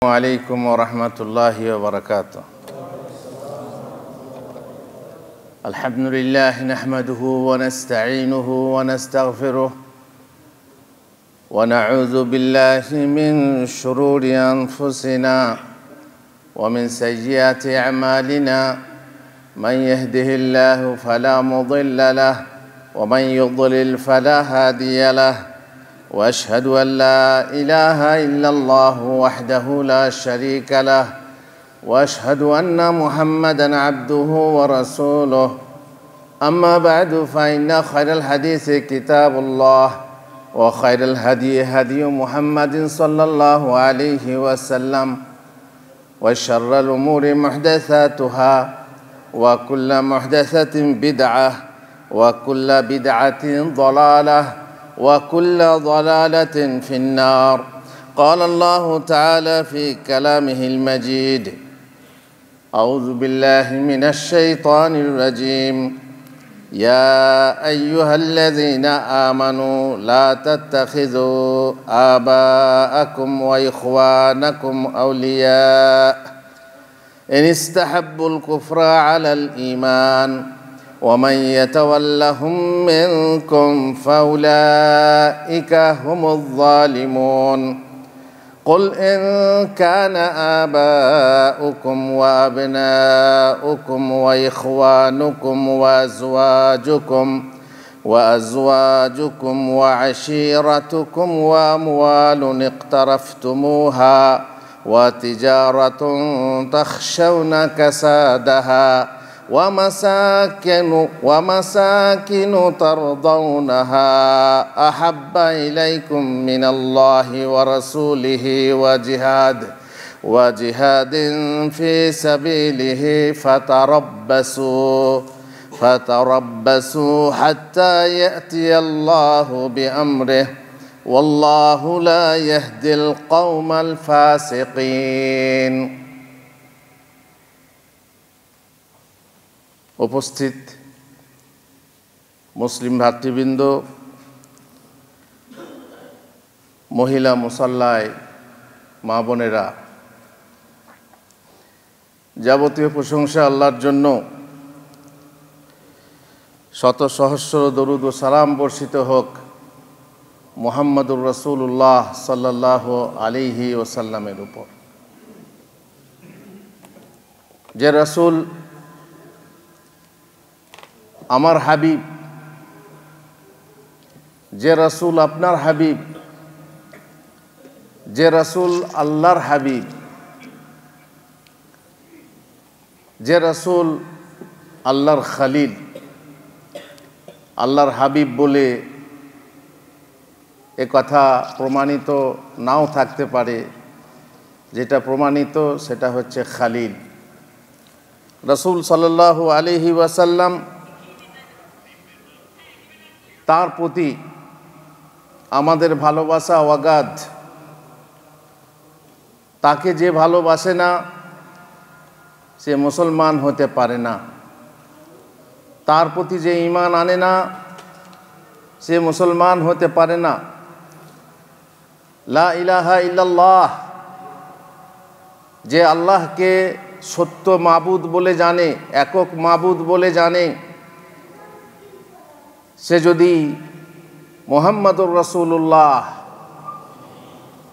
عليكم ورحمة الله وبركاته. الحمد لله نحمده ونستعينه ونستغفره ونعوذ بالله من شرور أنفسنا ومن سيئات أعمالنا من يهده الله فلا مضل له ومن يضلل فلا هادي له وأشهد أن لا إله إلا الله وحده لا شريك له وأشهد أن محمدًا عبده ورسوله أما بعد فإن خير الحديث كتاب الله وخير الهدي هدي محمد صلى الله عليه وسلم وشر الأمور محدثاتها وكل محدثة بدعة وكل بدعة ضلالة وكل ضلالة في النار. قال الله تعالى في كلامه المجيد: أعوذ بالله من الشيطان الرجيم. يا أيها الذين آمنوا لا تتخذوا آباءكم وإخوانكم أولياء إن استحبوا الكفر على الإيمان ومن يتولهم منكم فأولئك هم الظالمون. قل إن كان آباؤكم وأبناؤكم وإخوانكم وأزواجكم وعشيرتكم وأموال اقترفتموها وتجارة تخشون كسادها ومساكن ترضونها أحب إليكم من الله ورسوله وجهاد في سبيله فتربصوا حتى يأتي الله بأمره والله لا يهدي القوم الفاسقين. উপস্থিত মুসলিম ভাতৃবৃন্দ, মহিলা মুসাল্লায় মা বোনেরা, যাবতীয় প্রশংসা আল্লাহর জন্য। শত সহস্র দরুদ ও সালাম বর্ষিত হোক মুহাম্মদুর রাসূলুল্লাহ সাল্লাল্লাহু আলাইহি ওয়াসাল্লামের উপর, যে রাসূল আমার হাবিব, যে রাসূল আপনার হাবিব, যে রাসূল আল্লাহর হাবিব, যে রাসূল আল্লাহর খলিল। আল্লাহর হাবিব বলে এ কথা প্রমাণিত নাও থাকতে পারে, যেটা প্রমাণিত সেটা হচ্ছে খলিল। রাসূল সাল্লাল্লাহু আলাইহি ওয়াসাল্লাম, তার প্রতি আমাদের ভালোবাসা অগাধ। তাকে যে ভালোবাসে না সে মুসলমান হতে পারে না। তার প্রতি যে ঈমান আনে না সে মুসলমান হতে পারে না। লা ইলাহা ইল্লাল্লাহ, যে আল্লাহকে সত্য মাবুদ বলে জানে, একক মাবুদ বলে জানে, সে যদি মুহাম্মদুর রাসূলুল্লাহ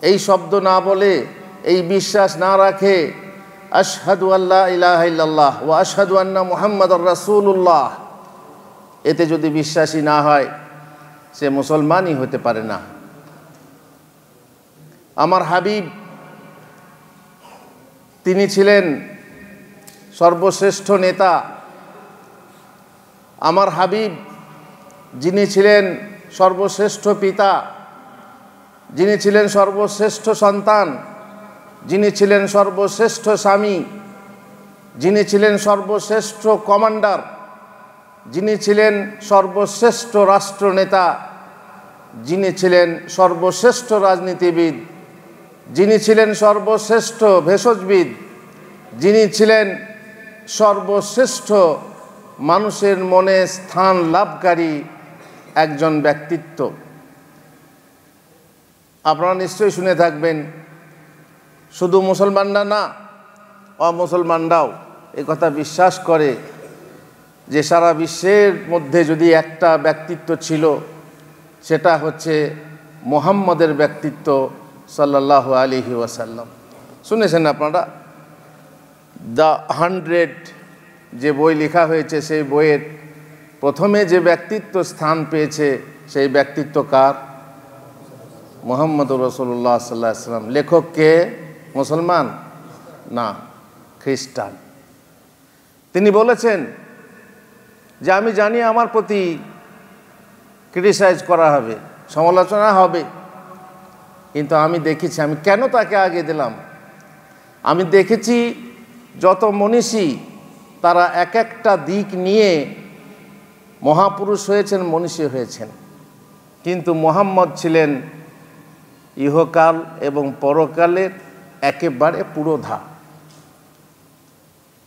এই শব্দ না বলে, এই বিশ্বাস না রাখে, আশহাদু আল্লা ইলাহা ইল্লাল্লাহ ওয়া আশহাদু আন্না মুহাম্মাদুর রাসূলুল্লাহ, এতে যদি বিশ্বাসী না হয় সে মুসলমানই হতে পারে না। আমার হাবিব, তিনি ছিলেন সর্বশ্রেষ্ঠ নেতা। আমার হাবিব, যিনি ছিলেন সর্বশ্রেষ্ঠ পিতা, যিনি ছিলেন সর্বশ্রেষ্ঠ সন্তান, যিনি ছিলেন সর্বশ্রেষ্ঠ স্বামী, যিনি ছিলেন সর্বশ্রেষ্ঠ কমান্ডার, যিনি ছিলেন সর্বশ্রেষ্ঠ রাষ্ট্রনেতা, যিনি ছিলেন সর্বশ্রেষ্ঠ রাজনীতিবিদ, যিনি ছিলেন সর্বশ্রেষ্ঠ ভেষজবিদ, যিনি ছিলেন সর্বশ্রেষ্ঠ মানুষের মনে স্থান লাভকারী একজন ব্যক্তিত্ব। আপনারা নিশ্চয়ই শুনে থাকবেন শুধু মুসলমানরা না, অমুসলমানরাও এই কথা বিশ্বাস করে যে সারা বিশ্বের মধ্যে যদি একটা ব্যক্তিত্ব ছিল, সেটা হচ্ছে মুহাম্মদের ব্যক্তিত্ব সাল্লাল্লাহু আলাইহি ওয়াসাল্লাম। শুনেছেন আপনারা দ্য 100 যে বই লেখা হয়েছে, সেই বইয়ের প্রথমে যে ব্যক্তিত্ব স্থান পেয়েছে, সেই ব্যক্তিত্ব কার? মুহাম্মদুর রাসূলুল্লাহ সাল্লাল্লাহু আলাইহি ওয়াসাল্লাম। লেখক কে? মুসলমান না, খ্রিস্টান। তিনি বলেছেন যে আমি জানি আমার প্রতি ক্রিটিসাইজ করা হবে, সমালোচনা হবে, কিন্তু আমি দেখেছি, আমি কেন তাকে আগে দিলাম, আমি দেখেছি যত মনীষী তারা এক একটা দিক নিয়ে মহাপুরুষ হয়েছেন, মনীষী হয়েছেন, কিন্তু মুহাম্মদ ছিলেন ইহকাল এবং পরকালের একেবারে পুরোধা।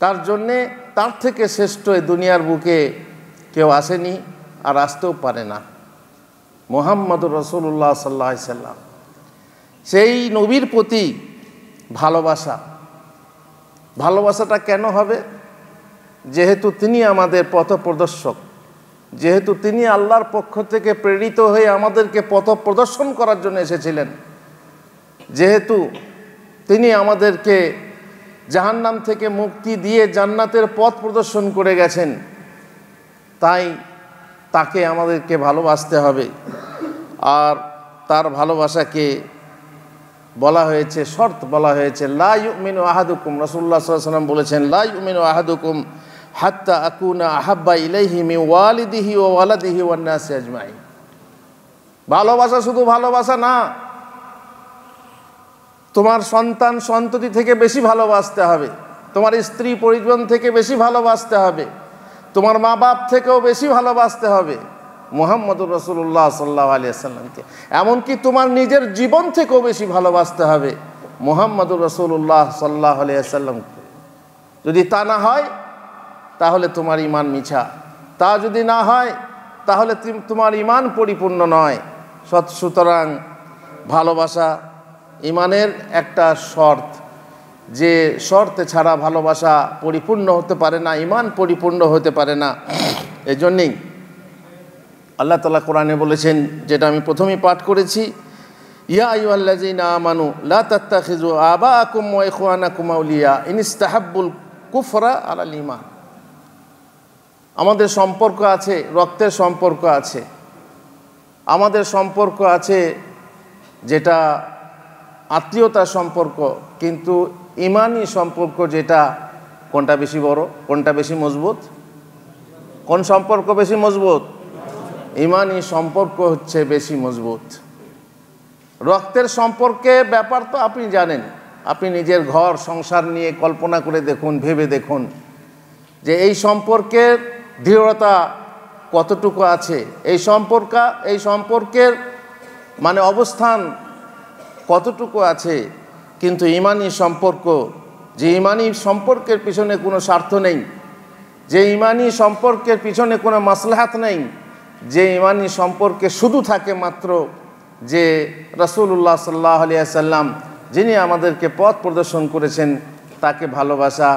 তার জন্যে তার থেকে শ্রেষ্ঠ এই দুনিয়ার বুকে কেউ আসেনি, আর আসতেও পারে না। মুহাম্মদুর রাসূলুল্লাহ সাল্লাল্লাহু আলাইহি সাল্লাম, সেই নবীর প্রতি ভালোবাসাটা কেন হবে? যেহেতু তিনি আমাদের পথপ্রদর্শক, যেহেতু তিনি আল্লাহর পক্ষ থেকে প্রেরিত হয়ে আমাদেরকে পথ প্রদর্শন করার জন্য এসেছিলেন, যেহেতু তিনি আমাদেরকে জাহান্নাম থেকে মুক্তি দিয়ে জান্নাতের পথ প্রদর্শন করে গেছেন, তাই তাকে আমাদেরকে ভালোবাসতে হবে। আর তার ভালোবাসাকে বলা হয়েছে, শর্ত বলা হয়েছে, লা ইউমিনু আহাদুকুম, রাসূলুল্লাহ সাল্লাল্লাহু আলাইহি ওয়াসাল্লাম বলেছেন, লা ইউমিনু আহাদুকুম হাত্তা আকুনা আহাব্বা ইলাইহি মিন ওয়ালিদিহি ওয়া ওয়ালাদিহি ওয়ান নাসি আজমাইন। ভালোবাসা শুধু ভালোবাসা না, তোমার সন্তান সন্ততি থেকে বেশি ভালোবাসতে হবে, তোমার স্ত্রী পরিজন থেকে বেশি ভালোবাসতে হবে, তোমার মা বাপ থেকেও বেশি ভালোবাসতে হবে মুহাম্মদুর রাসূলুল্লাহ সাল্লাল্লাহু আলাইহি ওয়াসাল্লামকে। এমনকি তোমার নিজের জীবন থেকেও বেশি ভালোবাসতে হবে মুহাম্মদুর রাসূলুল্লাহ সাল্লাল্লাহু আলাইহি ওয়াসাল্লামকে। যদি তা না হয় তাহলে তোমার ঈমান মিছা, তা যদি না হয় তাহলে তোমার ঈমান পরিপূর্ণ নয়। সুতরাং ভালোবাসা ঈমানের একটা শর্ত, যে শর্তে ছাড়া ভালোবাসা পরিপূর্ণ হতে পারে না, ঈমান পরিপূর্ণ হতে পারে না। এই জন্যেই আল্লাহ তাআলা কোরআনে বলেছেন, যেটা আমি প্রথমেই পাঠ করেছি, ইয়া আইয়ুহাল্লাযীনা আমানু লা তাত্তাখিযু আবাআকুম ওয়া ইখওয়ানাকুম আউলিয়া ইন ইসতাহাব্বুল কুফরা আলাল ঈমান। আমাদের সম্পর্ক আছে, রক্তের সম্পর্ক আছে, আমাদের সম্পর্ক আছে যেটা আত্মীয়তার সম্পর্ক, কিন্তু ঈমানি সম্পর্ক যেটা, কোনটা বেশি বড়, কোনটা বেশি মজবুত? কোন সম্পর্ক বেশি মজবুত? ঈমানি সম্পর্ক হচ্ছে বেশি মজবুত। রক্তের সম্পর্কে ব্যাপার তো আপনি জানেন, আপনি নিজের ঘর সংসার নিয়ে কল্পনা করে দেখুন, ভেবে দেখুন যে এই সম্পর্কের দৃঢ়তা কতটুকু আছে, এই সম্পর্কের মানে অবস্থান কতটুকু আছে। কিন্তু ঈমানি সম্পর্ক, যে ঈমানি সম্পর্কের পিছনে কোনো স্বার্থ নেই, যে ঈমানি সম্পর্কের পিছনে কোনো মাসলাহাত নেই, যে ঈমানি সম্পর্কে শুধু থাকে মাত্র যে রাসূলুল্লাহ সাল্লাল্লাহু আলাইহি ওয়াসাল্লাম যিনি আমাদেরকে পথ প্রদর্শন করেছেন তাকে ভালোবাসা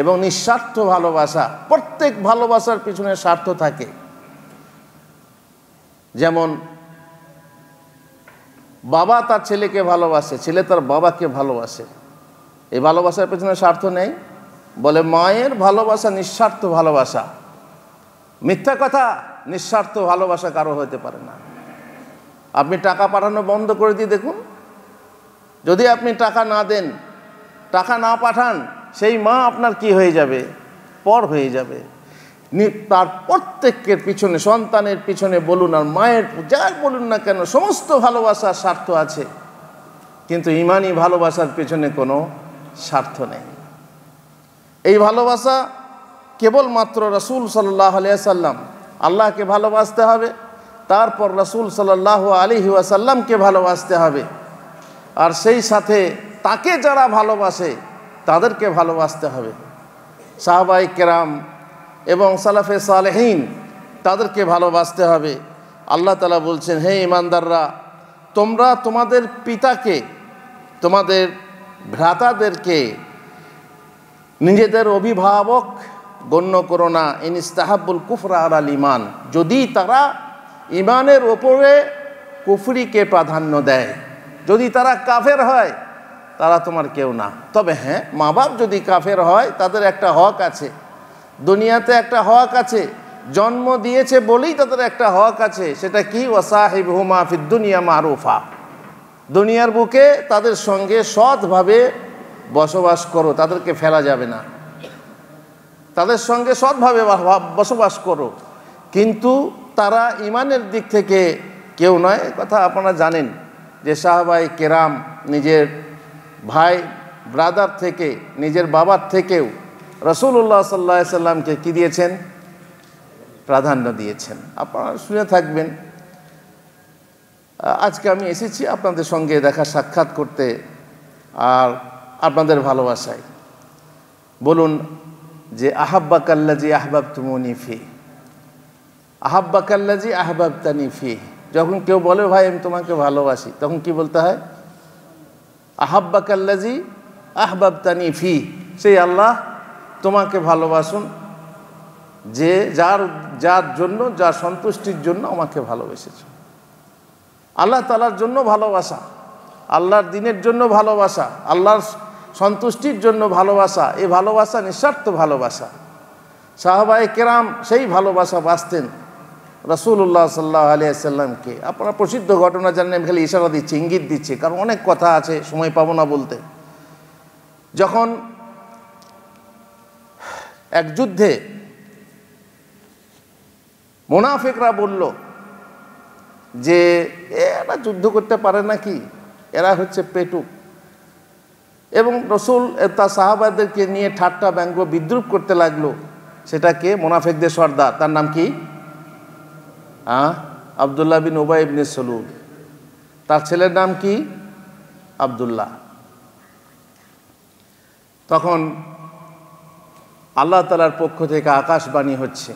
এবং নিঃস্বার্থ ভালোবাসা। প্রত্যেক ভালোবাসার পিছনে স্বার্থ থাকে। যেমন বাবা তার ছেলেকে ভালোবাসে, ছেলে তার বাবাকে ভালোবাসে, এই ভালোবাসার পেছনে স্বার্থ নেই। বলে মায়ের ভালোবাসা নিঃস্বার্থ ভালোবাসা। মিথ্যা কথা, নিঃস্বার্থ ভালোবাসা কারো হতে পারে না। আপনি টাকা পাঠানো বন্ধ করে দিয়ে দেখুন, যদি আপনি টাকা না দেন, টাকা না পাঠান, সেই মা আপনার কি হয়ে যাবে? পর হয়ে যাবে। তার প্রত্যেকের পিছনে, সন্তানের পিছনে বলুন আর মায়ের যার বলুন না কেন, সমস্ত ভালোবাসার স্বার্থ আছে, কিন্তু ঈমানি ভালোবাসার পিছনে কোনো স্বার্থ নেই। এই ভালোবাসা কেবলমাত্র রাসূল সাল্লাল্লাহু আলাইহি ওয়াসাল্লাম, আল্লাহকে ভালোবাসতে হবে, তারপর রাসূল সাল্লাল্লাহু আলাইহি ওয়াসাল্লামকে ভালোবাসতে হবে, আর সেই সাথে তাকে যারা ভালোবাসে তাদেরকে ভালোবাসতে হবে। সাহাবায়ে কেরাম এবং সালাফে সালেহিন, তাদেরকে ভালোবাসতে হবে। আল্লাহ তাআলা বলছেন, হে ঈমানদাররা, তোমরা তোমাদের পিতাকে, তোমাদের ভ্রাতাদেরকে নিজেদের অভিভাবক গণ্য করো না, ইনস্তাহাবুল কুফরা আলাল ঈমান, যদি তারা ঈমানের ওপরে কুফরিকে প্রাধান্য দেয়, যদি তারা কাফের হয় তারা তোমার কেউ না। তবে হ্যাঁ, মা বাপ যদি কাফের হয় তাদের একটা হক আছে, দুনিয়াতে একটা হক আছে, জন্ম দিয়েছে বলেই তাদের একটা হক আছে। সেটা কি? ওয়াসাহিবহুমা ফিদ দুনিয়া মারুফা, দুনিয়ার বুকে তাদের সঙ্গে সৎভাবে বসবাস করো, তাদেরকে ফেলা যাবে না, তাদের সঙ্গে সৎভাবে বসবাস করো, কিন্তু তারা ইমানের দিক থেকে কেউ নয়। কথা আপনারা জানেন যে সাহাবায়ে কেরাম নিজের ভাই ব্রাদার থেকে, নিজের বাবার থেকেও রাসূলুল্লাহ সাল্লাল্লাহু আলাইহি সাল্লামকে কি দিয়েছেন? প্রাধান্য দিয়েছেন। আপনারা শুনে থাকবেন। আজকে আমি এসেছি আপনাদের সঙ্গে দেখা সাক্ষাৎ করতে আর আপনাদের ভালোবাসায়। বলুন যে আহাব্বাকাল্লাজি আহবাবতুমুনি ফি, আহাব্বাকাল্লাজি আহবাবতানি ফি। যখন কেউ বলে ভাই আমি তোমাকে ভালোবাসি, তখন কি বলতে হয়? আহাব্বাকাল্লাজি আহবাবতানি ফি, সেই আল্লাহ তোমাকে ভালোবাসুন যে যার জন্য, যার সন্তুষ্টির জন্য আমাকে ভালোবেসেছ। আল্লাহ তাআলার জন্য ভালোবাসা, আল্লাহর দ্বীনের জন্য ভালোবাসা, আল্লাহর সন্তুষ্টির জন্য ভালোবাসা, এই ভালোবাসা নিঃস্বার্থ ভালোবাসা। সাহাবায়ে কেরাম সেই ভালোবাসা বাসতেন রাসূলুল্লাহ সাল্লাল্লাহু আলাইহি ওয়াসাল্লামকে। আপনারা প্রসিদ্ধ ঘটনা জানেন, আমি খালি ইশারা দিচ্ছি, ইঙ্গিত দিচ্ছি, কারণ অনেক কথা আছে, সময় পাবো না বলতে। যখন এক যুদ্ধে মুনাফিকরা বলল যে এরা যুদ্ধ করতে পারে নাকি, এরা হচ্ছে পেটুক, এবং রাসূল তার সাহাবাদেরকে নিয়ে ঠাট্টা ব্যঙ্গ বিদ্রূপ করতে লাগলো। সেটাকে মুনাফিকদের সর্দার, তার নাম কি? আব্দুল্লাহ বিন উবাই ইবনে সালুল। তার ছেলের নাম কি? আব্দুল্লাহ। তখন আল্লাহ তাআলার পক্ষ থেকে আকাশবাণী হচ্ছে।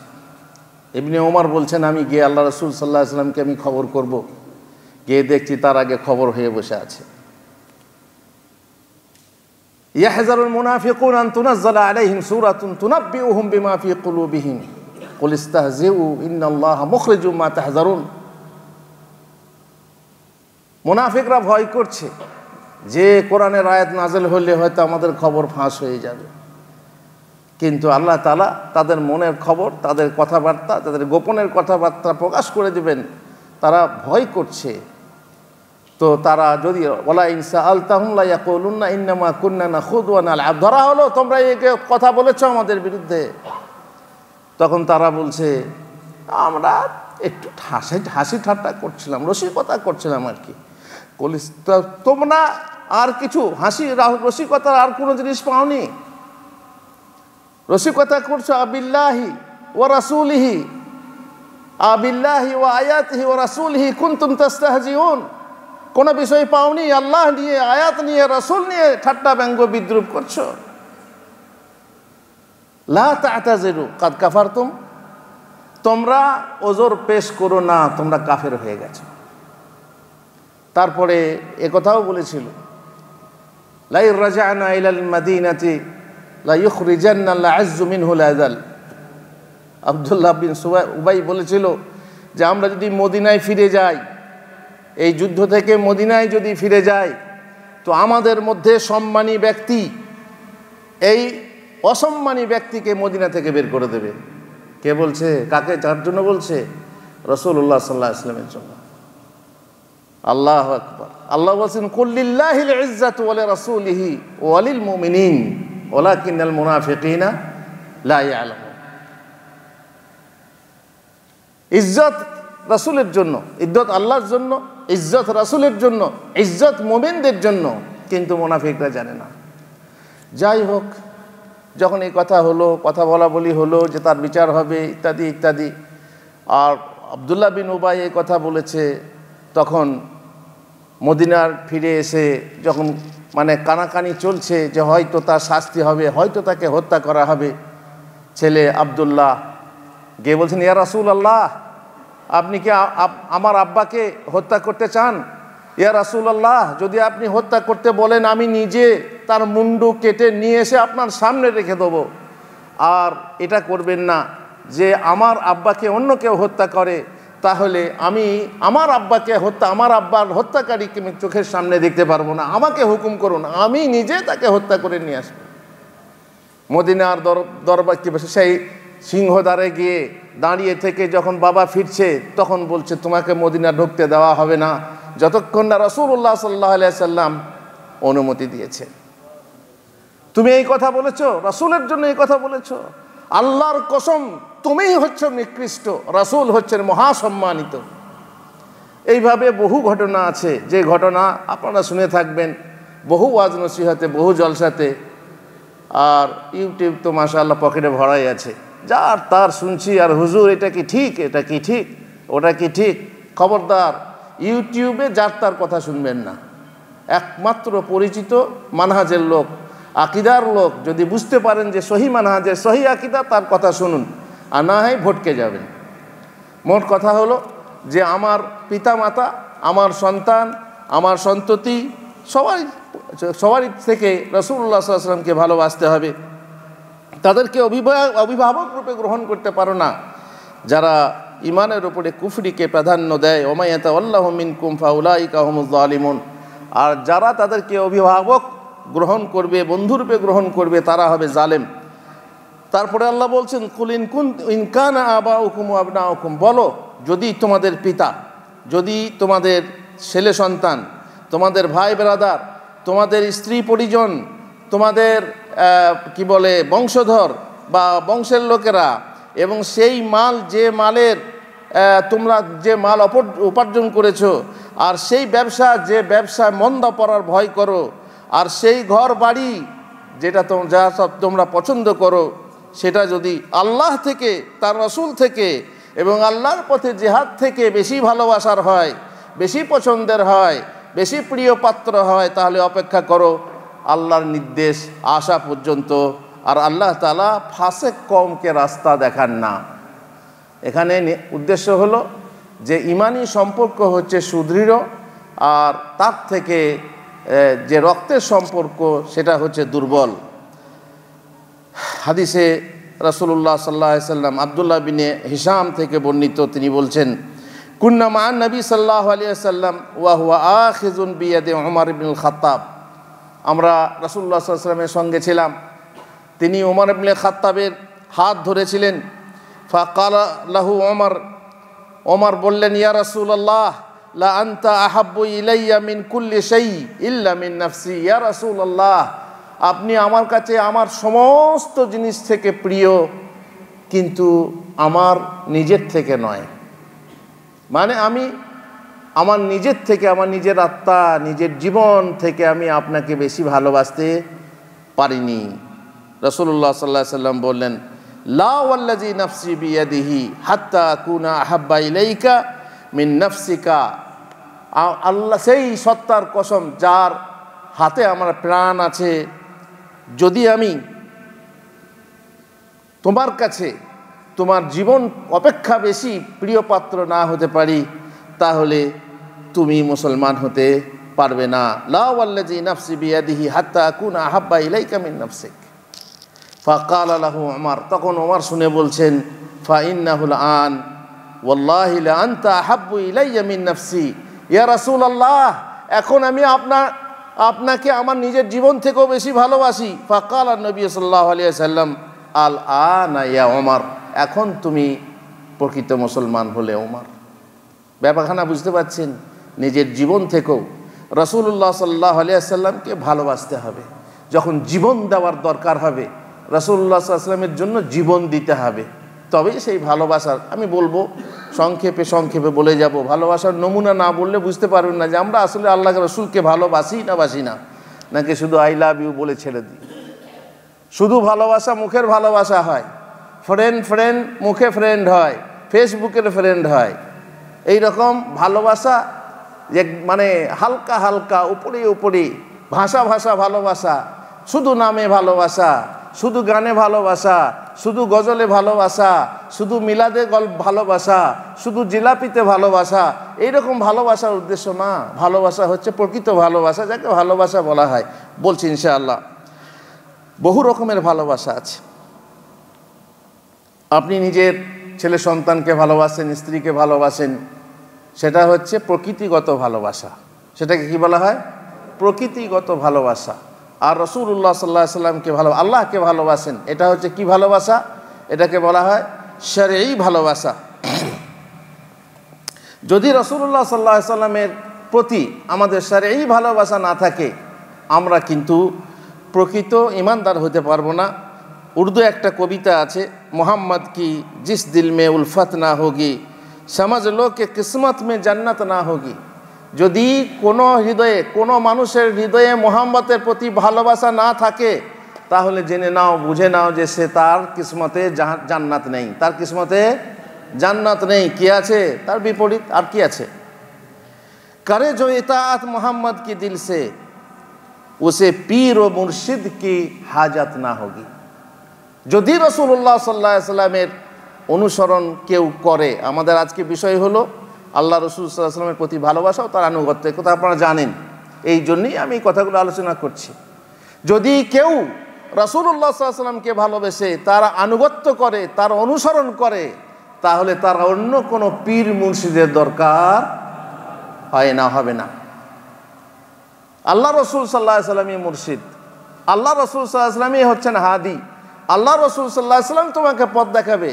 ইবনে ওমর বলছেন, আমি গিয়ে আল্লাহ রাসূল সাল্লাল্লাহু আলাইহি ওয়াসাল্লামকে আমি খবর করব, গিয়ে দেখছি তার আগে খবর হয়ে বসে আছে। ইয়াহযারুল মুনাফিকুনা আন তুনাজ্জালা আলাইহিম সূরাতুন তুনাব্বিউহুম বিমা ফি কুলুবিহিম কুল ইস্তাহজিউ ইন্নাল্লাহা মুখরিজুম মা তাহযারুন। মুনাফিকরা ভয় করছে যে কোরআনের আয়াত নাযিল হলে হয়তো আমাদের খবর ফাঁস হয়ে যাবে, কিন্তু আল্লাহ তাআলা তাদের মনের খবর, তাদের কথাবার্তা, তাদের গোপনের কথাবার্তা প্রকাশ করে দেবেন। তারা ভয় করছে। তো তারা যদি ওয়ালা ইনসা আলতাহুম লা ইয়াকুলুন্না ইন্নামা কুন্না নাখুদু ওয়া নালআব, ধরা হলো তোমরা এই কথা বলেছো আমাদের বিরুদ্ধে, তখন তারা বলছে আমরা একটু হাসি ঠাট্টা করছিলাম, রসিকতা করছিলাম আর কি। তোমরা আর কিছু হাসি রসিকতার আর কোনো জিনিস পাওনি? রসিকতা করছো আবিল্লাহি ওয়া রাসূলিহি, আবিল্লাহি ওয়া আয়াতিহি ওয়া রাসূলিহি কুনতুম তাস্তাহজিউন। কোন বিষয় পাওনি? আল্লাহ নিয়ে, আয়াত নিয়ে, রাসূল নিয়ে ঠাট্টা ব্যঙ্গ বিদ্রূপ করছো। লা তা'তাযিরু কাদ কাফারতুম, তোমরা ওজর পেশ করো না, তোমরা কাফের হয়ে গেছো। তারপরে একথাও বলেছিল, লা ইরজা'না ইলাল মাদিনাতি লা ইখরিজান্না আল আযযু মিনহুল আযাল। আব্দুল্লাহ বিন উবাই বলেছিল যে আমরা যদি মদিনায় ফিরে যাই, এই যুদ্ধ থেকে মদিনায় যদি ফিরে যাই, তো আমাদের মধ্যে সম্মানী ব্যক্তি এই অসম্মানী ব্যক্তিকে মদিনা থেকে বের করে দেবে। কে বলছে? কাকে, যার জন্য বলছে? রাসূলুল্লাহ সাল্লাল্লাহু আলাইহি ওয়াসাল্লামের জন্য। আল্লাহু আকবার। আল্লাহ বলেন কুল্লিল্লাহিল ইজ্জাতু ওয়া লিরাসূলিহি ওয়া লিল মুমিনিন ওয়ালাকিন্নাল মুনাফিকিনা লা ইয়ালামুন। ইজ্জত রাসূলের জন্য, ইজ্জত আল্লাহর জন্য, ইজ্জত রাসূলের জন্য, ইজ্জত মুমিনদের জন্য, কিন্তু মুনাফিকরা জানে না। যাই হোক, যখন এই কথা হলো, কথা বলা বলি হলো যে তার বিচার হবে ইত্যাদি ইত্যাদি, আর আব্দুল্লাহ বিন উবাই এই কথা বলেছে, তখন মদিনার ফিরে এসে যখন মানে কানাকানি চলছে যে হয়তো তার শাস্তি হবে, হয়তো তাকে হত্যা করা হবে, ছেলে আব্দুল্লাহ গিয়ে বলছেন, ইয়া রাসূলুল্লাহ, আপনি কি আমার আব্বাকে হত্যা করতে চান? ইয়া রাসূলুল্লাহ, যদি আপনি হত্যা করতে বলেন আমি নিজে তার মুন্ডু কেটে নিয়ে এসে আপনার সামনে রেখে দেবো। আর এটা করবেন না যে আমার আব্বাকে অন্য কেউ হত্যা করে, তাহলে আমি আমার আব্বাকে আমার আব্বার হত্যাকারীকে আমি চোখের সামনে দেখতে পারবো না, আমাকে হুকুম করুন, আমি নিজে তাকে হত্যা করে নিয়ে আসবো। মদিনার দরবার কি বসে সেই সিংহদ্বারে গিয়ে দাঁড়িয়ে থেকে যখন বাবা ফিরছে তখন বলছে তোমাকে মদিনা ঢুকতে দেওয়া হবে না যতক্ষণ না রাসূলুল্লাহ সাল্লাল্লাহু আলাইহি সাল্লাম অনুমতি দিয়েছে। তুমি এই কথা বলেছো, রাসূলের জন্য এই কথা বলেছো, আল্লাহর কসম তুমিই হচ্ছ নিকৃষ্ট, রাসূল হচ্ছেন মহাসম্মানিত। এইভাবে বহু ঘটনা আছে, যে ঘটনা আপনারা শুনে থাকবেন বহু ওয়াজ নসিহতে, বহু জলসাতে। আর ইউটিউব তো মাশাআল্লাহ পকেটে ভরাই আছে, যার তার শুনছি, আর হুজুর এটা কি ঠিক, এটা কি ঠিক, ওটা কি ঠিক। খবরদার, ইউটিউবে যার তার কথা শুনবেন না। একমাত্র পরিচিত মানহাজের লোক, আকিদার লোক যদি বুঝতে পারেন যে সহি মানহাজের সহি আকিদা, তার কথা শুনুন, আর না হয় ভটকে যাবেন। মোট কথা হলো যে আমার পিতা মাতা, আমার সন্তান, আমার সন্ততি সবারই থেকে রাসূলুল্লাহ সাল্লাল্লাহু আলাইহি ওয়াসাল্লামকে ভালোবাসতে হবে। তাদেরকে অভিভাবক রূপে গ্রহণ করতে পারো না যারা ইমানের উপরে কুফরিকে প্রাধান্য দেয়। ওয়া মা ইয়াতাওয়াল্লাহু মিনকুম ফাউলাইকা হুমুজ জালিমুন। আর যারা তাদেরকে অভিভাবক গ্রহণ করবে, বন্ধুরূপে গ্রহণ করবে, তারা হবে জালেম। তারপরে আল্লাহ বলছেন কুল ইন কানা আবাউকুম ওয়া আবনাউকুম, বলো যদি তোমাদের পিতা, যদি তোমাদের ছেলে সন্তান, তোমাদের ভাই ব্রাদার, তোমাদের স্ত্রী পরিজন, তোমাদের কি বলে বংশধর বা বংশের লোকেরা, এবং সেই মাল যে মালের তোমরা যে মাল উপার্জন করেছো, আর সেই ব্যবসা যে ব্যবসায় মন্দা পড়ার ভয় করো, আর সেই ঘর বাড়ি যেটা যা সব তোমরা পছন্দ করো, সেটা যদি আল্লাহ থেকে, তার রাসূল থেকে এবং আল্লাহর পথে জিহাদ থেকে বেশি ভালোবাসার হয়, বেশি পছন্দের হয়, বেশি প্রিয় পাত্র হয়, তাহলে অপেক্ষা করো আল্লাহর নির্দেশ আসা পর্যন্ত। আর আল্লাহ তাআলা ফাসেক কওমকে রাস্তা দেখান না। এখানে উদ্দেশ্য হলো যে ইমানি সম্পর্ক হচ্ছে সুদৃঢ়, আর তার থেকে যে রক্তের সম্পর্ক সেটা হচ্ছে দুর্বল। হাদিসে রাসূলুল্লাহ সাল্লাল্লাহু আলাইহি সাল্লাম আব্দুল্লাহ বিন হিশাম থেকে বর্ণিত, তিনি বলছেন কুন্না মা নবী সাল্লাল্লাহু আলাইহি ওয়াসাল্লাম ওয়া হুয়া আখিযুন বিয়াদি উমর ইবনুল খাত্তাব। আমরা রাসূলুল্লাহ সাল্লাল্লাহু আলাইহি ওয়াসাল্লামের সঙ্গে ছিলাম, তিনি উমর ইবনে খাত্তাবের হাত ধরেছিলেন। ফাকালা লাহু উমর, ওমর বললেন ইয়া রাসূলুল্লাহ লা আনতা আহাব্বু ইলাইয়া মিন কুল্লি শাই ইল্লা মিন নাফসি। ইয়া রাসূলুল্লাহ, আপনি আমার কাছে আমার সমস্ত জিনিস থেকে প্রিয়, কিন্তু আমার নিজের থেকে নয়। মানে আমি আমার নিজের থেকে, আমার নিজের আত্মা, নিজের জীবন থেকে আমি আপনাকে বেশি ভালোবাসতে পারিনি। রাসূলুল্লাহ সাল্লাল্লাহু আলাইহি সাল্লাম বললেন লা ওয়াল্লাযী নাফসি বিয়াদিহি হাত্তা আকুনা আহাব্বা ইলাইকা মিন নাফসিকা। আল্লাহ, সেই সত্তার কসম যার হাতে আমার প্রাণ আছে, যদি আমি তোমার কাছে তোমার জীবন অপেক্ষা বেশি প্রিয় পাত্র না হতে পারি, তাহলে তুমি মুসলমান হতে পারবে না। লা ওয়াল্লাযী নাফসি বিয়াদিহি হাত্তা আকুনা আহাব্বা ইলাইকা মিন নাফসিক। ফাকালা লাহু উমর, তখন ওমর শুনে বলছেন ফা ইন্নাহুল আন ওয়াল্লাহি লা আনতা আহাব্বু ইলাইয়া মিন নাফসি। ইয়া রাসূলুল্লাহ, এখন আমি আপনাকে আমার নিজের জীবন থেকেও বেশি ভালোবাসি। ফাকালা নবী সাল্লাল্লাহু আলাইহি ওয়াসাল্লাম আল আনা ইয়া ওমর, এখন তুমি প্রকৃত মুসলমান হলে ওমর। ব্যাপারখানা বুঝতে পারছেন? নিজের জীবন থেকেও রাসূলুল্লাহ সাল্লাল্লাহু আলাইহি ওয়াসাল্লামকে ভালোবাসতে হবে। যখন জীবন দেওয়ার দরকার হবে, রাসূলুল্লাহ সাল্লাল্লাহু আলাইহি ওয়াসাল্লামের জন্য জীবন দিতে হবে, তবেই সেই ভালোবাসার, আমি বলবো সংক্ষেপে বলে যাব, ভালোবাসার নমুনা না বললে বুঝতে পারবেন না যে আমরা আসলে আল্লাহ রাসূলকে ভালোবাসি না বাসি না, নাকি শুধু আই লাভ ইউ বলে ছেড়ে দিই। শুধু ভালোবাসা মুখের ভালোবাসা হয়, ফ্রেন্ড মুখে ফ্রেন্ড হয়, ফেসবুকের ফ্রেন্ড হয়, এই রকম ভালোবাসা যে মানে হালকা উপরে ভাষা ভালোবাসা, শুধু নামে ভালোবাসা, শুধু গানে ভালোবাসা, শুধু গজলে ভালোবাসা, শুধু মিলাদে ভালোবাসা, শুধু জিলাপিতে ভালোবাসা, এইরকম ভালোবাসার উদ্দেশ্য না। ভালোবাসা হচ্ছে প্রকৃত ভালোবাসা, যাকে ভালোবাসা বলা হয়। বলছি ইনশাআল্লাহ বহু রকমের ভালোবাসা আছে। আপনি নিজের ছেলে সন্তানকে ভালোবাসেন, স্ত্রীকে ভালোবাসেন, সেটা হচ্ছে প্রকৃতিগত ভালোবাসা। সেটাকে কি বলা হয়? প্রকৃতিগত ভালোবাসা। আর রাসূলুল্লাহ সাল্লাল্লাহু আলাইহি ওয়াসাল্লামকে আল্লাহকে ভালোবাসেন, এটা হচ্ছে কি ভালোবাসা? এটাকে বলা হয় শরঈ ভালোবাসা। যদি রাসূলুল্লাহ সাল্লাল্লাহু আলাইহি ওয়াসাল্লামের প্রতি আমাদের শরঈ ভালোবাসা না থাকে, আমরা কিন্তু প্রকৃত ईमानदार হতে পারবো না। উর্দু একটা কবিতা আছে, মোহাম্মদ কি জিস দিল মে উলফত না হোগি समझ लो कि किस्मत में जन्नत ना होगी। যদি কোনো হৃদয়ে, কোনো মানুষের হৃদয়ে মোহাম্মতের প্রতি ভালোবাসা না থাকে, তাহলে জেনে নাও, বুঝে নাও যে সে তার কিসমতে জান্নাত নেই, তার কিসমতে জান্নাত নেই। কি আছে? তার বিপরীত। আর কি আছে? करे जो इताअत मोहम्मद की दिल से उसे पीर व मुर्शिद की हाजत ना होगी। যদি রাসূলুল্লাহ সাল্লাল্লাহু আলাইহি ওয়াসাল্লামের অনুসরণ কেউ করে, আমাদের আজকে বিষয় হলো আল্লাহ রাসূল সাল্লাল্লাহু আলাইহি ওয়াসাল্লামের প্রতি ভালোবাসা ও তার আনুগত্য। কথা আপনারা জানেন, এই জন্যই আমি এই কথাগুলো আলোচনা করছি। যদি কেউ রাসূলুল্লাহ সাল্লাল্লাহু আলাইহি ওয়াসাল্লামকে ভালোবেসে, তার আনুগত্য করে, তার অনুসরণ করে, তাহলে তার অন্য কোনো পীর মুর্শিদের দরকার হয় না, হবে না। আল্লাহ রাসূল সাল্লাল্লাহু আলাইহি ওয়াসাল্লামই মুর্শিদ, আল্লাহ রাসূল সাল্লাল্লাহু আলাইহি ওয়াসাল্লামই হচ্ছেন হাদি, আল্লাহ রাসূল সাল্লাল্লাহু আলাইহি ওয়াসাল্লাম তোমাকে পথ দেখাবে।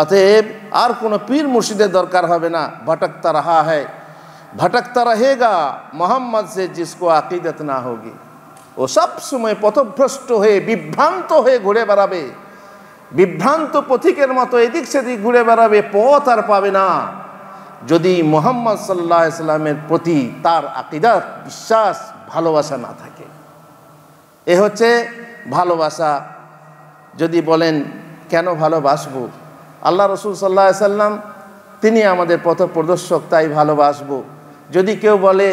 অতএব আর কোনো পীর মুর্শিদের দরকার হবে না। ভটকতা রাহা হ্যায়, ভটকতা রহেগা মোহাম্মদ সে জিসকো আকিদত না হোগি। ও সব সময় পথভ্রষ্ট হয়ে, বিভ্রান্ত হয়ে ঘুরে বেড়াবে, বিভ্রান্ত পথিকের মতো এদিক সেদিক ঘুরে বেড়াবে, পথ আর পাবে না যদি মুহাম্মদ সাল্লাল্লাহু আলাইহি ওয়াসাল্লামের প্রতি তার আকিদাত, বিশ্বাস, ভালোবাসা না থাকে। এ হচ্ছে ভালোবাসা। যদি বলেন কেন ভালোবাসবো, আল্লাহ রাসূল সাল্লাল্লাহু আলাইহি ওয়াসাল্লাম তিনি আমাদের পথপ্রদর্শক, তাই ভালোবাসবো। যদি কেউ বলে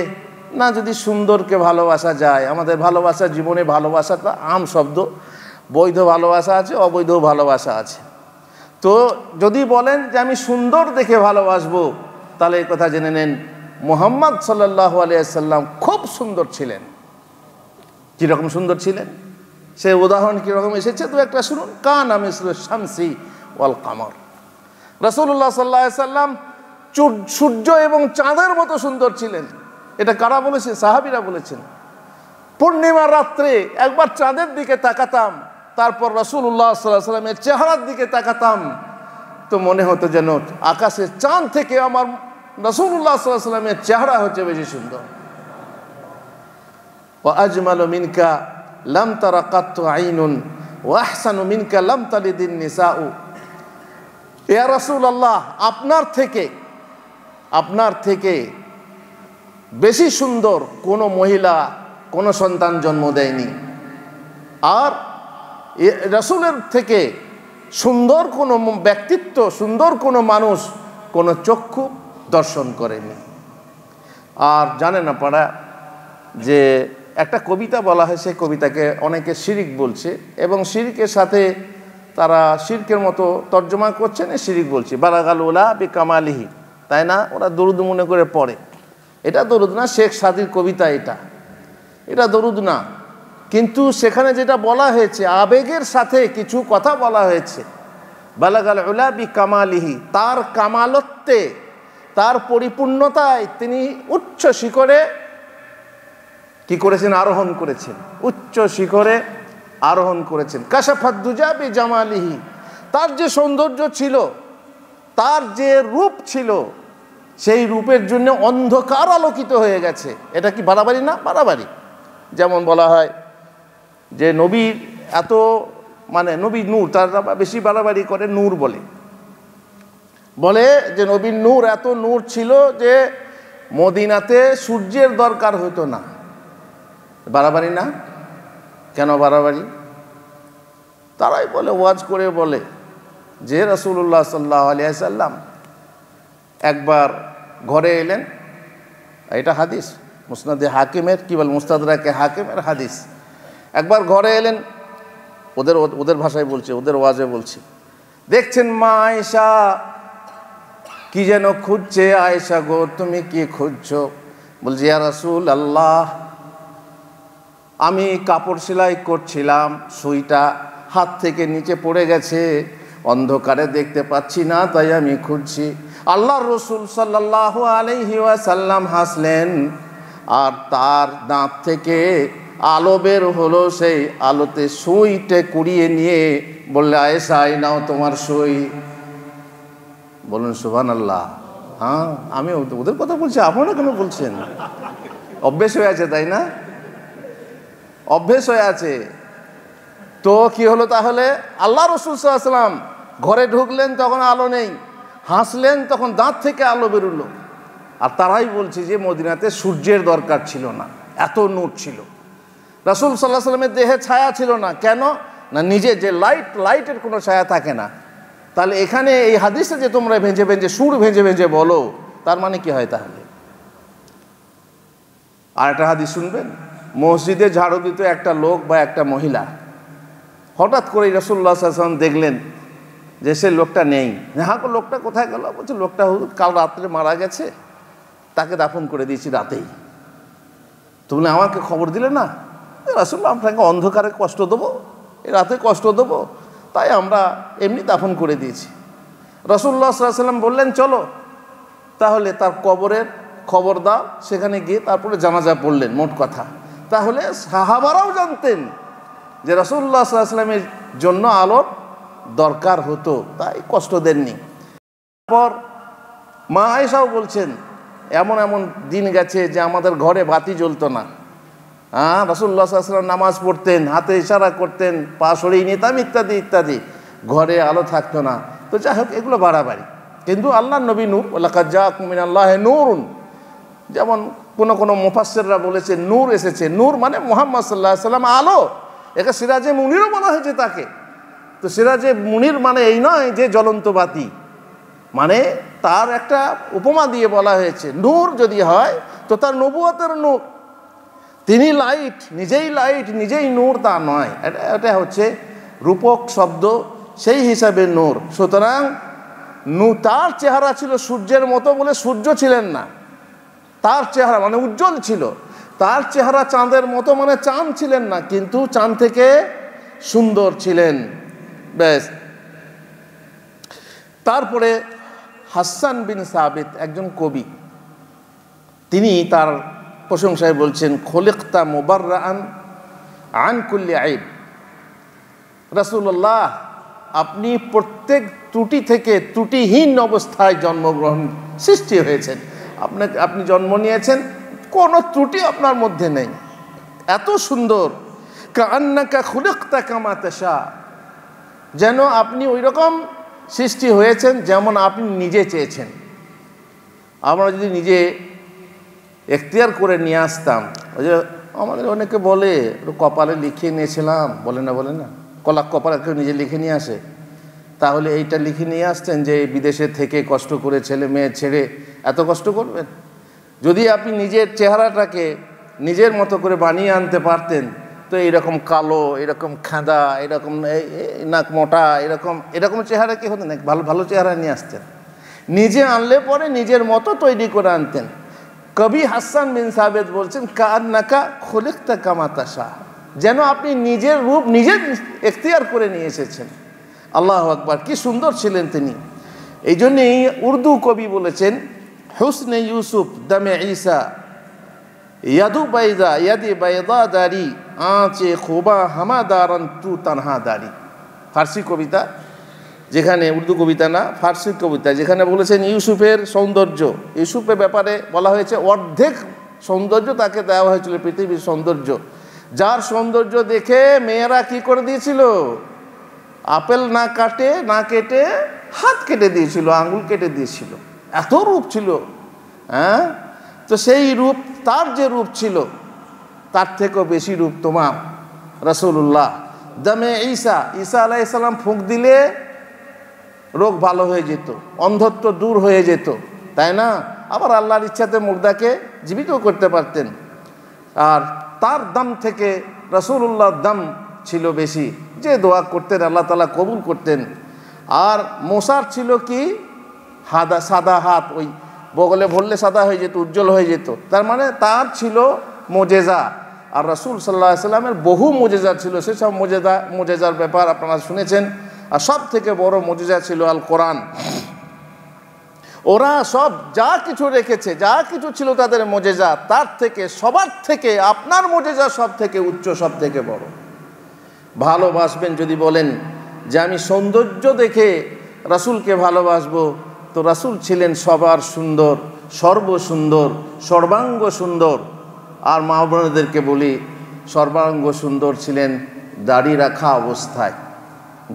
না, যদি সুন্দরকে ভালোবাসা যায়, আমাদের ভালোবাসা, জীবনে ভালোবাসাটা আম শব্দ, বৈধ ভালোবাসা আছে, অবৈধ ভালোবাসা আছে। তো যদি বলেন যে আমি সুন্দর দেখে ভালোবাসবো, তাহলে এই কথা জেনে নেন মুহাম্মদ সাল্লাল্লাহু আলাইহি ওয়াসাল্লাম খুব সুন্দর ছিলেন। কীরকম সুন্দর ছিলেন সে উদাহরণ কীরকম এসেছে দু একটা শুনুন। কানা মিসলু শামসি ওয়াল কামর। রাসূলুল্লাহ সাল্লাল্লাহু আলাইহি ওয়াসাল্লাম সূর্য এবং চাঁদের মতো সুন্দর ছিলেন। এটা কারা বলেছে? সাহাবীরা বলেছেন। পূর্ণিমার রাত্রে একবার চাঁদের দিকে তাকাতাম, তারপর রাসূলুল্লাহ সাল্লাল্লাহু আলাইহি ওয়াসাল্লামের চেহারার দিকে তাকাতাম, তো মনে হতো যেন আকাশের চাঁদ থেকে আমার রাসূলুল্লাহ সাল্লাল্লাহু আলাইহি ওয়াসাল্লামের চেহারা হচ্ছে বেশি সুন্দর। ওয়া আজমালু মিনকা লাম তারা কাত্তু আইনুন ওয়া আহসানু মিনকা লাম তালিদিন নিসাউ। ইয়া রাসূলুল্লাহ, আপনার থেকে বেশি সুন্দর কোনো মহিলা কোনো সন্তান জন্ম দেয়নি, আর রাসূলের থেকে সুন্দর কোনো ব্যক্তিত্ব, সুন্দর কোনো মানুষ কোনো চক্ষু দর্শন করেনি। আর জানেন আপনারা যে একটা কবিতা বলা হয়, সেই কবিতাকে অনেকে শিরিক বলছে, এবং শিরিকের সাথে তারা শিরকের মতো তর্জমা করছেন, শিরিক বলছে। বালাগাল উলা বিকামালিহি, তাই না? ওরা দরুদ মনে করে পড়ে। এটা দরুদ না, শেখ সাদির কবিতা, এটা দরুদ না। কিন্তু সেখানে যেটা বলা হয়েছে, আবেগের সাথে কিছু কথা বলা হয়েছে। বালাগাল উলা বিকামালিহি, তার কামালত্বে, তার পরিপূর্ণতায় তিনি উচ্চ শিখরে কি করেছেন? আরোহণ করেছেন, উচ্চ শিখরে আরোহণ করেছেন। কাশাফাত দুজা বিজামালিহি, তার যে সৌন্দর্য ছিল, তার যে রূপ ছিল, সেই রূপের জন্য অন্ধকার আলোকিত হয়ে গেছে। এটা কি বাড়াবাড়ি না? বাড়াবাড়ি। যেমন বলা হয় যে নবীর এত নবী নূর, তারা বেশি বাড়াবাড়ি করে নূর বলে যে নবীর নূর এত নূর ছিল যে মদিনাতে সূর্যের দরকার হতো না। বাড়াবাড়ি না? কেন বাড়াবাড়ি? তারাই বলে, ওয়াজ করে বলে যে রাসূলুল্লাহ সাল্লাল্লাহু আলাইহি ওয়াসাল্লাম একবার ঘরে এলেন, এটা হাদিস মুসনাদে হাকিমের, কি বল মুস্তাদরাকে হাকিমের হাদিস। একবার ঘরে এলেন, ওদের ভাষায় বলছে, ওদের ওয়াজে বলছে, দেখছেন মা আয়েশা কি যেন খুঁজছে। আয়েশা গো তুমি কি খুঁজছো? বলছি ইয়া রাসূল আল্লাহ, আমি কাপড় সেলাই করছিলাম, সুইটা হাত থেকে নিচে পড়ে গেছে, অন্ধকারে দেখতে পাচ্ছি না, তাই আমি খুঁজছি। আল্লাহর রাসূল সাল্লাল্লাহু আলাইহি ওয়াসাল্লাম হাসলেন, আর তার দাঁত থেকে আলো বের হলো। সেই আলোতে সুইটে কুড়িয়ে নিয়ে বললে আয়েশা এই নাও তোমার সুই। বলুন সুবহানাল্লাহ। হ্যাঁ, আমি ওদের কথা বলছি, আপনারা কেন বলছেন? অভ্যেস হয়ে আছে, তাই না? অভ্যেস হয়ে আছে। তো কি হলো তাহলে? আল্লাহ রাসূল সাল্লাল্লাহু আলাইহি ওয়াসাল্লাম ঘরে ঢুকলেন, তখন আলো নেই, হাসলেন, তখন দাঁত থেকে আলো বেরোলো। আর তারাই বলছে যে মদিনাতে সূর্যের দরকার ছিল না, এত নূর ছিল। রাসূল সাল্লাল্লাহু আলাইহি ওয়াসাল্লামের দেহে ছায়া ছিল না, কেন না? নিজে যে লাইটের কোনো ছায়া থাকে না। তাহলে এখানে এই হাদিসে যে তোমরা ভেঞ্জে ভেঞ্জে সুর ভেঞ্জে ভেঞ্জে বলো, তার মানে কি হয় তাহলে? আর একটা হাদিস শুনবেন, মসজিদে ঝাড়ু দিত একটা লোক বা একটা মহিলা, হঠাৎ করে রাসূলুল্লাহ সাল্লাল্লাহু আলাইহি ওয়াসাল্লাম দেখলেন যে সে লোকটা নেই। হ্যাঁ, লোকটা কোথায় গেল? বলছে লোকটা কাল রাত্রে মারা গেছে, তাকে দাফন করে দিয়েছি রাতেই। তুমি আমাকে খবর দিলে না? রাসূলুল্লাহ আপনাকে অন্ধকারে কষ্ট দেবো, এই রাতে কষ্ট দেবো, তাই আমরা এমনি দাফন করে দিয়েছি। রাসূলুল্লাহ সাল্লাল্লাহু আলাইহি ওয়াসাল্লাম বললেন চলো তাহলে তার কবরের খবর দাও, সেখানে গিয়ে তারপরে জানাজা পড়লেন। মোট কথা তাহলে সাহাবারাও জানতেন যে রাসূলুল্লাহ সাল্লাল্লাহু আলাইহি ওয়াসাল্লামের জন্য আলোর দরকার হতো, তাই কষ্ট দেননি। তারপর মা আয়েশাও বলছেন এমন এমন দিন গেছে যে আমাদের ঘরে বাতি জ্বলতো না। হ্যাঁ, রাসূলুল্লাহ সাল্লাল্লাহু আলাইহি ওয়াসাল্লাম নামাজ পড়তেন, হাতে ইশারা করতেন, পা সরিয়ে নিতাম, ইত্যাদি ইত্যাদি, ঘরে আলো থাকতো না। তো যাই হোক, এগুলো বাড়াবাড়ি। কিন্তু আল্লাহর নবী নূর, ওয়ালাকাদ জাআকুম মিনাল্লাহি নূরুন, যেমন কোনো মুফাসসিররা বলেছে নূর এসেছে, নূর মানে মুহাম্মদ সাল্লাল্লাহু আলাইহি ওয়াসাল্লাম আলো। একে সিরাজে মুনিরও বলা হয়েছে তাকে। তো সিরাজে মুনির মানে এই নয় যে জ্বলন্ত বাতি, মানে তার একটা উপমা দিয়ে বলা হয়েছে। নূর যদি হয় তো তার নবুয়তের নূর, তিনি লাইট, নিজেই নূর, তা নয়। এটা হচ্ছে রূপক শব্দ, সেই হিসাবে নূর। সুতরাং তার চেহারা ছিল সূর্যের মতো বলে সূর্য ছিলেন না, তার চেহারা মানে উজ্জ্বল ছিল। তার চেহারা চাঁদের মতো মানে চাঁদ ছিলেন না, কিন্তু চাঁদ থেকে সুন্দর ছিলেন। ব্যাস। তারপরে হাসান বিন সাবিত একজন কবি, তিনি তার প্রশংসায় বলছেন খলিকতা মুবাররাআন আন কুল্লি আইব। রাসূলুল্লাহ, আপনি প্রত্যেক ত্রুটি থেকে ত্রুটিহীন অবস্থায় জন্মগ্রহণ সৃষ্টি হয়েছেন। আপনি জন্ম নিয়েছেন, কোনো ত্রুটি আপনার মধ্যে নেই, এত সুন্দর। কাআন্নাকা খুলিকতা কামা তাশা, যেন আপনি ওই রকম সৃষ্টি হয়েছেন যেমন আপনি নিজে চেয়েছেন। আমরা যদি নিজে এখতিয়ার করে নিয়ে আসতাম, ওই যে আমাদের অনেকে বলে কপালে লিখিয়ে নিয়েছিলাম, বলে না কপালে কেউ নিজে লিখে নিয়ে আসে, তাহলে এইটা লিখে নিয়ে আসতেন যে বিদেশে থেকে কষ্ট করে ছেলে মেয়ে ছেড়ে এত কষ্ট করবেন? যদি আপনি নিজের চেহারাটাকে নিজের মতো করে বানিয়ে আনতে পারতেন, তো এইরকম কালো, এরকম খাঁদা, এরকম নাক মোটা, এরকম চেহারা কি হতেন? ভালো চেহারা নিয়ে আসতেন। নিজে আনলে পরে নিজের মতো তৈরি করে আনতেন। কবি হাসান বিন সাবিত বলছেন কাআন্নাকা খুলিকতা কামা তাশা, যেন আপনি নিজের রূপ নিজে এখতিয়ার করে নিয়ে এসেছেন। আল্লাহু আকবার, কি সুন্দর ছিলেন তিনি। এই জন্যেই উর্দু কবি বলেছেন হুসনে ইউসুফ দামে ঈসা ইয়াদি বাইদা দারি আঁচে খোবা হামাদারান তু তানহা দারি। ফার্সি কবিতা, যেখানে উর্দু কবিতা না, ফার্সি কবিতা, যেখানে বলেছেন ইউসুফের সৌন্দর্য, ইউসুফের ব্যাপারে বলা হয়েছে অর্ধেক সৌন্দর্য তাকে দেওয়া হয়েছিল, পৃথিবীর সৌন্দর্য, যার সৌন্দর্য দেখে মেয়েরা কি করে দিয়েছিল? আপেল না কেটে হাত কেটে দিয়েছিল, আঙ্গুল কেটে দিয়েছিল, এত রূপ ছিল। হ্যাঁ, তো সেই রূপ, তার যে রূপ ছিল তার থেকেও বেশি রূপ তোমার রাসূলুল্লাহ। দামে ঈসা আলাইহিস সালাম ফুঁক দিলে রোগ ভালো হয়ে যেত, অন্ধত্ব দূর হয়ে যেত, তাই না? আবার আল্লাহর ইচ্ছাতে মুর্দাকে জীবিত করতে পারতেন। আর তার দাম থেকে রাসূলুল্লাহর দাম ছিল বেশি, যে দোয়া করতেন আল্লাহ তাআলা কবুল করতেন। আর মুসার ছিল কি সাদা হাত, ওই বগলে ভরলে সাদা হয়ে যেত, উজ্জ্বল হয়ে যেত, তার মানে তার ছিল মুজেজা। আর রাসূল সাল্লাল্লাহু আলাইহি সাল্লামের বহু মুজেজা ছিল, সেসব মুজেজার ব্যাপার আপনারা শুনেছেন। আর সব থেকে বড় মুজেজা ছিল আল কোরআন। ওরা সব যা কিছু রেখেছে, যা কিছু ছিল তাদের মুজেজা, তার থেকে সবার থেকে আপনার মুজেজা সব থেকে উচ্চ, সব থেকে বড়। ভালোবাসবেন যদি বলেন যে আমি সৌন্দর্য দেখে রাসূলকে ভালোবাসবো, তো রাসূল ছিলেন সবার সুন্দর, সর্বসুন্দর, সর্বাঙ্গ সুন্দর। আর মা বোনদেরকে বলি, সর্বাঙ্গ সুন্দর ছিলেন দাড়ি রাখা অবস্থায়,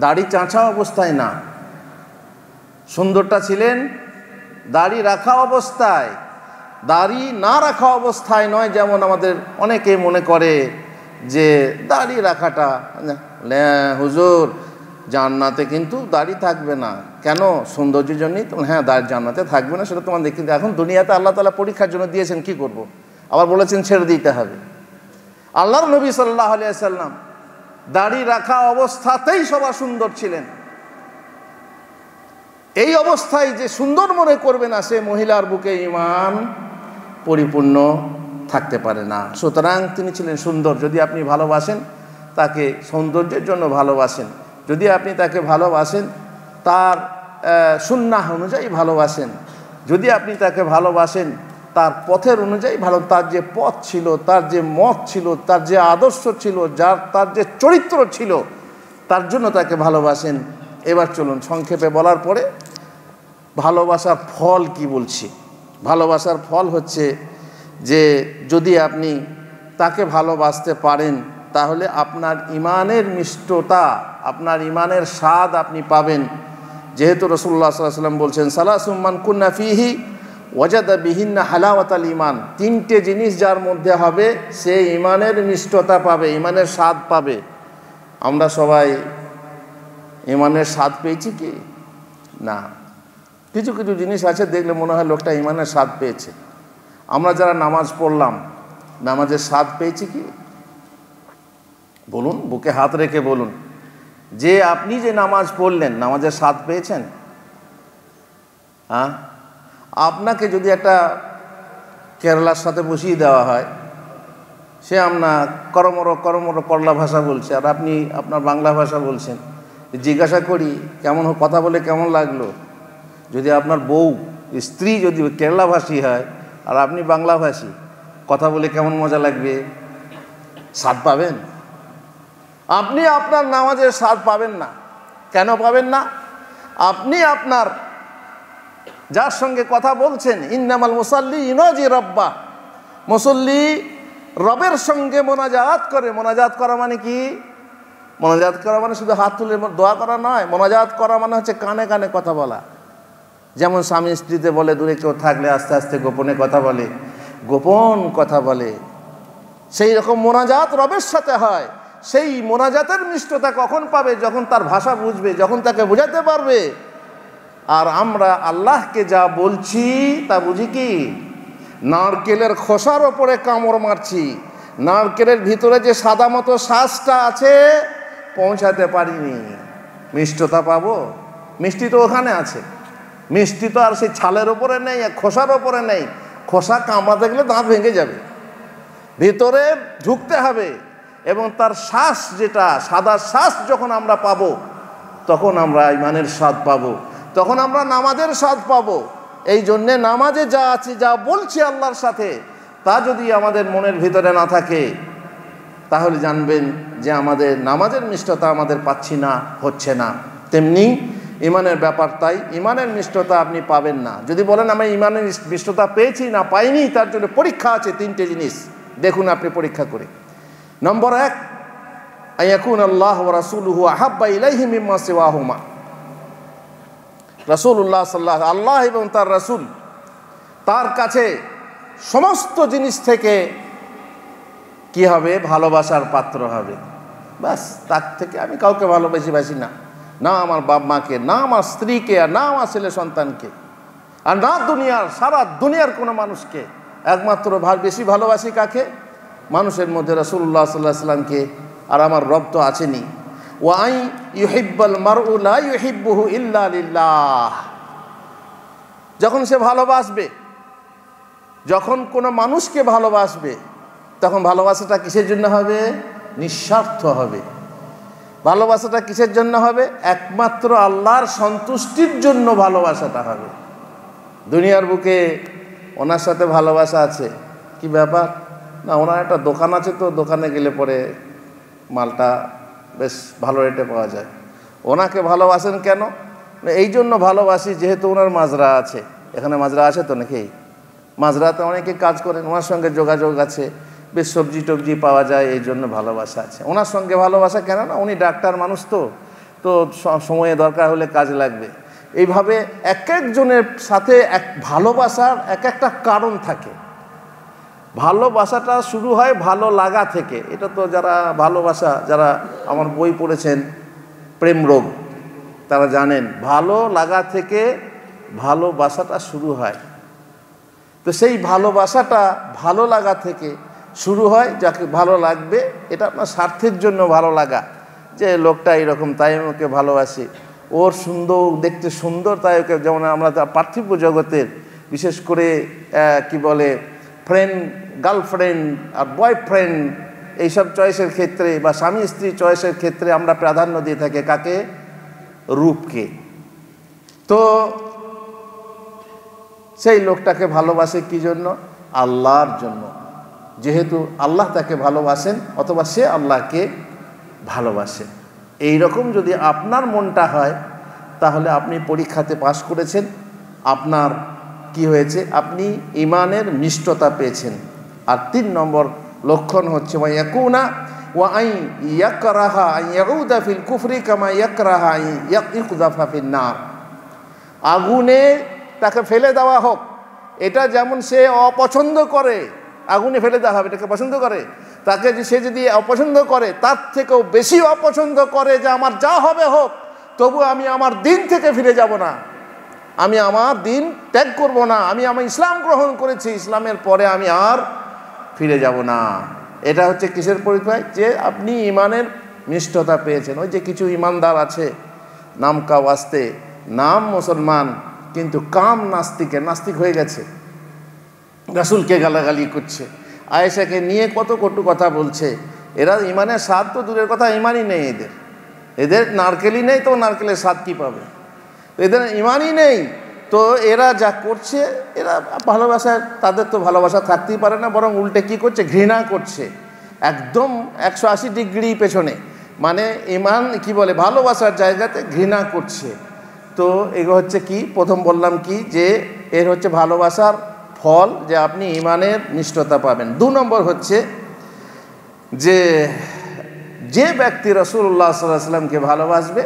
দাড়ি চাঁচা অবস্থায় না। সুন্দরটা ছিলেন দাড়ি রাখা অবস্থায়, দাড়ি না রাখা অবস্থায় নয়। যেমন আমাদের অনেকে মনে করে যে দাড়ি রাখাটা, হুজুর জান্নাতে কিন্তু দাড়ি থাকবে না, কেন? সৌন্দর্যের জন্যই তো। হ্যাঁ, দাড়ি জান্নাতে থাকবে না সেটা তোমার দেখি, এখন দুনিয়াতে আল্লাহ তাআলা পরীক্ষার জন্য দিয়েছেন, কি করব? আবার বলেছেন ছেড়ে দিতে হবে। আল্লাহর নবী সাল্লাল্লাহু আলাইহি ওয়াসাল্লাম দাড়ি রাখা অবস্থাতেই সবার সুন্দর ছিলেন। এই অবস্থায় যে সুন্দর মনে করবে না, সে মহিলার বুকে ঈমান পরিপূর্ণ থাকতে পারে না। সুতরাং তিনি ছিলেন সুন্দর। যদি আপনি ভালোবাসেন তাকে সৌন্দর্যের জন্য ভালোবাসেন, যদি আপনি তাকে ভালোবাসেন তার সুন্নাহ অনুযায়ী ভালোবাসেন, যদি আপনি তাকে ভালোবাসেন তার পথের অনুযায়ী ভালো, তার যে পথ ছিল, তার যে মত ছিল, তার যে আদর্শ ছিল, তার যে চরিত্র ছিল, তার জন্য তাকে ভালোবাসেন। এবার চলুন সংক্ষেপে বলার পরে ভালোবাসার ফল কি বলছি। ভালোবাসার ফল হচ্ছে যে যদি আপনি তাকে ভালোবাসতে পারেন, তাহলে আপনার ঈমানের মিষ্টতা, আপনার ঈমানের স্বাদ আপনি পাবেন। যেহেতু রাসূলুল্লাহ সাল্লাল্লাহু আলাইহি ওয়াসাল্লাম বলছেন, সালাসুম মান কুন্না ফীহি ওয়াজাদা বিহিন্না হালাওয়াতাল ঈমান। তিনটে জিনিস যার মধ্যে হবে সে ঈমানের মিষ্টতা পাবে, ঈমানের স্বাদ পাবে। আমরা সবাই ঈমানের স্বাদ পেয়েছি কি? না। কিছু কিছু জিনিস আছে দেখলে মনে হয় লোকটা ঈমানের স্বাদ পেয়েছে। আমরা যারা নামাজ পড়লাম, নামাজের স্বাদ পেয়েছি কি? বলুন, বুকে হাত রেখে বলুন যে আপনি যে নামাজ পড়লেন, নামাজের স্বাদ পেয়েছেন? হ্যাঁ, আপনাকে যদি একটা কেরালার সাথে বসিয়ে দেওয়া হয়, সে আপনার করমর করমর করলা ভাষা বলছে আর আপনি আপনার বাংলা ভাষা বলছেন, জিজ্ঞাসা করি কেমন কথা বলে কেমন লাগলো? যদি আপনার বউ স্ত্রী যদি কেরালাভাষী হয় আর আপনি বাংলাভাষী, কথা বলে কেমন মজা লাগবে? স্বাদ পাবেন? আপনি আপনার নামাজের স্বাদ পাবেন না। কেন পাবেন না? আপনি আপনার যার সঙ্গে কথা বলছেন, ইন্নামাল মুসাল্লি ইউনাজি রাব্বা, মুসল্লি রবের সঙ্গে মোনাজাত করে। মোনাজাত করা মানে কি? মোনাজাত করা মানে শুধু হাত তুলে দোয়া করা নয়। মোনাজাত করা মানে হচ্ছে কানে কানে কথা বলা। যেমন স্বামী স্ত্রীতে বলে, দূরে কেউ থাকলে আস্তে আস্তে গোপনে কথা বলে, গোপন কথা বলে, সেই রকম মোনাজাত রবের সাথে হয়। সেই মোনাজাতের মিষ্টতা কখন পাবে? যখন তার ভাষা বুঝবে, যখন তাকে বোঝাতে পারবে। আর আমরা আল্লাহকে যা বলছি তা বুঝি কি? নারকেলের খোসার ওপরে কামড় মারছি, নারকেলের ভিতরে যে সাদা মতো শ্বাসটা আছে পৌঁছাতে পারিনি। মিষ্টতা পাবো? মিষ্টি তো ওখানে আছে, মিষ্টি তো আর সেই ছালের ওপরে নেই, খোসার ওপরে নেই। খোসা কামড়াতে গেলে দাঁত ভেঙে যাবে, ভিতরে ঢুকতে হবে। এবং তার শ্বাস, যেটা সাদা শ্বাস যখন আমরা পাবো, তখন আমরা ঈমানের স্বাদ পাবো, তখন আমরা নামাজের স্বাদ পাবো। এই জন্যে নামাজে যা আছে, যা বলছি আল্লাহর সাথে, তা যদি আমাদের মনের ভিতরে না থাকে, তাহলে জানবেন যে আমাদের নামাজের মিষ্টতা আমাদের পাচ্ছি না, হচ্ছে না। তেমনি ঈমানের ব্যাপার তাই। ঈমানের মিষ্টতা আপনি পাবেন না। যদি বলেন আমি ঈমানের মিষ্টতা পেয়েছি না পাইনি, তার জন্য পরীক্ষা আছে। তিনটে জিনিস দেখুন আপনি পরীক্ষা করে। নম্বর 1, আয়াকুন আল্লাহ ওয়া রাসূলুহু আহাব্বা ইলাইহি মিম্মা সিওয়াহুমা। রাসূলুল্লাহ সাল্লাল্লাহু আলাইহি, আল্লাহ এবং তার রাসূল তার কাছে সমস্ত জিনিস থেকে কি হবে? ভালোবাসার পাত্র হবে। ব্যাস, তার থেকে আমি কাউকে ভালোবাসি না, না আমার বাপ মাকে, না আমার স্ত্রীকে, আর না আমার ছেলে সন্তানকে, আর না দুনিয়ার, সারা দুনিয়ার কোনো মানুষকে। একমাত্র বেশি ভালোবাসি কাকে? মানুষের মধ্যে রাসূলুল্লাহ সাল্লাল্লাহু আলাইহি সাল্লামকে আর আমার রব তো আছেনই। ওয়া আই ইউহিব্বাল মারউ লা ইউহিব্বুহু ইল্লা লিল্লাহ। যখন সে ভালোবাসবে, যখন কোনো মানুষকে ভালোবাসবে, তখন ভালোবাসাটা কিসের জন্য হবে? নিঃস্বার্থ হবে। ভালোবাসাটা কিসের জন্য হবে? একমাত্র আল্লাহর সন্তুষ্টির জন্য ভালোবাসাটা হবে। দুনিয়ার বুকে ওনার সাথে ভালোবাসা আছে, কি ব্যাপার? না, ওনার একটা দোকান আছে, তো দোকানে গেলে পরে মালটা বেশ ভালো রেটে পাওয়া যায়। ওনাকে ভালোবাসেন কেন? এই জন্য ভালোবাসি, যেহেতু ওনার মাজরা আছে। এখানে মাজরা আছে তো নাকি? মাজরাতে অনেকে কাজ করেন, ওনার সঙ্গে যোগাযোগ আছে, বেশ সবজি টবজি পাওয়া যায়, এই জন্য ভালোবাসা আছে। ওনার সঙ্গে ভালোবাসা কেন? না, উনি ডাক্তার মানুষ, তো সময়ে দরকার হলে কাজ লাগবে। এইভাবে এক একজনের সাথে এক ভালোবাসার এক একটা কারণ থাকে। ভালোবাসাটা শুরু হয় ভালো লাগা থেকে। এটা তো যারা ভালোবাসা, যারা আমার বই পড়েছেন প্রেম রোগ, তারা জানেন ভালো লাগা থেকে ভালোবাসাটা শুরু হয়। তো সেই ভালোবাসাটা ভালো লাগা থেকে শুরু হয়। যাকে ভালো লাগবে, এটা আপনার স্বার্থের জন্য ভালো লাগা, যে লোকটা এরকম তাই আমি ওকে ভালোবাসি, ওর সুন্দর, দেখতে সুন্দর তাই ওকে। যেমন আমরা পার্থিব জগতের বিশেষ করে কি বলে ফ্রেন্ড, গার্লফ্রেন্ড আর বয়ফ্রেন্ড, এইসব চয়েসের ক্ষেত্রে বা স্বামী স্ত্রী চয়েসের ক্ষেত্রে আমরা প্রাধান্য দিয়ে থাকি কাকে? রূপকে। তো সেই লোকটাকে ভালোবাসে কি জন্য? আল্লাহর জন্য। যেহেতু আল্লাহ তাকে ভালোবাসেন, অথবা সে আল্লাহকে ভালোবাসে। এই রকম যদি আপনার মনটা হয়, তাহলে আপনি পরীক্ষাতে পাশ করেছেন, আপনার কি হয়েছে? আপনি ঈমানের মিষ্টতা পেয়েছেন। আর 3 নম্বর লক্ষণ হচ্ছে ওয়ায়াকুনা ওয়া আই ইয়াকরাহা আন ইয়াউদা ফিল কুফরি কামা ইয়াকরাহা আন ইয়াকযাফা ফিন নার। আগুনে তাকে ফেলে দেওয়া হোক, এটা যেমন সে অপছন্দ করে, আগুনে ফেলে দেওয়া হবে, এটাকে পছন্দ করে, তাকে সে যদি অপছন্দ করে, তার থেকেও বেশি অপছন্দ করে যে আমার যা হবে হোক, তবু আমি আমার দিন থেকে ফিরে যাব না, আমি আমার দিন ত্যাগ করব না, আমি আমার ইসলাম গ্রহণ করেছি, ইসলামের পরে আমি আর ফিরে যাব না। এটা হচ্ছে কিসের পরিচয়? যে আপনি ঈমানের মিষ্টতা পেয়েছেন। ওই যে কিছু ঈমানদার আছে, নাম কা ওয়াস্তে, নাম মুসলমান কিন্তু কাম নাস্তিক হয়ে গেছে, রাসূলকে গালাগালি করছে, আয়েশাকে নিয়ে কত কটু কথা বলছে। এরা ঈমানের স্বাদ তো দূরের কথা, ঈমানই নেই এদের নারকেলই নেই, তো নারকেলের স্বাদ কী পাবে? এদের ঈমানই নেই। তো এরা যা করছে, এরা ভালোবাসায়, তাদের তো ভালোবাসা থাকতেই পারে না, বরং উল্টে কি করছে? ঘৃণা করছে, একদম 180 ডিগ্রি পেছনে। মানে ঈমান কি বলে, ভালোবাসার জায়গাতে ঘৃণা করছে। তো এগুলো হচ্ছে কি, প্রথম বললাম কি, যে এর হচ্ছে ভালোবাসার ফল, যে আপনি ঈমানের নিষ্ঠতা পাবেন। 2 নম্বর হচ্ছে যে ব্যক্তি রাসূলুল্লাহ সাল্লাল্লাহু আলাইহি ওয়াসাল্লামকে ভালোবাসবে,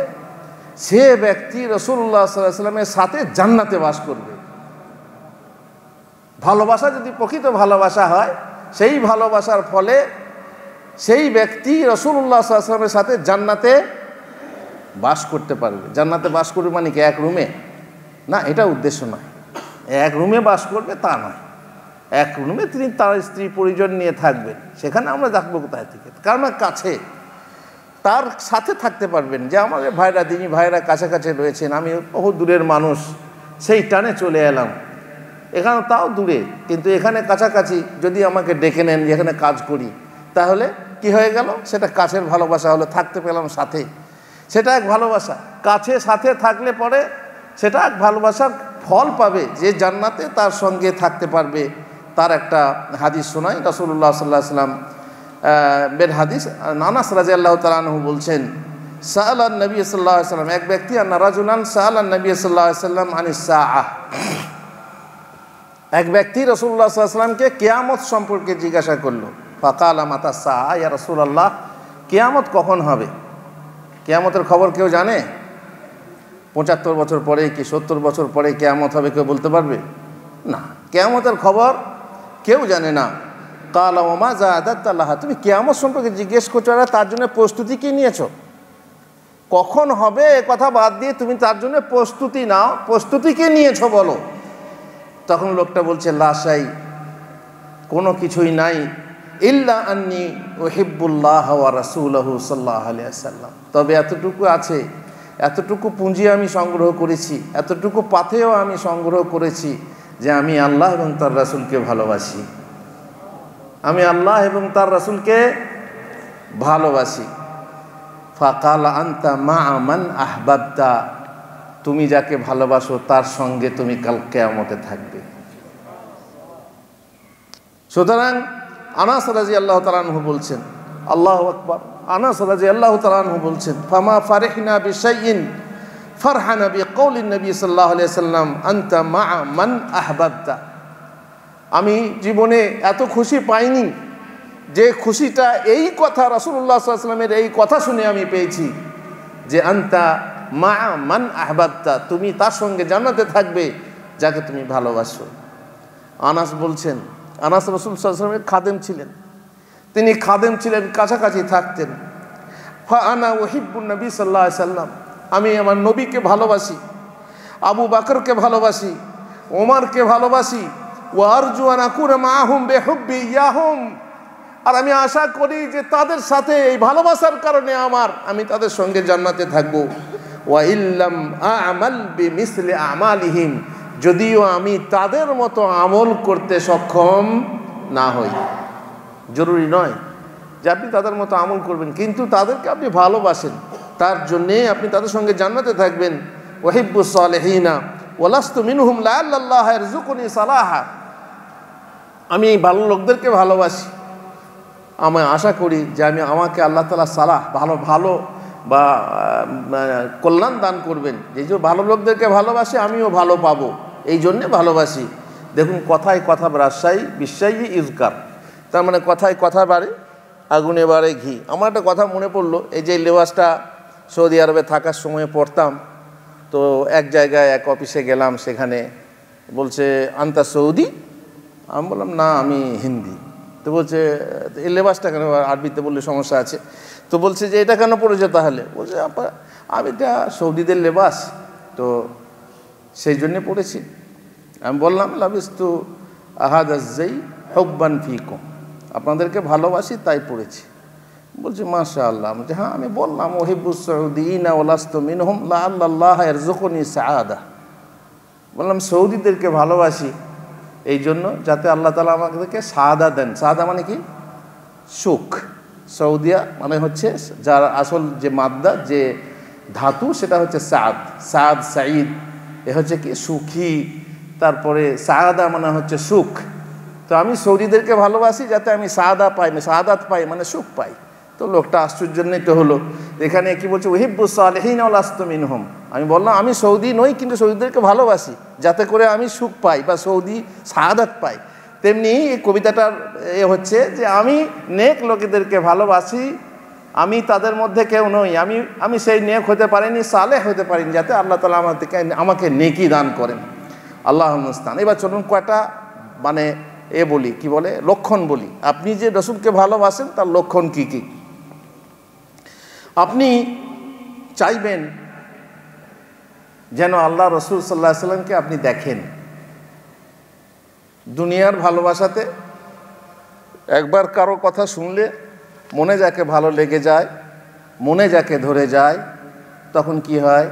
সে ব্যক্তি রাসূলুল্লাহ সাল্লাল্লাহু আলাইহি ওয়াসাল্লামের সাথে জান্নাতে বাস করবে। ভালোবাসা যদি প্রকৃত ভালোবাসা হয়, সেই ভালোবাসার ফলে সেই ব্যক্তি রাসূলুল্লাহ সাল্লাল্লাহু আলাইহি ওয়াসাল্লামের সাথে জান্নাতে বাস করতে পারবে। জান্নাতে বাস করবে মানে কি এক রুমে? না, এটা উদ্দেশ্য নয়। এক রুমে বাস করবে তা নয়, এক রুমে তিনি তার স্ত্রী পরিজন নিয়ে থাকবেন। সেখানে আমরা দেখবো কোথায় থেকে, কারণ কাছে তার সাথে থাকতে পারবেন। যে আমাদের ভাইরা, দিনী ভাইরা কাছাকাছি রয়েছেন, আমি বহু দূরের মানুষ, সেই টানে চলে এলাম, এখানে তাও দূরে, কিন্তু এখানে কাছাকাছি যদি আমাকে ডেকে নেন, যেখানে কাজ করি, তাহলে কি হয়ে গেল? সেটা কাছের ভালোবাসা হলো, থাকতে পেলাম সাথে, সেটা এক ভালোবাসা। কাছে সাথে থাকলে পরে সেটা এক ভালোবাসার ফল পাবে, যে জান্নাতে তার সঙ্গে থাকতে পারবে। তার একটা হাদিস শোনাই, রাসূলুল্লাহ সাল্লাল্লাহু আলাইহি ওয়াসাল্লাম বের হাদিস, আনাস রাদিয়াল্লাহু তাআলা আনহু বলছেন, সাআলান নবী সাল্লাল্লাহু আলাইহি ওয়াসাল্লাম, এক ব্যক্তি, আন্না রাজুলান সাআলান নবী সাল্লাল্লাহু আলাইহি ওয়াসাল্লাম আনিস সাআহ, এক ব্যক্তি রাসূলুল্লাহ সাল্লাল্লাহু আলাইহি ওয়াসাল্লামকে কিয়ামত সম্পর্কে জিজ্ঞাসা করলো। ফাকালা মাতা সাআ, ইয়া রাসূলুল্লাহ, কিয়ামত কখন হবে? কিয়ামতের খবর কেউ জানে? 75 বছর পরে কি 70 বছর পরে কিয়ামত হবে, কেউ বলতে পারবে? না, কিয়ামতের খবর কেউ জানে না। কালা ওয়া মা যাদাতা লাহা, তুমি কিয়ামত সম্পর্কে জিজ্ঞেস করছো, আর তার জন্য প্রস্তুতি কি নিয়েছো? কখন হবে এ কথা বাদ দিয়ে তুমি তার জন্য প্রস্তুতি নাও, প্রস্তুতি কি নিয়েছো বলো। তখন লোকটা বলছে, লা শাই, কোনো কিছুই নাই। ইল্লা আন্নী উহিব্বুল্লাহ ওয়া রাসূলুহু সাল্লাল্লাহু আলাইহি ওয়াসাল্লাম। তবে এতটুকু আছে, এতটুকু পুঁজি আমি সংগ্রহ করেছি, এতটুকু পাথেও আমি সংগ্রহ করেছি যে আমি আল্লাহ এবং তার রাসূলকে ভালোবাসি, আমি আল্লাহ এবং তার রাসূলকে ভালোবাসি। ফাকাল আনতা মা'a মান আহবাবতা, তুমি যাকে ভালোবাসো তার সঙ্গে তুমি কাল কিয়ামতে থাকবে। সুতরাং আনাস রাদিয়াল্লাহু তাআলা আনহু বলছেন, আল্লাহু আকবার, আনাস রাদিয়াল্লাহু তাআলা আনহু বলছেন, ফামা ফারিহনা বিশাইইন ফারহানা বিকাউলিন নবী সাল্লাল্লাহু আলাইহি ওয়াসাল্লাম আনতা মা'a মান আহবাবতা। আমি জীবনে এত খুশি পাইনি যে খুশিটা এই কথা রাসূলুল্লাহ সাল্লাল্লাহু আলাইহি ওয়াসাল্লামের এই কথা শুনে আমি পেয়েছি যে আনতা মা'a মান আহবাবতা, তুমি তার সঙ্গে জান্নাতে থাকবে যাকে তুমি ভালোবাসো। আনাস বলছেন, আনাস রাসূল সাল্লাল্লাহু আলাইহি ওয়াসাল্লামের খাদেম ছিলেন, তিনি খাদেম ছিলেন, কাছাকাছি থাকতেন। ফা আনা উহিব্বুন নবী সাল্লাল্লাহু আলাইহি ওয়াসাল্লাম, আমি আমার নবীকে ভালোবাসি, আবু বকরকে ভালোবাসি, ওমরকে ভালোবাসি, ওয়া আরজু আন আকুনা মাআহুম বিহুব্বি ইয়াহুম, আর আমি আশা করি যে তাদের সাথে এই ভালোবাসার কারণে আমি তাদের সঙ্গে জান্নাতে থাকব। ওয়া ইল্লাম আ'মাল বিমিসলি আমালিহিম, যদিও আমি তাদের মতো আমল করতে সক্ষম না হই। জরুরি নয় যে আপনি তাদের মতো আমল করবেন, কিন্তু তাদেরকে আপনি ভালোবাসেন, তার জন্যে আপনি তাদের সঙ্গে জান্নাতে থাকবেন। ওয়াহিব্বুস সালিহিনা ওয়ালাস্তু মিনহুম লাআল্লাল্লাহ ইয়ারযুকুনি সালাহা, আমি ভালো লোকদেরকে ভালোবাসি, আমি আশা করি যে আমাকে আল্লাহ তাআলা সালাহ, ভালো বা কল্যাণ দান করবেন। যে ভালো লোকদেরকে ভালোবাসি আমিও ভালো পাবো, এই জন্যে ভালোবাসি। দেখুন কথায় কথা রাজশাহী বিশ্বায়ী ইজকার, তার মানে কথায় কথা বাড়ে আগুনে বাড়ে ঘি। আমার একটা কথা মনে পড়লো, এই যে লেবাসটা সৌদি আরবে থাকার সময় পড়তাম, তো এক জায়গায় এক অফিসে গেলাম, সেখানে বলছে আনতা সৌদি, আমি বললাম না আমি হিন্দি। তো বলছে এই লেবাসটা কেন, আরবিতে বললে সমস্যা আছে, তো বলছে যে এটা কেন পড়েছে তাহলে, বলছে আমি এটা সৌদিদের লেবাস, তো সেই জন্যে পড়েছি। আমি বললাম লাবিস্তু আহাদাজ্জাই হুব্বান ফিকুম, আপনাদেরকে ভালোবাসি তাই পড়েছি। বলছে মাশাআল্লাহ। বলছে হ্যাঁ, আমি বললাম ওহিব্বুস সাউদিনা ওয়ালাস্তু মিনহুম লাআল্লাল্লাহ ইয়ারযুকুনি সাআদা, বললাম সৌদিদেরকে ভালোবাসি এই জন্য যাতে আল্লাহ তাআলা আমাদেরকে সাদা দেন। সাদা মানে কি? সুখ। সৌদিয়া মানে হচ্ছে যার আসল যে মাদ্দা, যে ধাতু, সেটা হচ্ছে সাদ, সাঈদ, এ হচ্ছে কি সুখী। তারপরে সাদা মানে হচ্ছে সুখ। তো আমি সৌদিদেরকে ভালোবাসি যাতে আমি সাদাত পাই মানে সুখ পাই। তো লোকটা আশ্চর্যান্বিত হলো। এখানে কি বলছে, ওহিব্বুস সালিহিনা ওয়ালাস্তু মিনহুম। আমি বললাম আমি সৌদি নই, কিন্তু সৌদিদেরকে ভালোবাসি যাতে করে আমি সুখ পাই বা সৌদি সাদাত পাই। তেমনি এই কবিতাটার হচ্ছে যে আমি নেক লোকেদেরকে ভালোবাসি, আমি তাদের মধ্যে কেউ নই, আমি সেই নেক হতে পারিনি, সালেহ হতে পারিনি, যাতে আল্লাহ তাআলা আমাকে নেকি দান করেন। আল্লাহুল মুস্তান। এবার চলুন কয়টা মানে বলি, কি বলে, লক্ষণ বলি। আপনি যে রসুলকে ভালোবাসেন তার লক্ষণ কি কি? আপনি চাইবেন যেন আল্লাহ রসুল সাল্লাল্লাহু আলাইহি সাল্লামকে আপনি দেখেন। দুনিয়ার ভালোবাসাতে একবার কারো কথা শুনলে মনে যাকে ভালো লেগে যায়, মনে যাকে ধরে যায়, তখন কি হয়,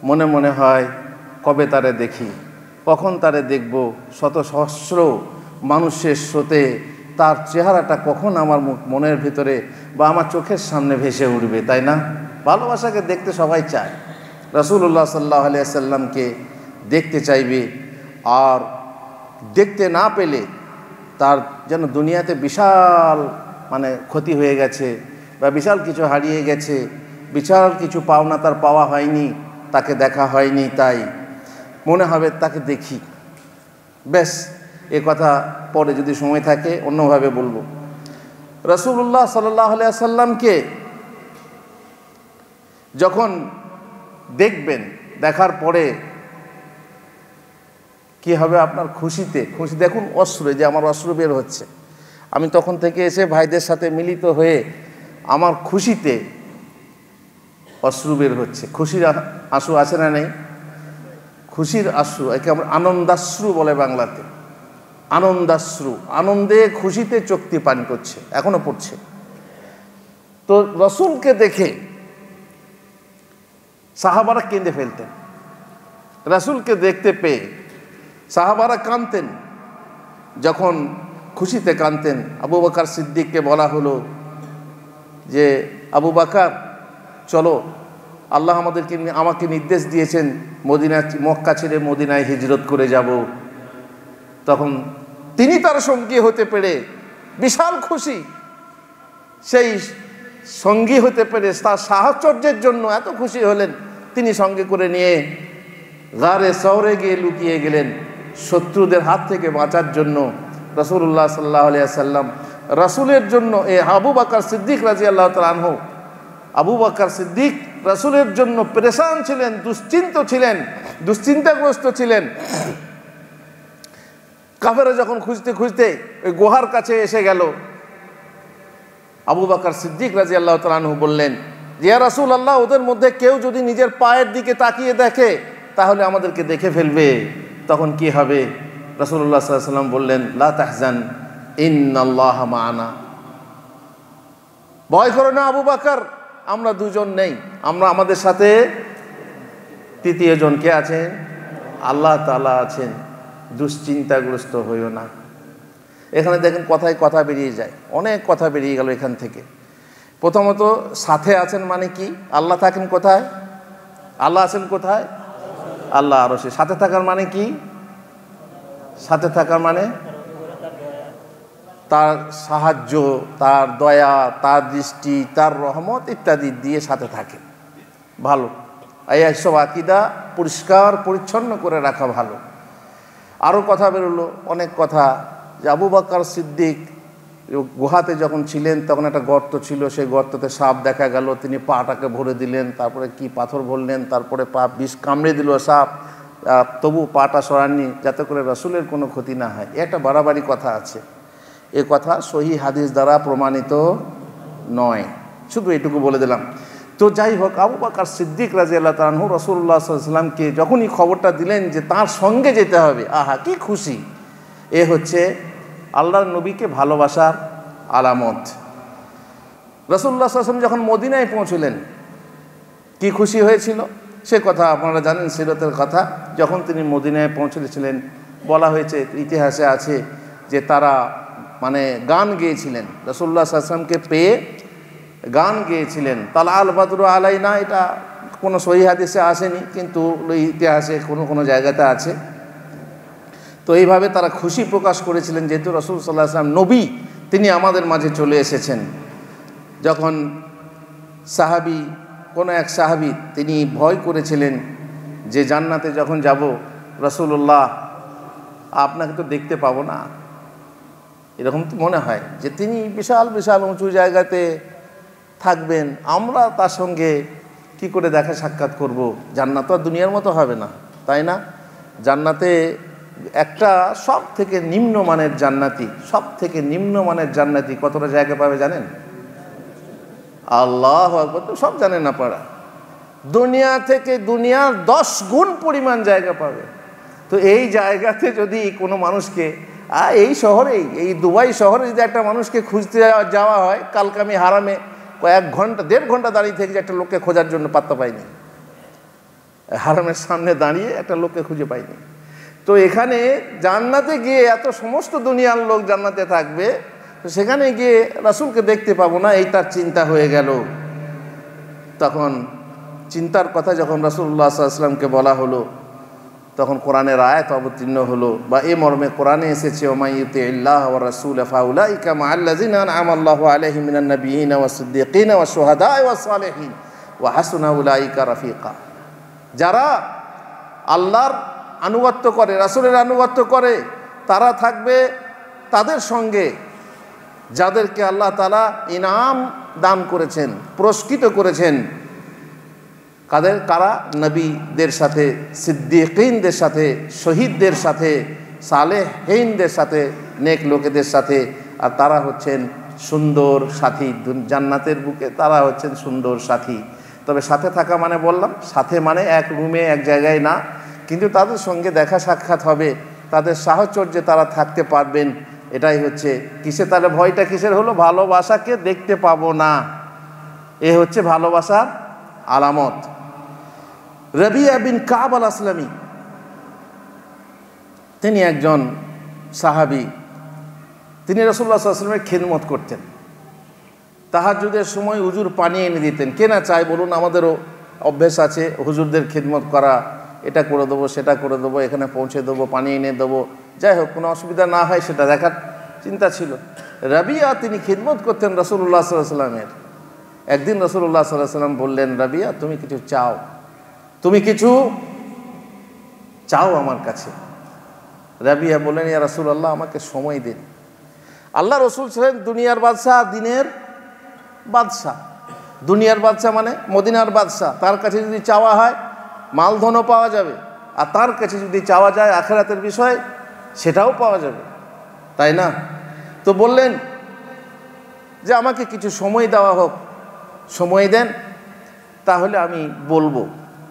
মনে মনে হয় কবে তারে দেখি, কখন তারে দেখব, শত সহস্র মানুষের স্রোতে তার চেহারাটা কখন আমার মনের ভিতরে বা আমার চোখের সামনে ভেসে উঠবে, তাই না? ভালোবাসাকে দেখতে সবাই চায়। রাসূলুল্লাহ সাল্লাল্লাহু আলাইহি ওয়াসাল্লামকে দেখতে চাইবে, আর দেখতে না পেলে তার যেন দুনিয়াতে বিশাল মানে ক্ষতি হয়ে গেছে বা বিশাল কিছু হারিয়ে গেছে, বিশাল কিছু পাওনা তার পাওয়া হয়নি, তাকে দেখা হয়নি, তাই মনে হবে তাকে দেখি। ব্যাস, এ কথা পরে যদি সময় থাকে অন্যভাবে বলবো। রাসূলুল্লাহ সাল্লাল্লাহু আলাইহি ওয়াসাল্লামকে যখন দেখবেন, দেখার পরে কি হবে আপনার খুশি দেখুন, অশ্রু, যে আমার অশ্রু বের হচ্ছে, আমি তখন থেকে এসে ভাইদের সাথে মিলিত হয়ে আমার খুশিতে অশ্রু বের হচ্ছে। খুশির আঁসু আছে না নেই? খুশির আশ্রু, একে আমরা আনন্দাশ্রু বলে বাংলাতে। আনন্দাশ্রু, আনন্দে খুশিতে চোখটি পানি করছে, এখনো পড়ছে। তো রসুলকে দেখে সাহাবারা কেঁদে ফেলতেন, রাসূলকে দেখতে পেয়ে সাহাবারা কাঁদতেন, যখন খুশিতে কাঁদতেন। আবু বকর সিদ্দিককে বলা হলো যে আবু বকর চলো, আল্লাহ আমাকে নির্দেশ দিয়েছেন মক্কা ছেড়ে মদিনায় হিজরত করে যাব। তখন তিনি তার সঙ্গী হতে পেরে বিশাল খুশি, সেই সঙ্গী হতে পেরে তার সাহচর্যের জন্য এত খুশি হলেন, তিনি সঙ্গে করে নিয়ে গারে সওরে গিয়ে লুকিয়ে গেলেন শত্রুদের হাত থেকে বাঁচার জন্য। রাসূলুল্লাহ সাল্লাল্লাহু আলাইহি ওয়াসাল্লাম রাসূলের জন্য, আবু বকর সিদ্দিক রাদিয়াল্লাহু তাআলা আনহু, আবু বকর সিদ্দিক রাসূলের জন্য পেরেশান ছিলেন, দুশ্চিন্তাগ্রস্ত ছিলেন। কাফেররা যখন খুঁজতে খুঁজতে ওই গুহার কাছে এসে গেল, আবু বকর সিদ্দিক রাদিয়াল্লাহু তাআলা আনহু বললেন, ইয়া রাসূলুল্লাহ, ওদের মধ্যে কেউ যদি নিজের পায়ের দিকে তাকিয়ে দেখে তাহলে আমাদেরকে দেখে ফেলবে, তখন কি হবে? রাসূলুল্লাহ সাল্লাল্লাহু আলাইহি ওয়াসাল্লাম বললেন, লা তাহজান ইন্নাল্লাহা মা'ানা, ভয় করো না আবু বকর, আমরা দুজন নেই, আমাদের সাথে তৃতীয় জন কে আছেন? আল্লাহ তাআলা আছেন, দুশ্চিন্তাগ্রস্ত হইও না। এখানে দেখেন কথায় কথা বেরিয়ে যায়, অনেক কথা বেরিয়ে গেল এখান থেকে। প্রথমত সাথে আছেন মানে কি? আল্লাহ থাকেন কোথায়? আল্লাহ আছেন কোথায়? আল্লাহ আরশে। সাথে থাকার মানে কি? সাথে থাকার মানে তার সাহায্য, তার দয়া, তার দৃষ্টি, তার রহমত ইত্যাদি দিয়ে সাথে থাকে, ভালো। এইসব আকীদা পরিষ্কার পরিচ্ছন্ন করে রাখা ভালো। আরও কথা বেরোলো, অনেক কথা, যে আবু বকর সিদ্দিক গুহাতে যখন ছিলেন তখন একটা গর্ত ছিল, সেই গর্ততে সাপ দেখা গেল, তিনি পাটাকে ভরে দিলেন, তারপরে কি পাথর ভরলেন, তারপরে পা বিষ কামড়ে দিল সাপ, তবু পাটা সরাননি যাতে করে রাসূলের কোনো ক্ষতি না হয়। একটা বাড়াবাড়ি কথা আছে, এ কথা সহিহ হাদিস দ্বারা প্রমাণিত নয়, শুধু এটুকু বলে দিলাম। তো যাই হোক, আবু বকর সিদ্দিক রাদিয়াল্লাহু তাআলা আনহু রাসূলুল্লাহ সাল্লাল্লাহু আলাইহি ওয়াসাল্লামকে যখনই খবরটা দিলেন যে তার সঙ্গে যেতে হবে, আহা কি খুশি! এ হচ্ছে আল্লাহর নবীকে ভালোবাসার আলামত। রাসূলুল্লাহ সাল্লাল্লাহু আলাইহি ওয়াসাল্লাম যখন মদিনায় পৌঁছলেন কি খুশি হয়েছিল সে কথা আপনারা জানেন, সিরাতের কথা। যখন তিনি মদিনায় পৌঁছেছিলেন, বলা হয়েছে, ইতিহাসে আছে যে তারা গান গেয়েছিলেন, রাসূলুল্লাহ সাল্লাল্লাহু আলাইহি ওয়াসাল্লামকে পেয়ে গান গেয়েছিলেন। তালা আল বাদরু আলাইনা, এটা কোনো সহিহ হাদিসে আসেনি, কিন্তু ইতিহাসে কোনো জায়গাতে আছে। তো এইভাবে তারা খুশি প্রকাশ করেছিলেন, যেহেতু রাসূল সাল্লাল্লাহু আলাইহি ওয়াসাল্লাম নবী, তিনি আমাদের মাঝে চলে এসেছেন। যখন কোনো এক সাহাবী তিনি ভয় করেছিলেন যে জান্নাতে যখন যাব রাসূলুল্লাহ আপনাকে তো দেখতে পাবো না, এরকম তো মনে হয় যে তিনি বিশাল বিশাল উঁচু জায়গাতে থাকবেন, আমরা তার সঙ্গে কি করে দেখা সাক্ষাৎ করব? জান্নাত তো আর দুনিয়ার মতো হবে না, তাই না? জান্নাতে একটা সব থেকে নিম্নমানের জান্নাতি কতটা জায়গা পাবে জানেন? আল্লাহু আকবার, তো সব জানেন আপনারা, দুনিয়া থেকে দুনিয়ার 10 গুণ পরিমাণ জায়গা পাবে। তো এই জায়গাতে যদি কোনো মানুষকে এই শহরেই, এই দুবাই শহরে যদি একটা মানুষকে খুঁজতে যাওয়া হয়, কালকে আমি হারামে কয়েক ঘন্টা 1.5 ঘন্টা দাঁড়িয়ে থেকে যে একটা লোককে খোঁজার জন্য পাত্তা পাইনি, হারামের সামনে দাঁড়িয়ে একটা লোককে খুঁজে পাইনি। তো এখানে জান্নাতে গিয়ে এত সমস্ত দুনিয়ার লোক জান্নাতে থাকবে, তো সেখানে গিয়ে রাসূলকে দেখতে পাবো না, এই তার চিন্তা হয়ে গেল। তখন চিন্তার কথা যখন রাসূলুল্লাহ সাল্লাল্লাহু আলাইহি ওয়াসাল্লামকে বলা হলো, তখন কোরআনের আয়াত অবতীর্ণ হলো, বা এই মর্মে কোরআনে এসেছে, ওমাই ইউতিইল্লাহ ওয়া রাসূলা ফাউলাইকা মাআল্লাযিনা আনআমা আল্লাহু আলাইহিম মিনান নাবিয়্যিনা ওয়াস সিদ্দীকিনা ওয়াশ শুহাদা'i ওয়াস সালিহিন ওয়া হাসুনা উলাইকা রাফিকা। যারা আল্লাহর আনুগত্য করে, রাসূলের আনুগত্য করে, তারা থাকবে তাদের সঙ্গে যাদেরকে আল্লাহ তাআলা ইনাম দান করেছেন, পুরস্কৃত করেছেন। কারা? নবীদের সাথে, সিদ্দীকিনদের সাথে, শহীদদের সাথে, সালেহীনদের সাথে, নেক লোকেদের সাথে। আর তারা হচ্ছেন সুন্দর সাথী, জান্নাতের বুকে তারা হচ্ছেন সুন্দর সাথী। তবে সাথে থাকা বললাম, সাথে এক রুমে এক জায়গায় না, কিন্তু তাদের সঙ্গে দেখা সাক্ষাৎ হবে, তাদের সাহচর্যে তারা থাকতে পারবেন। এটাই হচ্ছে কিসে তাহলে ভয়টা কিসের হলো? ভালোবাসাকে দেখতে পাবো না, এ হচ্ছে ভালোবাসার আলামত। রবিয়া বিন কাব আল আসলামী, তিনি একজন সাহাবী, তিনি রাসূলুল্লাহ সাল্লাল্লাহু আলাইহি ওয়াসাল্লামের খিদমত করতেন। তাহাজ্জুদের সময় হুজুর পানি এনে দিতেন। কে না চায় বলুন? আমাদেরও অভ্যেস আছে হুজুরদের খিদমত করা, এটা করে দেবো, সেটা করে দেবো, এখানে পৌঁছে দেবো, পানি এনে দেবো, যাই হোক কোনো অসুবিধা না হয় সেটা দেখার চিন্তা ছিল। রাবিয়া তিনি খিদমত করতেন রাসূলুল্লাহ সাল্লাল্লাহু আলাইহি ওয়াসাল্লামের। একদিন রাসূলুল্লাহ সাল্লাল্লাহু আলাইহি ওয়াসাল্লাম বললেন, রাবিয়া তুমি কিছু চাও, তুমি কিছু চাও আমার কাছে। রাবিয়া বললেন, ইয়া রাসূলুল্লাহ আমাকে সময় দিন। আল্লাহ রসুল ছিলেন দুনিয়ার বাদশাহ, দিনের বাদশাহ। দুনিয়ার বাদশাহ মানে মদিনার বাদশাহ। তার কাছে যদি চাওয়া হয় মালধনও পাওয়া যাবে, আর তার কাছে যদি চাওয়া যায় আখিরাতের বিষয় সেটাও পাওয়া যাবে, তাই না? তো বললেন যে আমাকে কিছু সময় দেওয়া হোক, সময় দেন তাহলে আমি বলবো।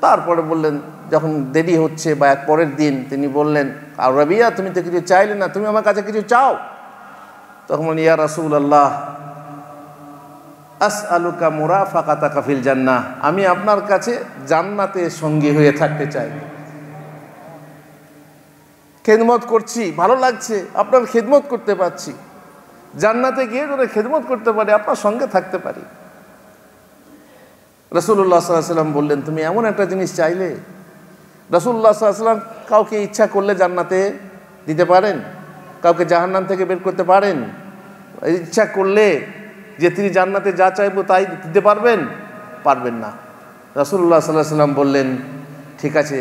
তারপরে বললেন, যখন দেরি হচ্ছে বা এক পরের দিন, তিনি বললেন, আর রাবিয়া তুমি তো কিছু চাইলে না, তুমি আমার কাছে কিছু চাও। তখন ইয়া রাসূলুল্লাহ আসআলুকা মুরাফাকাতাকা ফিল জান্নাহ, আমি আপনার কাছে জান্নাতে সঙ্গী হয়ে থাকতে চাই। খেদমত করছি, ভালো লাগছে, আপনার খেদমত করতে পারছি, জান্নাতে গিয়ে যদি খেদমত করতে পারি, আপনার সঙ্গে থাকতে পারি। রাসূলুল্লাহ সাল্লাল্লাহু আলাইহি ওয়াসাল্লাম বললেন, তুমি এমন একটা জিনিস চাইলে। রাসূলুল্লাহ সাল্লাল্লাহু আলাইহি ওয়াসাল্লাম কাউকে ইচ্ছা করলে জান্নাতে দিতে পারেন, কাউকে জাহান্নাম থেকে বের করতে পারেন। ইচ্ছা করলে যে তিনি জান্নাতে যা চাইবো তাই দিতে পারবেন? পারবেন না। রাসূলুল্লাহ সাল্লাল্লাহু আলাইহি ওয়াসাল্লাম বললেন, ঠিক আছে,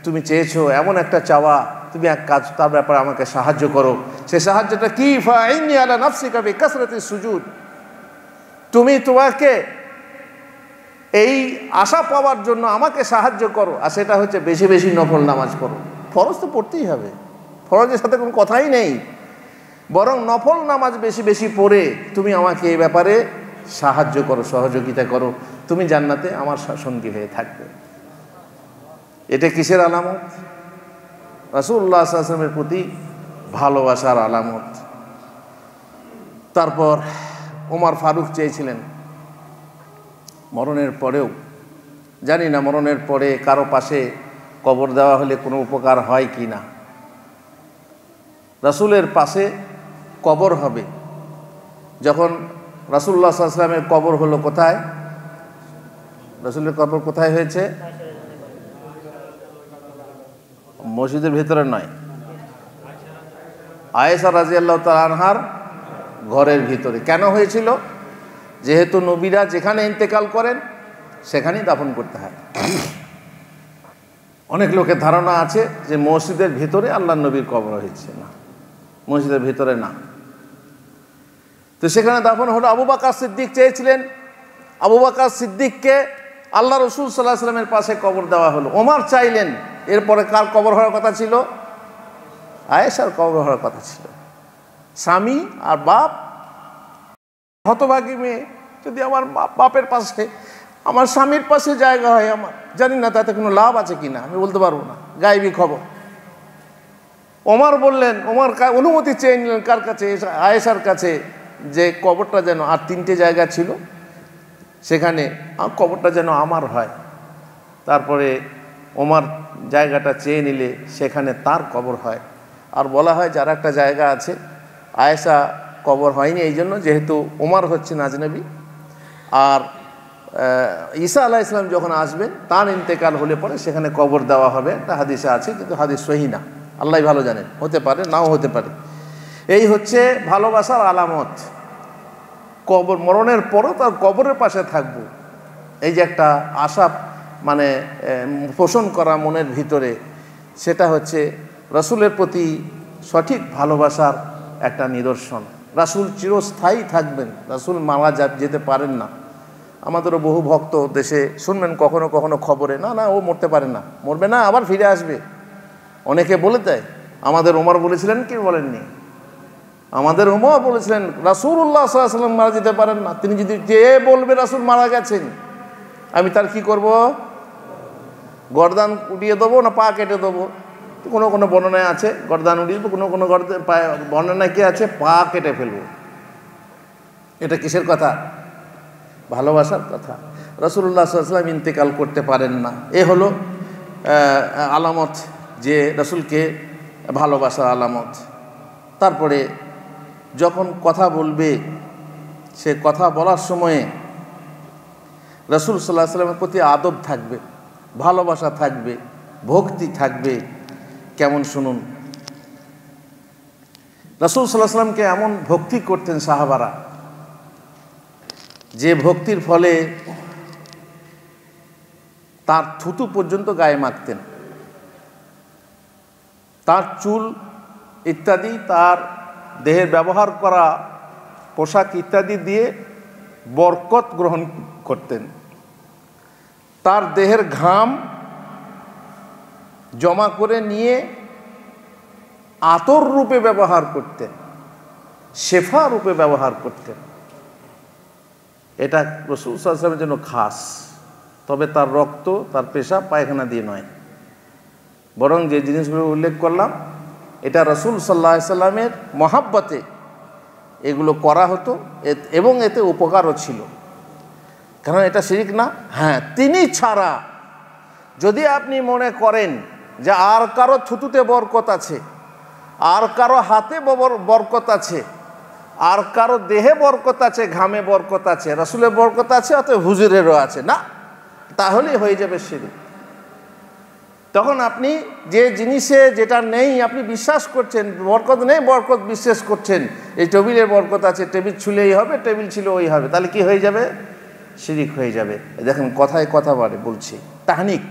তুমি চেয়েছো এমন একটা চাওয়া, তুমি এক কাজ, তার ব্যাপারে আমাকে সাহায্য করো। সে সাহায্যটা কি? ফাইন্নী আলা নাফসিকা বিকাসরাতিস সুজুদ, তুমি তোমাকে এই আশা পাওয়ার জন্য আমাকে সাহায্য করো, আর সেটা হচ্ছে বেশি বেশি নফল নামাজ করো। ফরজ তো পড়তেই হবে, ফরজের সাথে কোনো কথাই নেই, বরং নফল নামাজ বেশি বেশি পড়ে তুমি আমাকে এই ব্যাপারে সাহায্য করো, সহযোগিতা করো, তুমি জান্নাতে আমার সঙ্গী হয়ে থাকবে। এটা কিসের আলামত? রাসূলুল্লাহ সাল্লাল্লাহু আলাইহি ওয়াসাল্লামের প্রতি ভালোবাসার আলামত। তারপর ওমর ফারুক চেয়েছিলেন মরণের পরেও, জানি না মরণের পরে কারো পাশে কবর দেওয়া হলে কোনো উপকার হয় কি না। রাসূলের পাশে কবর হবে। যখন রাসূলুল্লাহ সাল্লাল্লাহু আলাইহি ওয়াসাল্লামের কবর হলো কোথায়? রাসূলের কবর কোথায় হয়েছে? মসজিদের ভিতরে নয়, আয়েশা রাদিয়াল্লাহু তাআলা আনহার ঘরের ভিতরে। কেন হয়েছিল? যেহেতু নবীরা যেখানে ইন্তেকাল করেন সেখানেই দাফন করতে হয়। অনেক লোকের ধারণা আছে যে মসজিদের ভিতরে আল্লাহর নবীর কবর হয়েছে, না, মসজিদের ভিতরে না। তো সেখানে দাফন হলো। আবু বকর সিদ্দিক চেয়েছিলেন, আবু বকর সিদ্দিককে আল্লাহ রসুল সাল্লাল্লাহু আলাইহি ওয়াসাল্লামের পাশে কবর দেওয়া হলো। ওমর চাইলেন। এরপরে কার কবর হওয়ার কথা ছিল? আয়েশার কবর হওয়ার কথা ছিল। স্বামী আর বাপ, হতভাগী মেয়ে, যদি আমার বাপের পাশে, আমার স্বামীর পাশে জায়গা হয়, আমার জানি না তাতে কোনো লাভ আছে কিনা, আমি বলতে পারবো না, গায়েবী খবর। ওমর বললেন, ওমর অনুমতি চেয়ে নিলেন কার কাছে? আয়েশার কাছে, যে কবরটা যেন, আর 3টে জায়গা ছিল সেখানে, কবরটা যেন আমার হয়। তারপরে ওমর জায়গাটা চেয়ে নিলে সেখানে তার কবর হয়। আর বলা হয় যার একটা জায়গা আছে, আয়েশা কবর হয়নি এই জন্য, যেহেতু ওমর হচ্ছেন আজনবী, আর ঈসা আলাইহিস সালাম যখন আসবেন তার ইন্তেকাল হলে পরে সেখানে কবর দেওয়া হবে। একটা হাদিসে আছে, কিন্তু হাদিস সহিহ না, আল্লাহ ভালো জানেন, হতে পারে নাও হতে পারে। এই হচ্ছে ভালোবাসার আলামত। কবর, মরণের পরও তার কবরের পাশে থাকবো, এই যে একটা আশা মানে পোষণ করা মনের ভিতরে, সেটা হচ্ছে রাসূলের প্রতি সঠিক ভালোবাসার একটা নিদর্শন। রাসূল চিরস্থায়ী থাকবেন, রাসূল মারা যেতে পারেন না। আমাদেরও বহু ভক্ত দেশে শুনবেন কখনো কখনো খবরে, না না ও মরতে পারে না, মরবে না, আবার ফিরে আসবে। অনেকে বলে দেয়। আমাদের ওমর বলেছিলেন কি বলেননি? আমাদের ওমর বলেছিলেন রাসূলুল্লাহ সাল্লাল্লাহু আলাইহি ওয়াসাল্লাম মারা যেতে পারেন না। তিনি যদি যে বলবে রাসূল মারা গেছেন, আমি তার কি করব? গর্দান উঠিয়ে দেবো না পা কেটে দেবো? কোনো কোনো বর্ণনায় আছে গর্দান উড়িয়ে দেবো, কোনো কোনো বর্ণনায় কি আছে পা কেটে ফেলবো। এটা কিসের কথা? ভালোবাসার কথা। রাসূলুল্লাহ সাল্লাল্লাহু আলাইহি ওয়াসাল্লাম ইন্তেকাল করতে পারেন না, এ হলো আলামত যে রাসূলকে ভালোবাসার আলামত। তারপরে যখন কথা বলবে, সে কথা বলার সময়ে রাসূল সাল্লাল্লাহু আলাইহি ওয়াসাল্লামের প্রতি আদব থাকবে, ভালোবাসা থাকবে, ভক্তি থাকবে। কেমন শুনুন, রাসূল সাল্লাল্লাহু আলাইহি ওয়াসাল্লামকে এমন ভক্তি করতেন সাহাবারা, যে ভক্তির ফলে তার থুতু পর্যন্ত গায়ে মাখতেন, তার চুল ইত্যাদি, তার দেহের ব্যবহার করা পোশাক ইত্যাদি দিয়ে বরকত গ্রহণ করতেন। তার দেহের ঘাম জমা করে নিয়ে আতর রূপে ব্যবহার করতেন, শেফা রূপে ব্যবহার করতেন। এটা রাসূল সাল্লাল্লাহু আলাইহি ওয়াসাল্লামের জন্য খাস। তবে তার রক্ত, তার পেশাব, পায়খানা দিয়ে নয়, বরং যে জিনিসগুলো উল্লেখ করলাম এটা রাসূল সাল্লাল্লাহু আলাইহি ওয়াসাল্লামের মহাব্বতে এগুলো করা হতো এবং এতে উপকারও ছিল। কারণ এটা শিরক না। হ্যাঁ, তিনি ছাড়া যদি আপনি মনে করেন যে আর কারো থুতুতে বরকত আছে, আর কারো হাতে বরকত আছে, আর কারো দেহে বরকত আছে, ঘামে বরকত আছে, রাসূলের বরকত আছে, অতএব হুজুরেরও আছে, না, তাহলেই হয়ে যাবে শিরক। তখন আপনি যে জিনিসে যেটা নেই আপনি বিশ্বাস করছেন, বরকত নেই বরকত বিশ্বাস করছেন, এই টেবিলের বরকত আছে, টেবিল ছুলেই হবে, টেবিল ছিল ওই হবে, তাহলে কি হয়ে যাবে? শিরক হয়ে যাবে। দেখেন কথায় কথা বাড়ে, বলছি তাহনিক।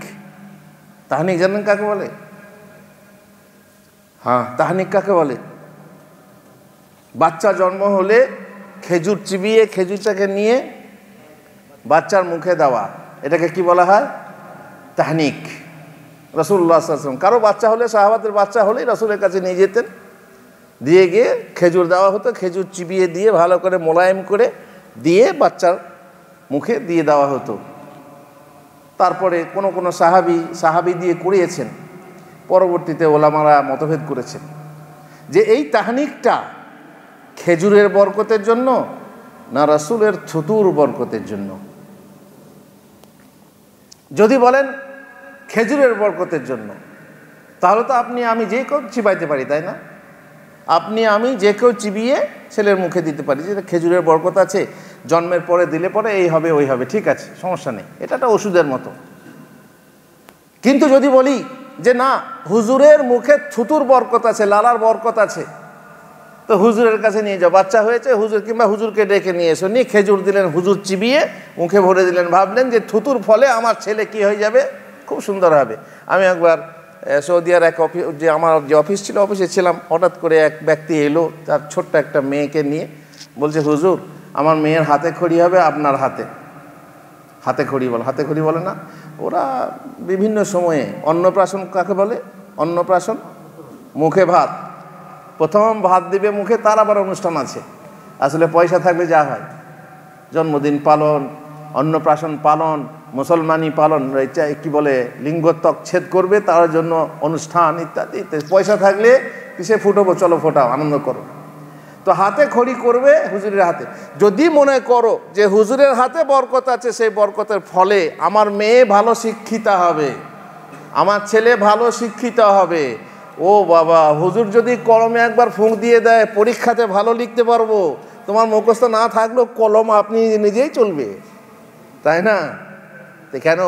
তাহনিক জানেন কাকে বলে? হ্যাঁ, তাহনিক কাকে বলে? বাচ্চা জন্ম হলে খেজুর চিবিয়ে খেজুরটাকে নিয়ে বাচ্চার মুখে দেওয়া, এটাকে কি বলা হয়? তাহনিক। রাসূলুল্লাহ সাল্লাল্লাহু আলাইহি ওয়াসাল্লাম কারো বাচ্চা হলে, সাহাবাদের বাচ্চা হলেই রাসূলের কাছে নিয়ে যেতেন, দিয়ে গিয়ে খেজুর দেওয়া হতো, খেজুর চিবিয়ে দিয়ে ভালো করে মোলায়েম করে দিয়ে বাচ্চার মুখে দিয়ে দেওয়া হতো। তারপরে কোনো কোনো সাহাবী দিয়ে করিয়েছেন, পরবর্তীতে ওলামারা মতভেদ করেছেন যে এই তাহনিকটা খেজুরের বরকতের জন্য না রাসূলের থুতুর বরকতের জন্য। যদি বলেন খেজুরের বরকতের জন্য, তাহলে তো আপনি আমি যে কেউ চিবাইতে পারি, তাই না? আপনি আমি যে কেউ চিবিয়ে ছেলের মুখে দিতে পারি, যেটা খেজুরের বরকত আছে, জন্মের পরে দিলে পরে এই হবে ওই হবে, ঠিক আছে, সমস্যা নেই, এটা একটা ওষুধের মতো। কিন্তু যদি বলি যে না, হুজুরের মুখে থুতুর বরকত আছে, লালার বরকত আছে, তো হুজুরের কাছে নিয়ে যাও, বাচ্চা হয়েছে হুজুর, কিংবা হুজুরকে ডেকে নিয়ে এসো, নিয়ে খেজুর দিলেন, হুজুর চিবিয়ে মুখে ভরে দিলেন, ভাবলেন যে থুতুর ফলে আমার ছেলে কি হয়ে যাবে, খুব সুন্দর হবে। আমি একবার সৌদিয়ার এক অফিস, যে আমার যে অফিস ছিল, অফিসে ছিলাম, হঠাৎ করে এক ব্যক্তি এলো তার ছোট্ট একটা মেয়েকে নিয়ে, বলছে হুজুর আমার মেয়ের হাতে খড়ি হবে আপনার হাতে। হাতে খড়ি বলে, হাতে খড়ি বলে না ওরা বিভিন্ন সময়ে। অন্নপ্রাশন কাকে বলে? অন্নপ্রাশন, মুখে ভাত, প্রথম ভাত দিবে মুখে, তার আবার অনুষ্ঠান আছে। আসলে পয়সা থাকলে যা হয়, জন্মদিন পালন, অন্নপ্রাশন পালন, মুসলমানি পালন, কি বলে লিঙ্গত্বক ছেদ করবে তার জন্য অনুষ্ঠান ইত্যাদি। পয়সা থাকলে কিসে ফুটবো, চলো ফোটাও, আনন্দ করো। তো হাতে খড়ি করবে হুজুরের হাতে। যদি মনে করো যে হুজুরের হাতে বরকত আছে, সেই বরকতের ফলে আমার মেয়ে ভালো শিক্ষিতা হবে, আমার ছেলে ভালো শিক্ষিত হবে, ও বাবা, হুজুর যদি কলমে একবার ফুঁক দিয়ে দেয় পরীক্ষাতে ভালো লিখতে পারবো, তোমার মুখস্থ না থাকলেও কলম আপনি নিজেই চলবে, তাই না? তো কেন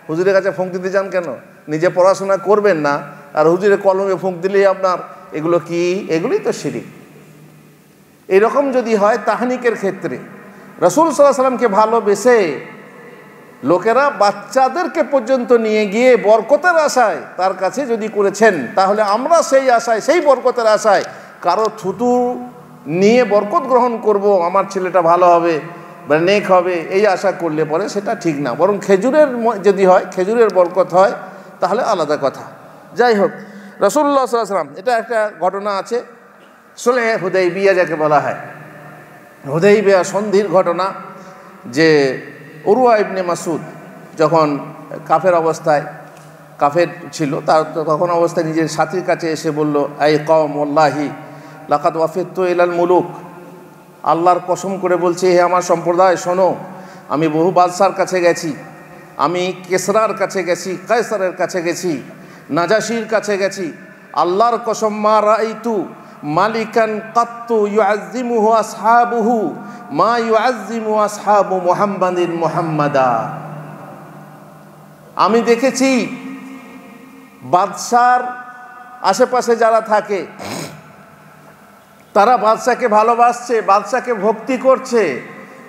হুজুরের কাছে ফুঁক দিতে যান কেন? নিজে পড়াশোনা করবেন না, আর হুজুরের কলমে ফুঁক দিলেই আপনার, এগুলো কি? এগুলোই তো শিরক। এরকম যদি হয় তাহনিকের ক্ষেত্রে, রাসূল সাল্লাল্লাহু আলাইহি ওয়াসাল্লামকে ভালোবেসে লোকেরা বাচ্চাদেরকে পর্যন্ত নিয়ে গিয়ে বরকতের আশায় তার কাছে যদি করেছেন, তাহলে আমরা সেই আশায়, সেই বরকতের আশায় কারো থুতু নিয়ে বরকত গ্রহণ করব, আমার ছেলেটা ভালো হবে বা নেক হবে, এই আশা করলে পরে সেটা ঠিক না। বরং খেজুরের যদি হয়, খেজুরের বরকত হয়, তাহলে আলাদা কথা। যাই হোক, রাসূলুল্লাহ সাল্লাল্লাহু আলাইহি ওয়াসাল্লাম, এটা একটা ঘটনা আছে, সুলহ হুদাইবিয়া যাকে বলা হয়, হুদাইবিয়া সন্ধির ঘটনা। যে উরওয়া ইবনে মাসউদ যখন কাফের অবস্থায় কাফের ছিল, তার তখন অবস্থায় নিজের সাথীর কাছে এসে বলল, আই কওম ওয়াল্লাহি লাকাদ ওয়াফিদতু ইলাল মুলুক, আল্লাহর কসম করে বলছি হে আমার সম্প্রদায় শোনো, আমি বহু বাদশার কাছে গেছি, আমি কেসরার কাছে গেছি, কায়সারের কাছে গেছি, নাজাশির কাছে গেছি, আল্লাহর কসম মা রাআইতু মালিকান কাত্তু ইউআযযিমুহু আসহাবুহু মা ইউআযযিমু আসহাবু মুহাম্মাদিন মুহাম্মাদা। আমি দেখেছি বাদশার আশেপাশে যারা থাকে তারা বাদশাকে ভালোবাসছে, বাদশাকে ভক্তি করছে,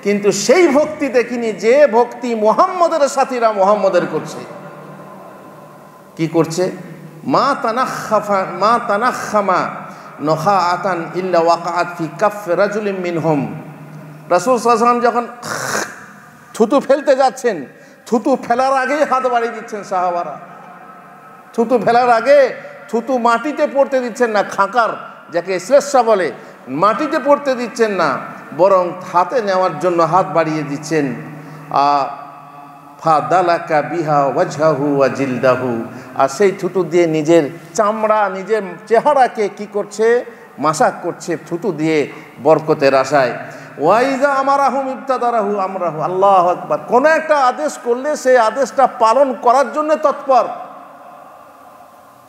কিন্তু সেই ভক্তি দেখিনি যে ভক্তি মুহাম্মদের সাথীরা মুহাম্মদের করছে। কি করছে? মা তানাখামা নখাআতান ইল্লা ওয়াকাআত ফি কাফফি রাজুলিন মিনহুম। রাসূল সাল্লাল্লাহু আলাইহি ওয়াসাল্লাম যখন থুতু ফেলতে যাচ্ছেন, থুতু ফেলার আগেই হাত বাড়িয়ে দিচ্ছেন সাহাবারা। থুতু ফেলার আগে থুতু মাটিতে পড়তে দিচ্ছেন না, খাঁকার যাকে শ্লেষ্মা বলে, মাটিতে পড়তে দিচ্ছেন না, বরং হাতে নেওয়ার জন্য হাত বাড়িয়ে দিচ্ছেন। ফাদালাকা বিহা ওয়াজহাহু ওয়া জিলদাহু, আর সেই থুতু দিয়ে নিজের চামড়া, নিজের চেহারাকে কি করছে? মাসাক করছে থুতু দিয়ে বরকতের আশায়। ওয়াইজা আমারাহুম ইবতাদারাহু আমরাহু, আল্লাহু আকবার। কোনো একটা আদেশ করলে সেই আদেশটা পালন করার জন্য তৎপর,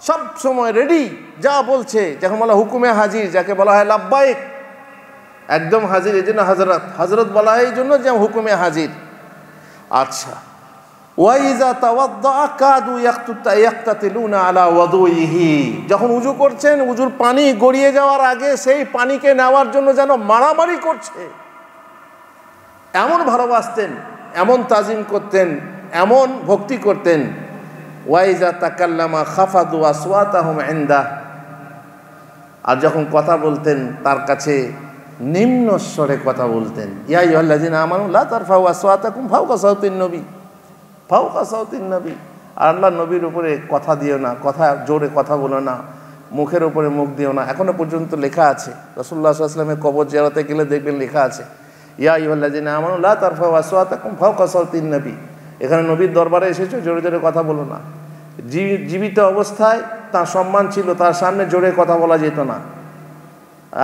সব সময় রেডি। যা বলছে, যখন বলা হুকুমে হাজির, যাকে বলা হয় লাব্বাইক, একদম হাজির, এই জন্য হজরত, হজরত বলা হয় এই জন্য যে হুকুমে হাজির। আচ্ছা, ওয়াইজা তাওয়াদ্দা কাদু ইয়াক্তাতিলুনা আলা ওয়াদুইহি, যখন উজু করছেন, উজুর পানি গড়িয়ে যাওয়ার আগে সেই পানিকে নেওয়ার জন্য যেন মারামারি করছে, এমন ভালোবাসতেন, এমন তাজিম করতেন, এমন ভক্তি করতেন। ওয়াইজা তাকাল্লামা খাফাদু আসওয়াতাহুম ইনদা, আর যখন কথা বলতেন তার কাছে নিম্ন স্বরে কথা বলতেন। ইয়া আইয়ুহাল্লাযিনা আমানু লা তারফাউ আসওয়াতাকুম ফাওকা সাওতিন নবী, ফাওকা সাওতিন নবী। আর আল্লাহ নবীর উপরে কথা দিও না, কথা জোরে কথা বলো না, মুখের উপরে মুখ দিও না। এখনো পর্যন্ত লেখা আছে, রাসূলুল্লাহ সাল্লাল্লাহু আলাইহি ওয়াসাল্লামের কবর জিয়ারতে গেলে দেখবেন লেখা আছে, ইয়া আইয়ুহাল্লাযিনা আমানু লা তারফাউ আসওয়াতাকুম ফাওকা সাওতিন নবী। এখানে নবীর দরবারে এসেছো, জোরে জোরে কথা বলো না। জীবিত অবস্থায় তার সম্মান ছিল, তার সামনে জোরে কথা বলা যেত না।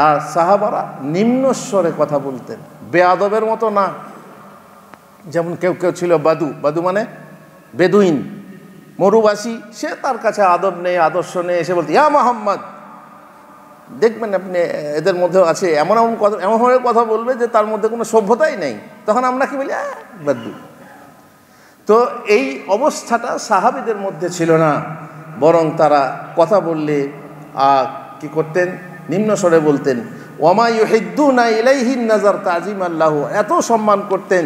আর সাহাবারা নিম্ন স্বরে কথা বলতেন, বেয়াদবের মতো না। যেমন কেউ কেউ ছিল বাদু, বাদু মানে বেদুইন, মরুবাসী, সে তার কাছে আদব নেই, আদর্শ নেই, এসে বলতে ইয়া মুহাম্মদ। দেখবেন আপনি এদের মধ্যেও আছে এমন এমন কথা, এমনভাবে কথা বলবে যে তার মধ্যে কোনো সভ্যতাই নেই। তখন আমরা কি বলি? বাদু। তো এই অবস্থাটা সাহাবীদের মধ্যে ছিল না, বরং তারা কথা বললে কি করতেন? নিম্ন স্বরে বলতেন। ওয়ামা ইউহিদ্দুনা ইলাইহিন নাজার তাজিমান লাহু, এত সম্মান করতেন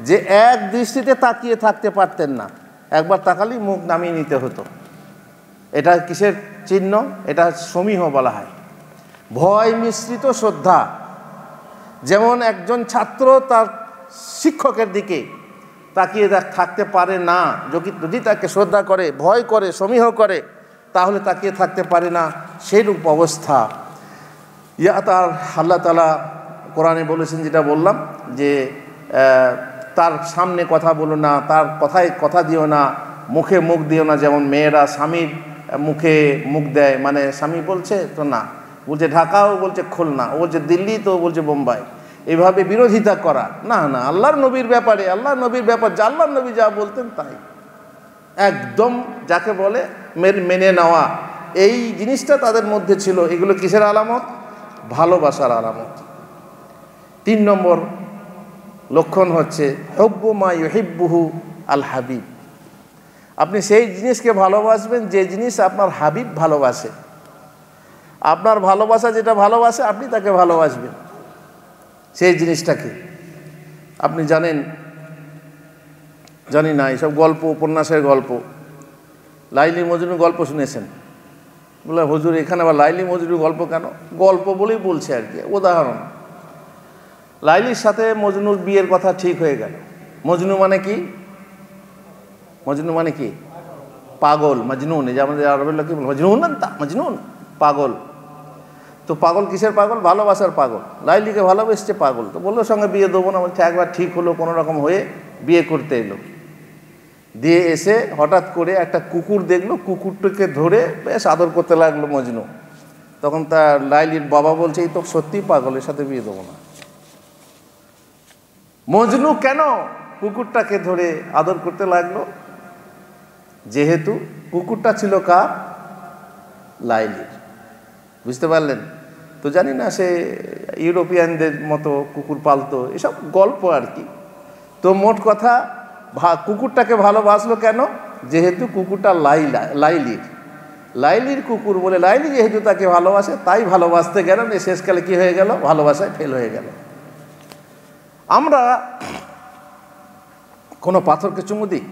যে এক দৃষ্টিতে তাকিয়ে থাকতে পারতেন না, একবার তাকালেই মুখ নামিয়ে নিতে হতো। এটা কিসের চিহ্ন? এটা সমীহ বলা হয়, ভয় মিশ্রিত শ্রদ্ধা। যেমন একজন ছাত্র তার শিক্ষকের দিকে তাকিয়ে থাকতে পারে না, যদি তাকে শ্রদ্ধা করে, ভয় করে, সমীহ করে, তাহলে তাকিয়ে থাকতে পারে না, সেইরূপ অবস্থা। তার আল্লাহ তাআলা কোরআনে বলেছেন, যেটা বললাম, যে তার সামনে কথা বলো না, তার কথায় কথা দিও না, মুখে মুখ দিও না। যেমন মেয়েরা স্বামীর মুখে মুখ দেয়, মানে স্বামী বলছে তো না, বলছে ঢাকা, ও বলছে খুলনা, ও বলছে দিল্লি, তো বলছে বোম্বাই, এভাবে বিরোধিতা করা না। না, আল্লাহর নবীর ব্যাপারে, আল্লাহর নবীর ব্যাপার, যা আল্লাহর নবী যা বলতেন তাই একদম, যাকে বলে মেনে নেওয়া, এই জিনিসটা তাদের মধ্যে ছিল। এগুলো কিসের আলামত? ভালোবাসার আলামত। 3 নম্বর লক্ষণ হচ্ছে হুব্বু মা ইউহিব্বুহু আল হাবিব। আপনি সেই জিনিসকে ভালোবাসবেন যে জিনিস আপনার হাবিব ভালোবাসে। আপনার ভালোবাসা যেটা ভালোবাসে, আপনি তাকে ভালোবাসবেন। সেই জিনিসটাকে আপনি জানেন, জানি না, এইসব গল্প, উপন্যাসের গল্প, লাইলি মজনুর গল্প শুনেছেন? বলে হুজুর এখানে আবার লাইলি মজনুর গল্প কেন? গল্প বলেই বলছে আর কি, উদাহরণ। লাইলির সাথে মজনুর বিয়ের কথা ঠিক হয়ে গেল। মজনু মানে কি? মজনু মানে কি? পাগল, মজনুন। এই যে আমাদের আরবের লোক কি বলে, মজনুন না, মজনুন, পাগল। তো পাগল কিসের পাগল? ভালোবাসার পাগল। লাইলিকে ভালোবেসছে, পাগল। তো বললো সঙ্গে বিয়ে দেবো না, বলছে একবার ঠিক হলো, কোনো রকম হয়ে বিয়ে করতে এলো। দিয়ে এসে হঠাৎ করে একটা কুকুর দেখলো, কুকুরটাকে ধরে বেশ আদর করতে লাগলো মজনু। তখন তার লাইলির বাবা বলছে, এই তো সত্যি পাগলের সাথে বিয়ে দেবো না। মজনু কেন কুকুরটাকে ধরে আদর করতে লাগলো? যেহেতু কুকুরটা ছিল কার? লাইলির। বুঝতে পারলেন তো? জানি না সে ইউরোপিয়ানদের মতো কুকুর পালতো, এসব গল্প আর কি। তো মোট কথা, কুকুরটাকে ভালোবাসলো কেন? যেহেতু কুকুরটা লাইলির কুকুর বলে লাইলি যেহেতু তাকে ভালোবাসে, তাই ভালোবাসতে গেলেন। শেষকালে কি হয়ে গেল? ভালোবাসায় ফেল হয়ে গেল। আমরা কোনো পাথরকে চুমু দিই?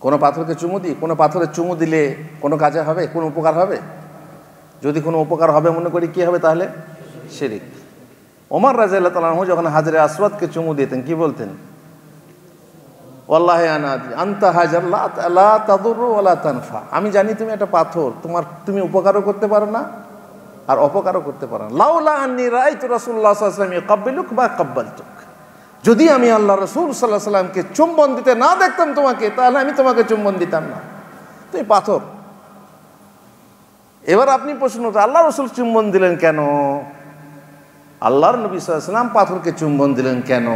কোনো পাথরকে চুমু দিই? কোনো পাথরে চুমু দিলে কোনো কাজে হবে? কোনো উপকার হবে? যদি কোনো উপকার হবে মনে করি, কি হবে তাহলে? শিরক। ওমর রাদিয়াল্লাহু তাআলা আনহু যখন হাজরে আসওয়াদকে চুমু দিতেন কি বলতেন? ওয়াল্লাহি আনতা হাজার লা তাদুরু ওয়ালা তানফা। আমি জানি তুমি একটা পাথর, তুমি উপকারও করতে পারো না আর অপকারও করতে পারো না। লাউলা আন্নী রাআইতু রাসূলুল্লাহ সাল্লাল্লাহু আলাইহি ওয়াসাল্লাম ইয়াকাব্বিলুক মা কাব্বালতুক। যদি আমি আল্লাহ রাসূল সাল্লাল্লাহু আলাইহি ওয়াসাল্লামকে চুম্বন দিতে না দেখতাম তোমাকে, তাহলে আমি তোমাকে চুম্বন দিতাম না। তুমি পাথর। এবার আপনি প্রশ্ন, আল্লাহ রাসূল চুম্বন দিলেন কেন? আল্লাহর নবী সাল্লাল্লাহু আলাইহি ওয়াসাল্লাম পাথরকে চুম্বন দিলেন কেন?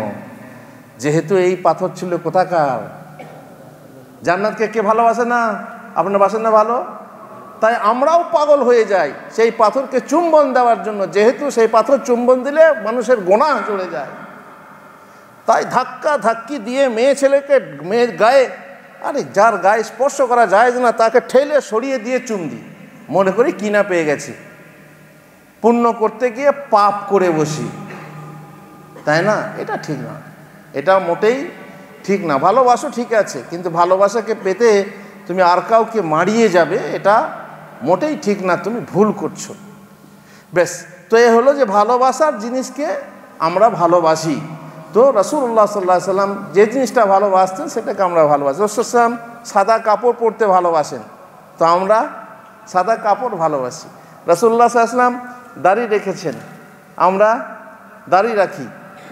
যেহেতু এই পাথর ছিল কোথাকার? জান্নাতকে কে ভালোবাসে না? আপনারা বাসেন না ভালো? তাই আমরাও পাগল হয়ে যাই সেই পাথরকে চুম্বন দেওয়ার জন্য, যেহেতু সেই পাথর চুম্বন দিলে মানুষের গুনাহ চলে যায়। তাই ধাক্কা ধাক্কি দিয়ে মেয়ের গায়ে, আরে যার গায়ে স্পর্শ করা যায় না তাকে ঠেলে সরিয়ে দিয়ে চুম দিই, মনে করি কিনা পেয়ে গেছি। পুণ্য করতে গিয়ে পাপ করে বসি, তাই না? এটা ঠিক না, এটা মোটেই ঠিক না। ভালোবাসো ঠিক আছে, কিন্তু ভালোবাসাকে পেতে তুমি আর কাউকে মারিয়ে যাবে, এটা মোটেই ঠিক না, তুমি ভুল করছো। বেশ, তো এ হলো যে ভালোবাসার জিনিসকে আমরা ভালোবাসি। তো রাসূলুল্লাহ সাল্লাল্লাহু আলাইহি ওয়াসাল্লাম যে জিনিসটা ভালোবাসতেন সেটাকে আমরা ভালোবাসি। রাসূল সাল্লাল্লাহু আলাইহি ওয়াসাল্লাম সাদা কাপড় পরতে ভালোবাসেন, তো আমরা সাদা কাপড় ভালোবাসি। রাসূলুল্লাহ সাল্লাল্লাহু আলাইহি ওয়াসাল্লাম দাড়ি রেখেছেন, আমরা দাড়ি রাখি,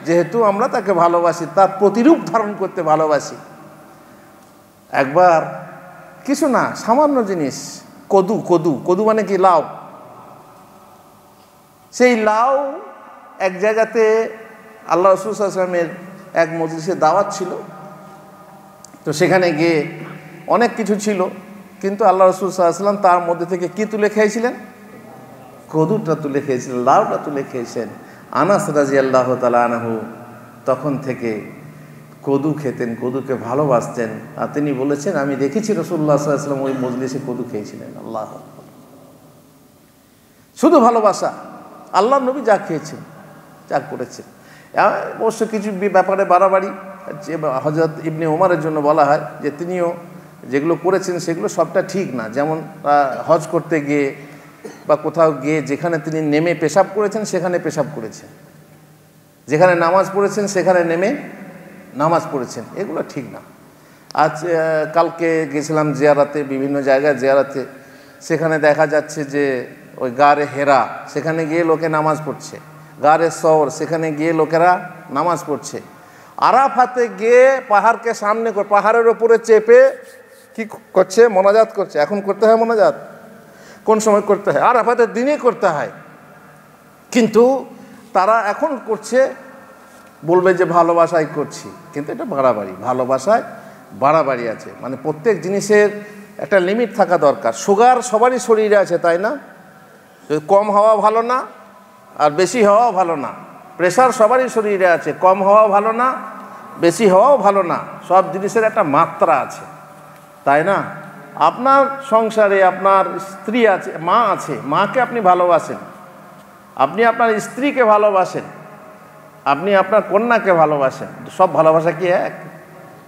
যেহেতু আমরা তাকে ভালোবাসি, তার প্রতিরূপ ধারণ করতে ভালোবাসি। একবার কিছু না, সামান্য জিনিস, কদু মানে কি? লাউ। সেই লাউ এক জায়গাতে আল্লাহ রাসূল সাল্লাল্লাহু আলাইহি ওয়াসাল্লামের এক মজলিসে দাওয়াত ছিল, তো সেখানে গিয়ে অনেক কিছু ছিল, কিন্তু আল্লাহ রাসূল সাল্লাল্লাহু আলাইহি ওয়াসাল্লাম তার মধ্যে থেকে কি তুলে খেয়েছিলেন? কদুটা তুলে খেয়েছিলেন, লাউটা তুলে খেয়েছেন। আনাস রাদিয়াল্লাহু তাআলা আনহু তখন থেকে কদু খেতেন, কদুকে ভালোবাসতেন। আর তিনি বলেছেন, আমি দেখেছি রাসূলুল্লাহ সাল্লাল্লাহু আলাইহি ওয়াসাল্লাম ওই মজলিসে কদু খেয়েছিলেন। আল্লাহু আকবার। শুধু ভালোবাসা। আল্লাহ নবী যা খেয়েছেন, যা করেছেন, অবশ্য কিছু ব্যাপারে বাড়াবাড়ি যে হযরত ইবনে ওমরের জন্য বলা হয় যে তিনিও যেগুলো করেছেন সেগুলো সবটা ঠিক না। যেমন হজ করতে গিয়ে বা কোথাও গিয়ে যেখানে তিনি নেমে পেশাব করেছেন সেখানে পেশাব করেছেন, যেখানে নামাজ পড়েছেন সেখানে নেমে নামাজ পড়েছেন, এগুলো ঠিক না। আজ কালকে গেছিলাম জিয়ারাতে, বিভিন্ন জায়গায় জিয়ারাতে, সেখানে দেখা যাচ্ছে যে ওই গারে হেরা, সেখানে গিয়ে লোকে নামাজ পড়ছে। গারে সওর, সেখানে গিয়ে লোকেরা নামাজ পড়ছে। আরাফাতে গিয়ে পাহাড়কে সামনে করে পাহাড়ের ওপরে চেপে কি করছে? মোনাজাত করছে। এখন করতে হয় মোনাজাত? কোন সময় করতে হয়? আরাফাতের দিনে করতে হয়। কিন্তু তারা এখন করছে, বলবে যে ভালোবাসায় করছি, কিন্তু এটা বাড়াবাড়ি। ভালোবাসায় বাড়াবাড়ি আছে, মানে প্রত্যেক জিনিসের একটা লিমিট থাকা দরকার। সুগার সবারই শরীরে আছে, তাই না? কম হওয়া ভালো না আর বেশি হওয়াও ভালো না। প্রেশার সবারই শরীরে আছে, কম হওয়াও ভালো না, বেশি হওয়াও ভালো না। সব জিনিসের একটা মাত্রা আছে, তাই না? আপনার সংসারে আপনার স্ত্রী আছে, মা আছে, মাকে আপনি ভালোবাসেন, আপনি আপনার স্ত্রীকে ভালোবাসেন, আপনি আপনার কন্যাকে ভালোবাসেন। সব ভালোবাসা কি এক?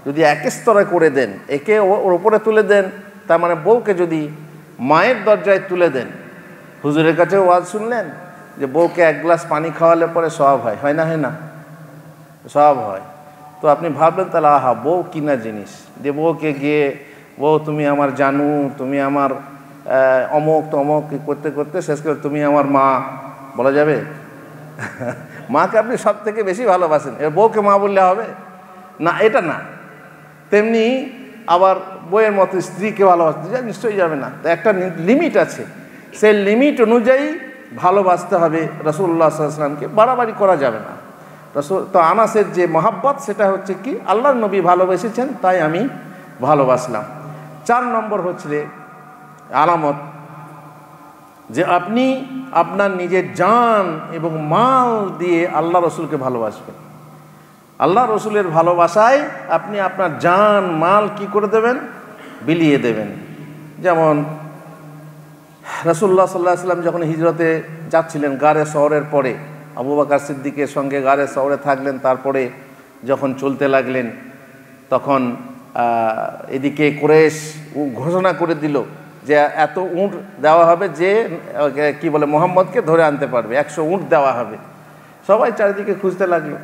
যদি এক স্তরে করে দেন, একে ওর উপরে তুলে দেন, তার মানে বউকে যদি মায়ের দরজায় তুলে দেন, হুজুরের কাছে ওয়াজ শুনলেন যে বউকে এক গ্লাস পানি খাওয়ালে পরে সওয়াব হয়, হয় না? হয় না? সওয়াব হয়। তো আপনি ভাবলেন তাহলে আহা বউ কিনা জিনিস, যে বউকে গিয়ে বউ তুমি আমার জানু, তুমি আমার অমুক তমক করতে করতে শেষ করে তুমি আমার মা বলা যাবে? মাকে আপনি সব থেকে বেশি ভালোবাসেন, এর বউকে মা বললে হবে না? এটা না। তেমনি আবার বইয়ের মতো স্ত্রীকে ভালোবাসতে যা নিশ্চয়ই যাবে না। তো একটা লিমিট আছে, সেই লিমিট অনুযায়ী ভালোবাসতে হবে রাসূলুল্লাহ সাল্লাল্লাহু আলাইহি ওয়াসাল্লামকে, বাড়াবাড়ি করা যাবে না। তো আনাসের যে মহাব্বত সেটা হচ্ছে কি, আল্লাহর নবী ভালোবেসেছেন তাই আমি ভালোবাসলাম। 4 নম্বর হচ্ছে আলামত যে আপনি আপনার নিজের জান এবং মাল দিয়ে আল্লাহ রসুলকে ভালোবাসবেন। আল্লাহ রসুলের ভালোবাসায় আপনি আপনার জান মাল কি করে দেবেন, বিলিয়ে দেবেন। যেমন রাসূলুল্লাহ সাল্লাল্লাহু আলাইহি ওয়াসাল্লাম যখন হিজরতে যাচ্ছিলেন গারে শহরের পরে, আবু বকর সিদ্দিকের সঙ্গে গারে শহরে থাকলেন, তারপরে যখন চলতে লাগলেন তখন এদিকে কুরাইশ ঘোষণা করে দিল যে এত উট দেওয়া হবে যে কি বলে মুহাম্মদকে ধরে আনতে পারবে, 100 উট দেওয়া হবে। সবাই চারিদিকে খুঁজতে লাগলো।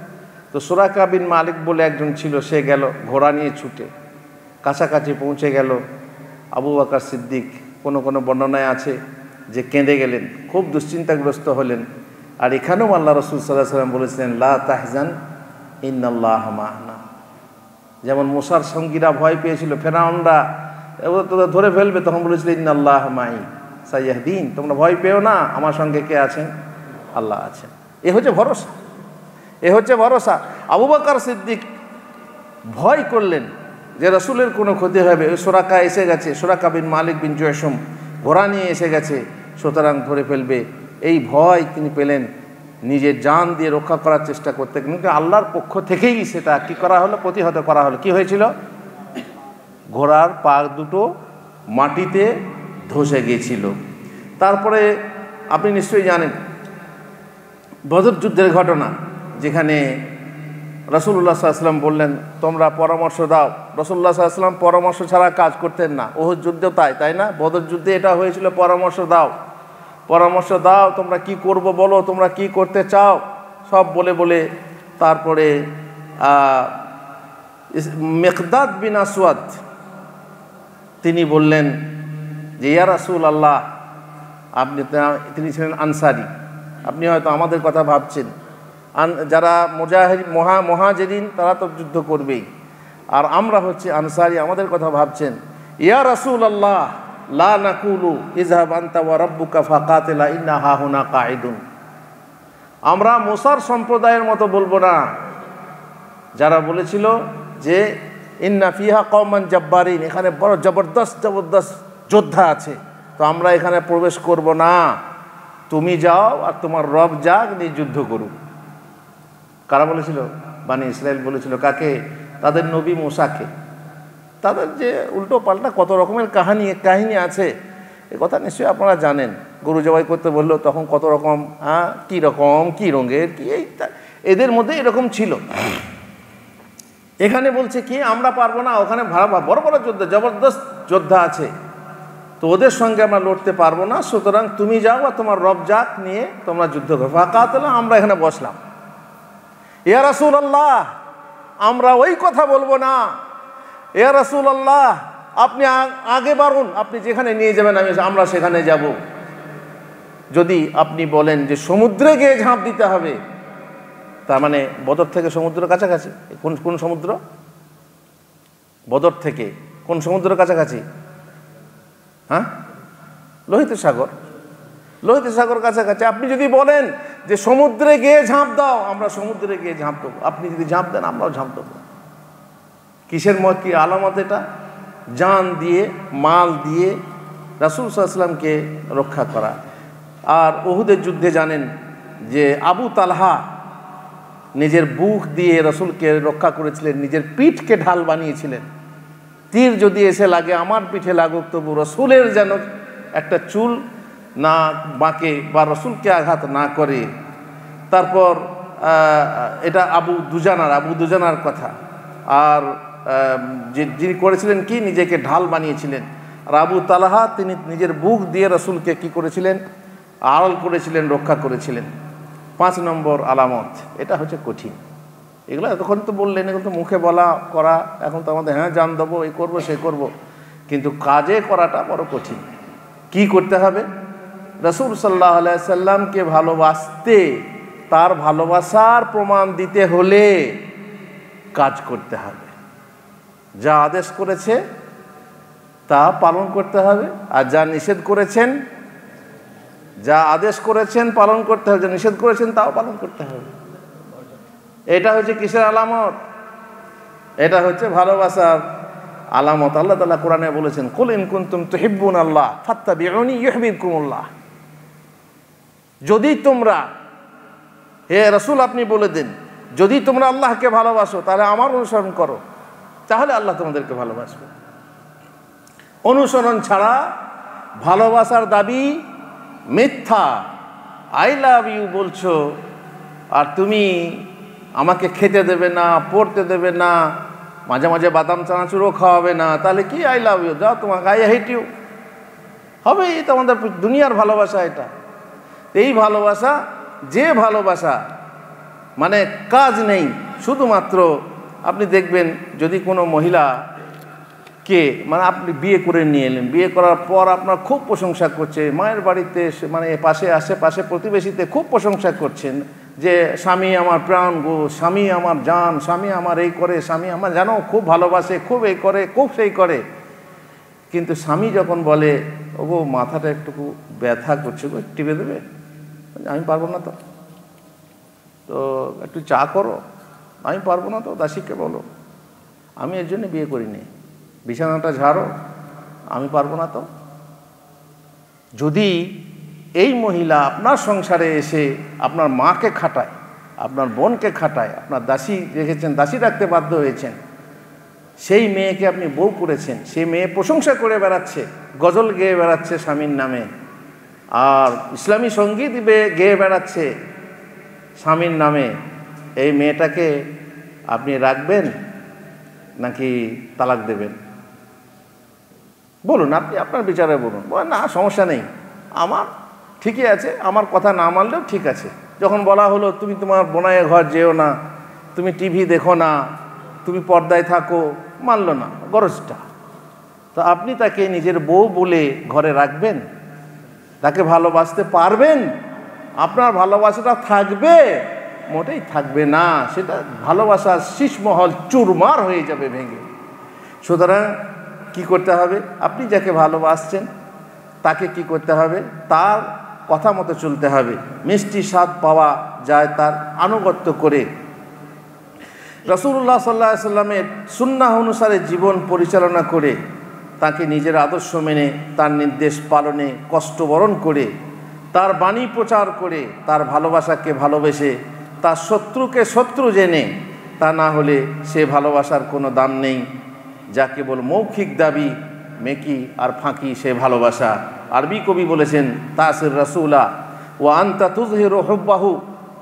তো সুরাকা বিন মালিক বলে একজন ছিল, সে গেল ঘোড়া নিয়ে ছুটে, কাছাকাছি পৌঁছে গেল। আবু বকর সিদ্দিক কোনো কোনো বর্ণনায় আছে যে কেঁদে গেলেন, খুব দুশ্চিন্তাগ্রস্ত হলেন। আর এখানেও আল্লাহ রাসূল সাল্লাল্লাহু আলাইহি ওয়াসাল্লাম বলেছিলেন লা তাহজান ইন্নাল্লাহা মা'ানা। যেমন মুসার সঙ্গীরা ভয় পেয়েছিল, ফেরাউনরা তোদের ধরে ফেলবে, তখন বলেছিল ইন্নাল্লাহা মাই সাইয়াহদিন, তোমরা ভয় পেও না, আমার সঙ্গে কে আছেন, আল্লাহ আছেন। এ হচ্ছে ভরসা, এ হচ্ছে ভরসা। আবু বকর সিদ্দিক ভয় করলেন যে রাসূলের কোনো ক্ষতি হবে, ওই সুরাকা এসে গেছে, সুরাকা বিন মালিক বিন জয়সুম ঘোড়া নিয়ে এসে গেছে, সুতরাং ধরে ফেলবে। এই ভয় তিনি পেলেন, নিজের জান দিয়ে রক্ষা করার চেষ্টা করতে, কিন্তু আল্লাহর পক্ষ থেকেই সেটা কি করা হলো, প্রতিহত করা হলো। কি হয়েছিল, ঘোড়ার পা দুটো মাটিতে ধসে গিয়েছিল। তারপরে আপনি নিশ্চয়ই জানেন বদর যুদ্ধের ঘটনা, যেখানে রাসূলুল্লাহ সাল্লাল্লাহু আলাইহি ওয়াসাল্লাম বললেন তোমরা পরামর্শ দাও। রাসূলুল্লাহ সাল্লাল্লাহু আলাইহি ওয়াসাল্লাম পরামর্শ ছাড়া কাজ করতেন না। উহুদ যুদ্ধেও তাই না, বদর যুদ্ধে এটা হয়েছিল, পরামর্শ দাও, পরামর্শ দাও, তোমরা কি করব বলো, তোমরা কি করতে চাও, সব বলে বলে তারপরে মিকদাদ বিন আসওয়াদ তিনি বললেন যে ইয়া রাসূলুল্লাহ, তিনি ছিলেন আনসারী, আপনি হয়তো আমাদের কথা ভাবছেন, যারা মুহাজিরিন তারা তো যুদ্ধ করবেই, আর আমরা হচ্ছে আনসারী, আমাদের কথা ভাবছেন। ইয়া রাসূলুল্লাহ লা নাকুলু ইযহাব আনতা ওয়া রাব্বুকা ফাকাতিলা ইন্না হাহুনা কাঈদুন। আমরা মুসার সম্প্রদায়ের মতো বলবো না, যারা বলেছিল যে ইন্না ফিহা কওমান জাব্বারিন, এখানে বড় জবরদস্ত যোদ্ধা আছে, তো আমরা এখানে প্রবেশ করব না, তুমি যাও আর তোমার রব যাক নিয়ে যুদ্ধ করুক। কারা বলেছিল? বানি ইসরাইল বলেছিল। কাকে? তাদের নবী মুসাকে। তাদের যে উল্টো পাল্টা কত রকমের কাহিনী আছে, এ কথা নিশ্চয়ই আপনারা জানেন। গরু জবাই করতে বললো তখন কত রকম, কী রকম, কী রঙের, কি এদের মধ্যে এরকম ছিল। এখানে বলছে কি আমরা পারবো না, ওখানে বড় বড় যোদ্ধা, জবরদস্ত যোদ্ধা আছে, তো ওদের সঙ্গে আমরা লড়তে পারবো না, সুতরাং তুমি যাও আর তোমার রব যাক নিয়ে তোমরা যুদ্ধ করো। ফাকাতিলা, আমরা এখানে বসলাম। ইয়া রাসূলুল্লাহ, আমরা ওই কথা বলবো না। ইয়া রাসূলুল্লাহ, আপনি আগে বাড়ুন, আপনি যেখানে নিয়ে যাবেন আমরা সেখানে যাব। যদি আপনি বলেন যে সমুদ্রে গিয়ে ঝাঁপ দিতে হবে, তার মানে বদর থেকে সমুদ্রের কাছাকাছি। কোন সমুদ্র? বদর থেকে কোন সমুদ্রের কাছাকাছি? লোহিত সাগর। লোহিত সাগর কাছাকাছি। আপনি যদি বলেন যে সমুদ্রে গিয়ে ঝাঁপ দাও, আমরা সমুদ্রে গিয়ে ঝাঁপ দেবো। আপনি যদি ঝাঁপ দেন আমরাও ঝাঁপ দেবো। কিসের কি আলামত এটা? জান দিয়ে, মাল দিয়ে রাসূল সাল্লাল্লাহু আলাইহি ওয়াসাল্লামকে রক্ষা করা। আর উহুদের যুদ্ধে জানেন যে আবু তালহা নিজের বুক দিয়ে রাসূলকে রক্ষা করেছিলেন, নিজের পিঠকে ঢাল বানিয়েছিলেন। তীর যদি এসে লাগে আমার পিঠে লাগুক, তবু রাসূলের যেন একটা চুল না বাঁকে বা রাসূলকে আঘাত না করে। তারপর এটা আবু দুজানার কথা। আর যিনি করেছিলেন কি, নিজেকে ঢাল বানিয়েছিলেন। আর আবু তালহা তিনি নিজের বুক দিয়ে রাসূলকে কি করেছিলেন, আড়াল করেছিলেন, রক্ষা করেছিলেন। 5 নম্বর আলামত, এটা হচ্ছে কঠিন। এগুলো এতক্ষণ তো বললেন, এগুলো তো মুখে বলা করা, এখন তো আমাদের জান দেবো, এই করবো সে করব, কিন্তু কাজে করাটা বড় কঠিন। কি করতে হবে? রাসূল সাল্লাল্লাহু আলাইহি সাল্লামকে ভালোবাসতে, তার ভালোবাসার প্রমাণ দিতে হলে কাজ করতে হবে। যা আদেশ করেছে তা পালন করতে হবে, আর যা নিষেধ করেছেন, যা আদেশ করেছেন পালন করতে হবে, যা নিষেধ করেছেন তাও পালন করতে হবে। এটা হচ্ছে কিসের আলামত? এটা হচ্ছে ভালোবাসার আলামত। আল্লাহ তাআলা কোরআনে বলেছেন, কুল ইন কুনতুম তুহিব্বুনাল্লাহ ফাত্তাবিউনি ইউহিব্বুকুমুল্লাহ। যদি তোমরা, হে রাসূল আপনি বলে দিন, যদি তোমরা আল্লাহকে ভালোবাসো তাহলে আমার অনুসরণ করো, তাহলে আল্লাহ তোমাদেরকে ভালোবাসবে। অনুসরণ ছাড়া ভালোবাসার দাবি মিথ্যা। আই লাভ ইউ বলছো আর তুমি আমাকে খেতে দেবে না, পড়তে দেবে না, মাঝে মাঝে বাদাম চানাচুরও খাওয়াবে না, তাহলে কি আই লাভ ইউ? যাও, তোমাকে আই হেট ইউ হবে। এটা আমাদের দুনিয়ার ভালোবাসা। এটা এই ভালোবাসা, যে ভালোবাসা মানে কাজ নেই, শুধুমাত্র আপনি দেখবেন যদি কোনো মহিলাকে মানে আপনি বিয়ে করে নিয়ে এলেন, বিয়ে করার পর আপনার খুব প্রশংসা করছে, মায়ের বাড়িতে মানে পাশে আশেপাশে প্রতিবেশীতে খুব প্রশংসা করছেন যে স্বামী আমার প্রাণ গো, স্বামী আমার জান, স্বামী আমার এই করে, স্বামী আমার জানো খুব ভালোবাসে, খুব এই করে, খুব সেই করে। কিন্তু স্বামী যখন বলে ওগো মাথাটা একটু ব্যথা করছে গো, টিপে দেবে, আমি পারবো না তো, তো একটু চা করো, আমি পারবো না তো, দাসীকে বলো, আমি এর জন্য বিয়ে করিনি, বিছানাটা ঝাড়ো, আমি পারবো না তো। যদি এই মহিলা আপনার সংসারে এসে আপনার মাকে খাটায়, আপনার বোনকে খাটায়, আপনার দাসী রেখেছেন, দাসী রাখতে বাধ্য হয়েছেন, সেই মেয়েকে আপনি বউ করেছেন, সেই মেয়ে প্রশংসা করে বেড়াচ্ছে, গজল গেয়ে বেড়াচ্ছে স্বামীর নামে, আর ইসলামী সঙ্গীত গেয়ে বেড়াচ্ছে স্বামীর নামে, এই মেয়েটাকে আপনি রাখবেন নাকি তালাক দেবেন? বলুন, আপনি আপনার বিচারে বলুন। না সমস্যা নেই, আমার ঠিকই আছে, আমার কথা না মানলেও ঠিক আছে। যখন বলা হলো তুমি তোমার বোনাইয়ের ঘর যেও না, তুমি টিভি দেখো না, তুমি পর্দায় থাকো, মানলো না গরজটা, তো আপনি তাকে নিজের বউ বলে ঘরে রাখবেন? তাকে ভালোবাসতে পারবেন? আপনার ভালোবাসাটা থাকবে? মোটেই থাকবে না। সেটা ভালোবাসার শীষমহল চুরমার হয়ে যাবে ভেঙে। সুতরাং কি করতে হবে? আপনি যাকে ভালোবাসছেন তাকে কি করতে হবে? তার কথা মতো চলতে হবে। মিষ্টি স্বাদ পাওয়া যায় তার আনুগত্য করে। রাসূলুল্লাহ সাল্লাল্লাহু আলাইহি ওয়াসাল্লামের সুন্নাহ অনুসারে জীবন পরিচালনা করে, তাকে নিজের আদর্শ মেনে, তার নির্দেশ পালনে কষ্টবরণ করে, তার বাণী প্রচার করে, তার ভালোবাসাকে ভালোবেসে, তার শত্রুকে শত্রু জেনে, তা না হলে সে ভালোবাসার কোনো দাম নেই। যা কেবল মৌখিক দাবি, মেকি আর ফাঁকি সে ভালোবাসা। আরবি কবি বলেছেন, তাসির রাসূলা ওয়া আনতা তুযহিরু হুব্বাহু,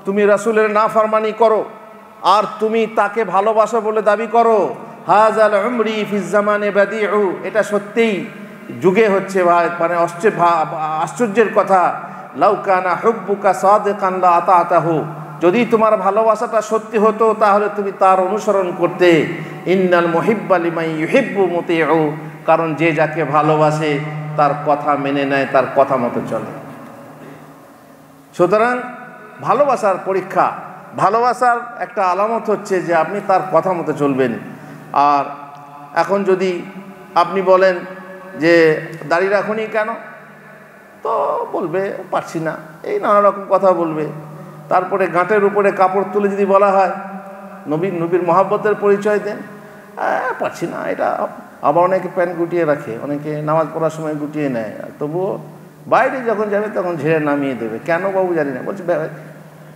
তুমি রাসূলের নাফরমানি করো আর তুমি তাকে ভালোবাসো বলে দাবি করো। হাযাল উমরি ফিজ জামানে বাদিউ, এটা সত্যিই যুগে হচ্ছে মানে আশ্চর্যের কথা। লাউ কানা হুব্বুকা সাদিকান লা আতাতাহু, যদি তোমার ভালোবাসাটা সত্যি হতো তাহলে তুমি তার অনুসরণ করতে। ইন্নাল মুহিব্বা লিমান ইউহিব্বু মুতিউ, কারণ যে যাকে ভালোবাসে তার কথা মেনে নেয়, তার কথা মতো চলে। সুতরাং ভালোবাসার পরীক্ষা, ভালোবাসার একটা আলামত হচ্ছে যে আপনি তার কথা মতো চলবেন। আর এখন যদি আপনি বলেন যে দাড়ি রাখুনি কেন, তো বলবে পারছি না, এই নানা রকম কথা বলবে। তারপরে গাঁটের উপরে কাপড় তুলে যদি বলা হয় নবীর মহাব্বতের পরিচয় দেন, পারছি না এটা। আবার অনেকে প্যান্ট গুটিয়ে রাখে, অনেকে নামাজ পড়ার সময় গুটিয়ে নেয়, তবুও বাইরে যখন যাবে তখন ঝেড়ে নামিয়ে দেবে। কেন বাবু জানি না। বলছে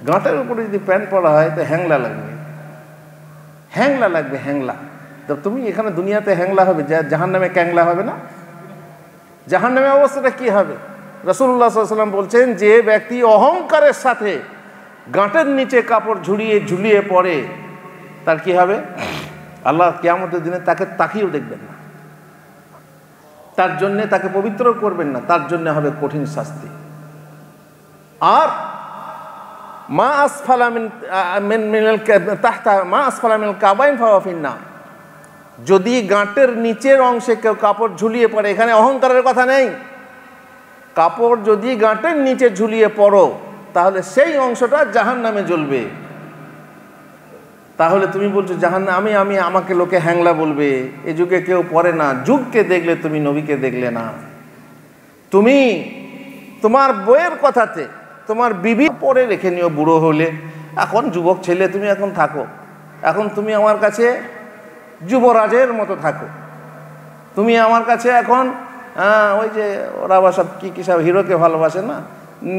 গাঁটের উপরে যদি প্যান্ট পরা হয় তো হ্যাংলা লাগবে, হ্যাংলা লাগবে, হ্যাংলা। তো তুমি এখানে দুনিয়াতে হ্যাংলা হবে, জাহান্নামে ক্যাংলা হবে না? জাহান্নামে অবস্থাটা কি হবে? রাসূলুল্লাহ সাল্লাল্লাহু আলাইহি ওয়াসাল্লাম বলছেন, যে ব্যক্তি অহংকারের সাথে গাঁটের নিচে কাপড় ঝুলিয়ে পড়ে, তার কি হবে? আল্লাহ কিয়ামতের দিনে তাকে তাকিয়েও দেখবেন না, তার জন্যে তাকে পবিত্র করবেন না, তার জন্য হবে কঠিন শাস্তি। আর মা আসফালা মিনাল তাহতা মা আসফালা মিনাল কাবাইন ফাহুয়া ফিন্নার, যদি গাঁটের নিচের অংশে কেউ কাপড় ঝুলিয়ে পড়ে, এখানে অহংকারের কথা নেই, কাপড় যদি গাঁটের নিচে ঝুলিয়ে পড়ো তাহলে সেই অংশটা জাহান্নামে জ্বলবে। তাহলে তুমি বলছো জাহান্নাম, আমি আমাকে লোকে হ্যাংলা বলবে, এ যুগে কেউ পড়ে না, যুগকে দেখলে তুমি নবীকে দেখলে না। তুমি তোমার বইয়ের কথাতে তোমার বিবি পরে রেখে নিও বুড়ো হলে, এখন যুবক ছেলে তুমি এখন থাকো, এখন তুমি আমার কাছে যুবরাজের মতো থাকো, তুমি আমার কাছে এখন ওই যে ওরা আবার সব কী সব হিরোকে ভালোবাসে না,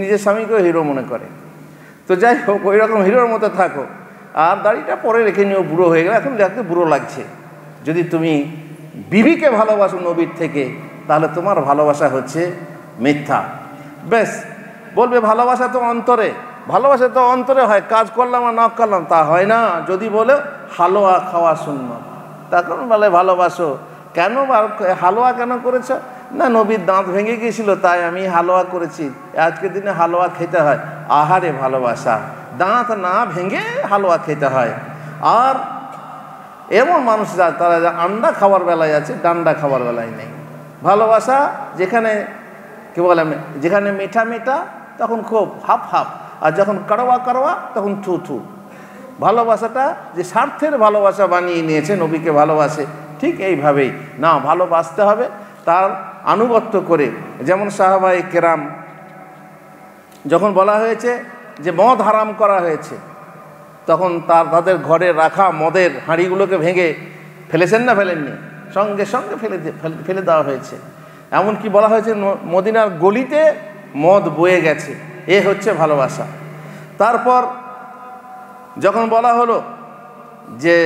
নিজের স্বামীকেও হিরো মনে করে, তো যাই হোক ওই রকম হিরোর মতো থাকো, আর দাড়িটা পরে রেখে নিও বুড়ো হয়ে গেলে, এখন দেখতে বুড়ো লাগছে। যদি তুমি বিবিকে ভালোবাসো নবীর থেকে, তাহলে তোমার ভালোবাসা হচ্ছে মিথ্যা। বেশ বলবে ভালোবাসা তো অন্তরে, ভালোবাসা তো অন্তরে হয়, কাজ করলাম আর না করলাম তা হয় না। যদি বলে হালুয়া খাওয়া সুন্নাত, তখন বলে ভালোবাসো, কেন হালুয়া কেন করেছ? না নবীর দাঁত ভেঙে গিয়েছিল তাই আমি হালুয়া করেছি, আজকের দিনে হালুয়া খেতে হয়। আহারে ভালোবাসা, দাঁত না ভেঙে হালুয়া খেতে হয়। আর এমন মানুষ তারা আন্ডা খাওয়ার বেলায় আছে, ডান্ডা খাওয়ার বেলায় নেই। ভালোবাসা যেখানে কি বলে, যেখানে মিঠা মিঠা তখন খুব হাফ হাফ, আর যখন কারোয়া কারোয়া তখন থু থু। ভালোবাসাটা যে স্বার্থের ভালোবাসা বানিয়ে নিয়েছে, নবীকে ভালোবাসে, ঠিক এইভাবেই না ভালোবাসতে হবে, তার আনুগত্য করে। যেমন সাহাবায়ে কেরাম, যখন বলা হয়েছে যে মদ হারাম করা হয়েছে, তখন তাদের ঘরে রাখা মদের হাঁড়িগুলোকে ভেঙে ফেলেছেন না ফেলেননি? সঙ্গে সঙ্গে ফেলে দেওয়া হয়েছে। এমনকি বলা হয়েছে মদিনার গলিতে মদ বয়ে গেছে, এ হচ্ছে ভালোবাসা। তারপর যখন বলা হলো যে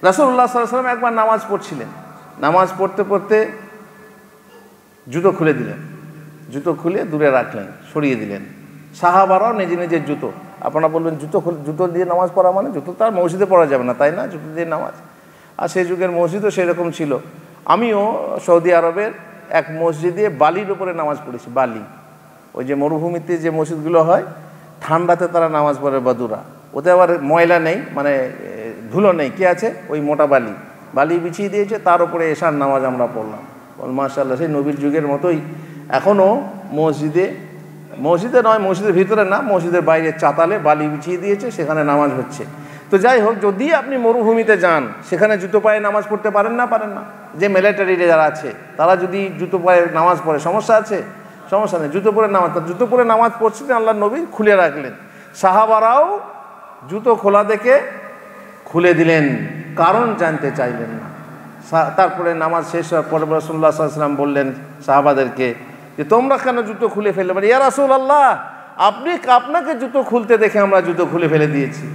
রাসূলুল্লাহ সাল্লাল্লাহু আলাইহি ওয়াসাল্লাম একবার নামাজ পড়ছিলেন, নামাজ পড়তে পড়তে জুতো খুলে দিলেন, জুতো খুলে দূরে রাখলেন, সরিয়ে দিলেন। সাহাবারাও নিজে নিজের জুতো, আপনারা বলবেন জুতো দিয়ে নামাজ পড়া মানে জুতো তো আর মসজিদে পড়া যাবে না, তাই না? জুতো দিয়ে নামাজ, আর সেই যুগের মসজিদও সেরকম ছিল। আমিও সৌদি আরবের এক মসজিদে বালির উপরে নামাজ পড়েছি। বালি, ওই যে মরুভূমিতে যে মসজিদগুলো হয়, ঠান্ডাতে তারা নামাজ পড়ে বাদুরা, ওতে আবার ময়লা নেই, মানে ধুলো নেই, কি আছে ওই মোটা বালি বিছিয়ে দিয়েছে, তার উপরে এশার নামাজ আমরা পড়লাম। মাশাআল্লাহ, সেই নবীর যুগের মতোই এখনও মসজিদে নয়, মসজিদের ভিতরে না, মসজিদের বাইরে চাতালে বালি বিছিয়ে দিয়েছে, সেখানে নামাজ হচ্ছে। তো যাই হোক, যদি আপনি মরুভূমিতে যান, সেখানে জুতো পায়ে নামাজ পড়তে পারেন না? যে মিলিটারিতে যারা আছে তারা যদি জুতো পায়ে নামাজ পড়ে, সমস্যা আছে? সমস্যা নেই, জুতো পরে নামাজ পড়ছিলেন, আল্লাহ নবী খুলে রাখলেন, সাহাবারাও জুতো খোলা দেখে খুলে দিলেন, কারণ জানতে চাইলেন না। তারপরে নামাজ শেষ হওয়ার পরে রাসূলুল্লাহ সাল্লাল্লাহু আলাইহি ওয়াসাল্লাম বললেন সাহাবাদেরকে যে তোমরা কেন জুতো খুলে ফেললে? মানে ইয়া রাসূলুল্লাহ, আপনাকে জুতো খুলতে দেখে আমরা জুতো খুলে ফেলে দিয়েছি।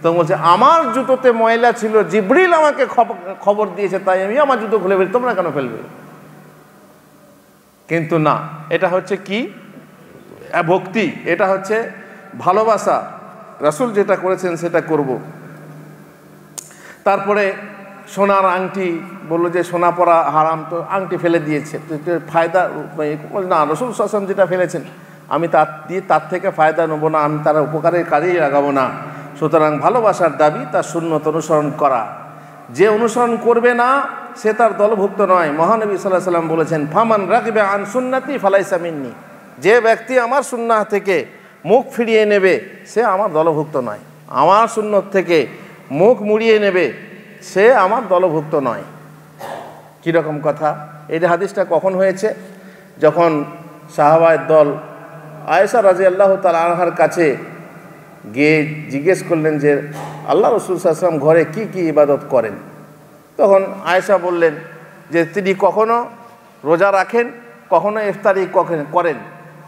তো বলছে আমার জুতোতে ময়লা ছিল, জিবরিল আমাকে খবর দিয়েছে, তাই আমি আমার জুতো খুলে ফেলি, তোমরা কেন ফেলবে? কিন্তু না, এটা হচ্ছে কি ভক্তি, এটা হচ্ছে ভালোবাসা। রাসূল যেটা করেছেন সেটা করব। তারপরে সোনার আংটি, বললো যে সোনা পরা হারাম, তো আংটি ফেলে দিয়েছে, ফায়দা না, রাসূল সাল্লাল্লাহু আলাইহি ওয়াসাল্লাম যেটা ফেলেছেন আমি তার থেকে ফায়দা নেবো না, আমি তার উপকারের কাজেই লাগাবো না। সুতরাং ভালোবাসার দাবি তার সুন্নত অনুসরণ করা, যে অনুসরণ করবে না সে তার দলভুক্ত নয়। মহানবী সাল্লাল্লাহু আলাইহি ওয়াসাল্লাম বলেছেন, ফামান রাগিবা আন সুন্নতি ফালাইসা মিন্নি, যে ব্যক্তি আমার সুন্নাহ থেকে মুখ ফিরিয়ে নেবে সে আমার দলভুক্ত নয়, আমার সুন্নত থেকে মুখ মুড়িয়ে নেবে সে আমার দলভুক্ত নয়। কীরকম কথা? এই হাদিসটা কখন হয়েছে? যখন সাহাবায়ের দল আয়েশা রাদিয়াল্লাহু তাআলা আনহার কাছে গিয়ে জিজ্ঞেস করলেন যে আল্লাহ রাসূল সাল্লাল্লাহু আলাইহি ওয়াসাল্লাম ঘরে কি কি ইবাদত করেন। তখন আয়েশা বললেন যে তিনি কখনো রোজা রাখেন, কখনো ইফতারি করেন,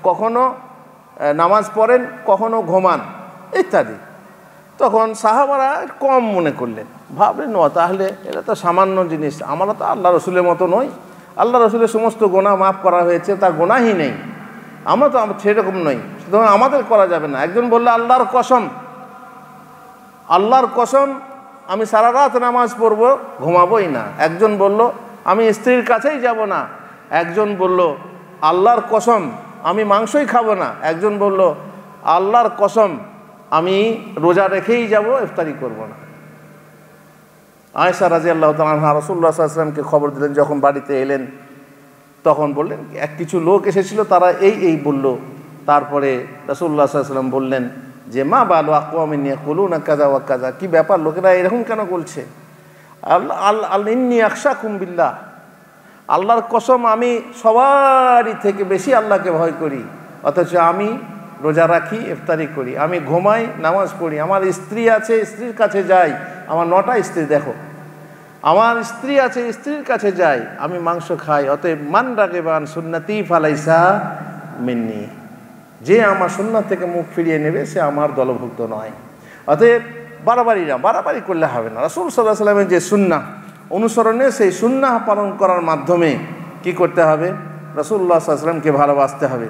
কখনো নামাজ পড়েন, কখনো ঘুমান ইত্যাদি। তখন সাহাবারা কম মনে করলেন, ভাবলেন ও তাহলে এটা তো সামান্য জিনিস, আমরা তো আল্লাহ রসুলের মতো নই, আল্লাহ রসুলের সমস্ত গোনাহ মাফ করা হয়েছে, তার গোনাহই নেই, আমরা তো সেরকম নই, সুতরাং আমাদের করা যাবে না। একজন বলল আল্লাহর কসম আমি সারা রাত নামাজ পড়ব, ঘুমাবোই না। একজন বলল আমি স্ত্রীর কাছেই যাব না। একজন বলল আল্লাহর কসম আমি মাংসই খাবো না। একজন বলল আল্লাহর কসম আমি রোজা রেখেই যাব, ইফতারি করব না। আয়েশা রাদিয়াল্লাহু তাআলা আনহা রাসূলুল্লাহ সাল্লাল্লাহু আলাইহি ওয়াসাল্লামকে খবর দিলেন, যখন বাড়িতে এলেন তখন বললেন কিছু লোক এসেছিল, তারা এই বলল। তারপরে রাসূলুল্লাহ সাল্লাল্লাহু আলাইহি ওয়াসাল্লাম বললেন যে মা বালু আকওয়ামিন ইয়াকুলুনা কাযা ওয়া কাযা, কি ব্যাপার লোকেরা এরকম কেন বলছে। আল্লাহ ইন্নী আখশাকুম বিল্লাহ, আল্লাহর কসম আমি সবারই থেকে বেশি আল্লাহকে ভয় করি, অথচ আমি রোজা রাখি, ইফতারি করি, আমি ঘুমাই, নামাজ পড়ি, আমার স্ত্রী আছে, স্ত্রীর কাছে যাই, আমার 9টা স্ত্রী দেখো, আমার স্ত্রী আছে, স্ত্রীর কাছে যাই, আমি মাংস খাই, অতএব মান রাগিবান সুন্নতি ফালাইসা মিন্নি, যে আমার সুন্নাত থেকে মুখ ফিরিয়ে নেবে সে আমার দলভুক্ত নয়। অতএব বাড়াবাড়ি করলে হবে না। রাসূল সাল্লাল্লাহু আলাইহি ওয়াসাল্লামের যে সুন্নাহ অনুসরণে, সেই সুন্নাহ পালন করার মাধ্যমে কি করতে হবে, রাসূলুল্লাহ সাল্লাল্লাহু আলাইহি ওয়াসাল্লামকে ভালোবাসতে হবে।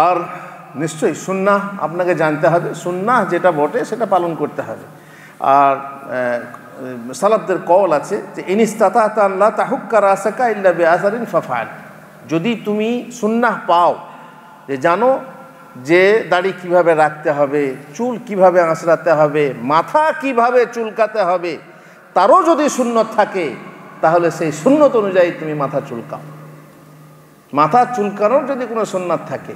আর নিশ্চয়ই সুন্নাহ আপনাকে জানতে হবে, সুন্নাহ যেটা বটে সেটা পালন করতে হবে। আর সালাফদের কওল আছে যে ইনিস্তাতা'তা আল্লা তাহুক্কা রাসাকা ইল্লা বিআসারিন ফাফআল, যদি তুমি সুন্নাহ পাও, যে জানো যে দাড়ি কিভাবে রাখতে হবে, চুল কিভাবে আঁচড়াতে হবে, মাথা কিভাবে চুলকাতে হবে, তারও যদি সুন্নত থাকে তাহলে সেই সুন্নত অনুযায়ী তুমি মাথা চুলকাও। মাথা চুলকানোর যদি কোনো সুন্নাত থাকে,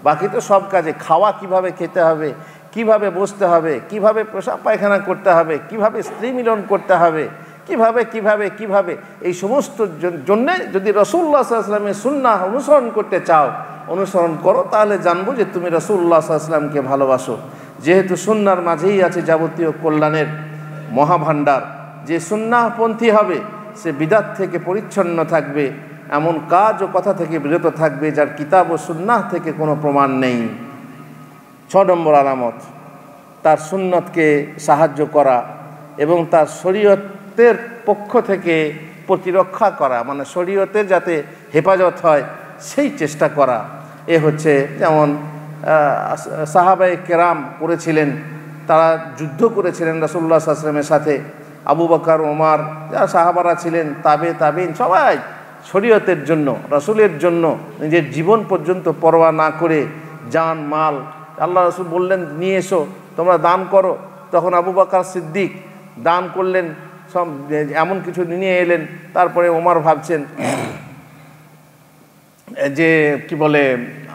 বাকি তো সব কাজে, খাওয়া কিভাবে খেতে হবে, কিভাবে বসতে হবে, কিভাবে পেশাব পায়খানা করতে হবে, কিভাবে স্ত্রী মিলন করতে হবে, কিভাবে এই সমস্ত জন্যে যদি রাসূলুল্লাহ সাল্লাল্লাহু আলাইহি ওয়াসাল্লামের সুন্নাহ অনুসরণ করতে চাও, অনুসরণ করো, তাহলে জানবো যে তুমি রাসূলুল্লাহ সাল্লাল্লাহু আলাইহি ওয়াসাল্লামকে ভালোবাসো। যেহেতু সুন্নাহর মাঝেই আছে যাবতীয় কল্যাণের মহাভাণ্ডার, যে সুন্নাহপন্থী হবে সে বিদআত থেকে পরিচ্ছন্ন থাকবে, এমন কাজ ও কথা থেকে বিরত থাকবে যার কিতাব ও সুন্নাহ থেকে কোনো প্রমাণ নেই। 6 নম্বর আলামত, তার সুন্নতকে সাহায্য করা এবং তার শরীয়তের পক্ষ থেকে প্রতিরক্ষা করা, মানে শরীয়তের যাতে হেফাজত হয় সেই চেষ্টা করা। এ হচ্ছে যেমন সাহাবায়ে কেরাম করেছিলেন, তারা যুদ্ধ করেছিলেন রাসূলুল্লাহ সাল্লাল্লাহু আলাইহি ওয়াসাল্লামের সাথে। আবু বকর, ওমর, যারা সাহাবারা ছিলেন, তাবেঈন, সবাই শরীয়তের জন্য, রাসূলের জন্য নিজের জীবন পর্যন্ত পরোয়া না করে জান মাল, আল্লাহ রাসূল বললেন নিয়ে এসো, তোমরা দান করো, তখন আবু বকর সিদ্দিক দান করলেন, সব এমন কিছু নিয়ে এলেন। তারপরে ওমর ভাবছেন যে কি বলে,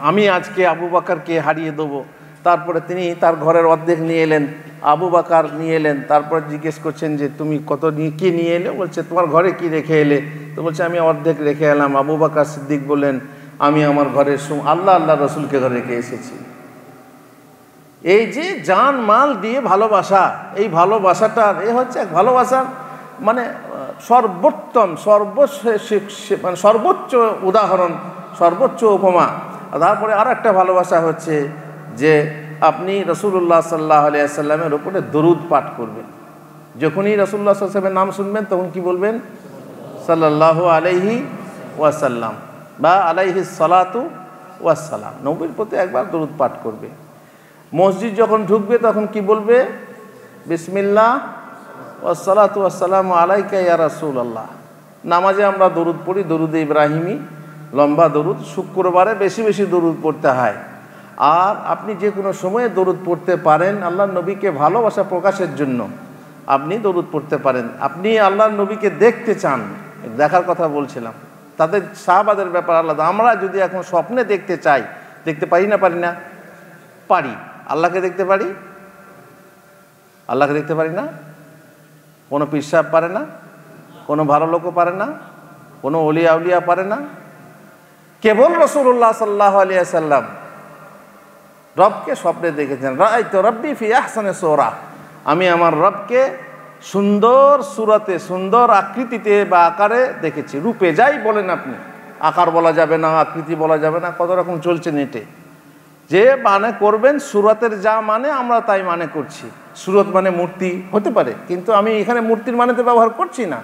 আমি আজকে আবু বকরকে হারিয়ে দেবো। তারপরে তিনি তার ঘরের অর্ধেক নিয়ে এলেন, আবু বকর নিয়ে এলেন। তারপর জিজ্ঞেস করছেন যে তুমি কত কি নিয়ে এলে? বলছে তোমার ঘরে কি রেখে এলে? তো বলছে আমি অর্ধেক রেখে এলাম। আবু বকর সিদ্দিক বললেন আমি আমার ঘরের আল্লাহ রসুলকে ঘরে রেখে এসেছি। এই যে জান মাল দিয়ে ভালোবাসা, এই ভালোবাসাটার এ হচ্ছে এক ভালোবাসার মানে সর্বোত্তম, মানে সর্বোচ্চ উদাহরণ, সর্বোচ্চ উপমা। তারপরে আর একটা ভালোবাসা হচ্ছে যে আপনি রাসূলুল্লাহ সাল্লাল্লাহু আলাইহি ওয়াসাল্লামের উপরে দরুদ পাঠ করবেন। যখনই রাসূলুল্লাহ সাল্লাল্লাহু আলাইহি ওয়াসাল্লামের নাম শুনবেন তখন কি বলবেন? সাল্লাল্লাহু আলাইহি ওয়াসাল্লাম বা আলাইহিস সালাতু ওয়াসসালাম, নবীর প্রতি একবার দরুদ পাঠ করবে। মসজিদ যখন ঢুকবে তখন কি বলবে? বিসমিল্লাহ ওয়াসসালাতু ওয়াসসালামু আলাইকা ইয়া রাসূলুল্লাহ। নামাজে আমরা দরুদ পড়ি, দরুদে ইব্রাহিমি, লম্বা দরুদ। শুক্রবারে বেশি বেশি দরুদ পড়তে হয়। আর আপনি যে কোনো সময়ে দরুদ পড়তে পারেন, আল্লাহর নবীকে ভালোবাসা প্রকাশের জন্য আপনি দরুদ পড়তে পারেন। আপনি আল্লাহর নবীকে দেখতে চান, দেখার কথা বলছিলাম, তাদের সাহাবাদের ব্যাপার আলাদা। আমরা যদি এখন স্বপ্নে দেখতে চাই, দেখতে পারি না? পারি না? পারি। আল্লাহকে দেখতে পারি? আল্লাহকে দেখতে পারি না? কোনো পীর সাহেব পারে না, কোনো ভালো লোকও পারে না, কোনো ওলিয়া উলিয়া পারে না, কেবল রাসূলুল্লাহ সাল্লাল্লাহু আলাইহি ওয়াসাল্লাম রবকে স্বপ্নে দেখেছেন। রাআইতু রাব্বি ফি আহসানি সূরা, আমি আমার রবকে সুন্দর সূরাতে, সুন্দর আকৃতিতে বা আকারে দেখেছি। রূপে যাই বলেন আপনি, আকার বলা যাবে না, আকৃতি বলা যাবে না, কত রকম চলছে নেটে। যে মানে করবেন সূরাতের যা মানে আমরা তাই মানে করছি। সূরত মানে মূর্তি হতে পারে, কিন্তু আমি এখানে মূর্তির মানেতে ব্যবহার করছি না।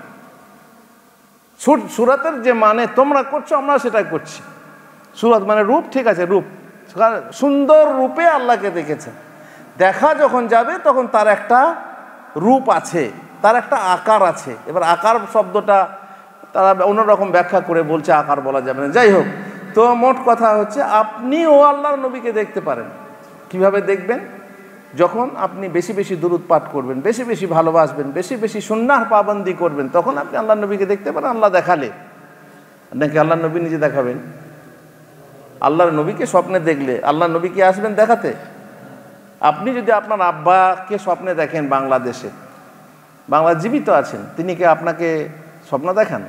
সূরাতের যে মানে তোমরা করছো আমরা সেটাই করছি। সূরত মানে রূপ, ঠিক আছে, রূপ, সুন্দর রূপে আল্লাহকে দেখেছেন। দেখা যখন যাবে তখন তার একটা রূপ আছে, তার একটা আকার আছে। এবার আকার শব্দটা তারা অন্যরকম ব্যাখ্যা করে বলছে আকার বলা যাবে না। যাই হোক, তো মোট কথা হচ্ছে আপনিও আল্লাহর নবীকে দেখতে পারেন। কিভাবে দেখবেন? যখন আপনি বেশি বেশি দুরূদ পাঠ করবেন, বেশি বেশি ভালোবাসবেন, বেশি বেশি সুন্নাহর পাবন্দি করবেন, তখন আপনি আল্লাহর নবীকে দেখতে পারেন। আল্লাহ দেখালে নাকি আল্লাহর নবী নিজে দেখাবেন? আল্লাহর নবীকে স্বপ্নে দেখলে আল্লাহর নবী কি আসবেন দেখাতে? আপনি যদি আপনার আব্বাকে স্বপ্নে দেখেন বাংলাদেশে, বাংলা জীবিত আছেন, তিনি কি আপনাকে স্বপ্ন দেখান?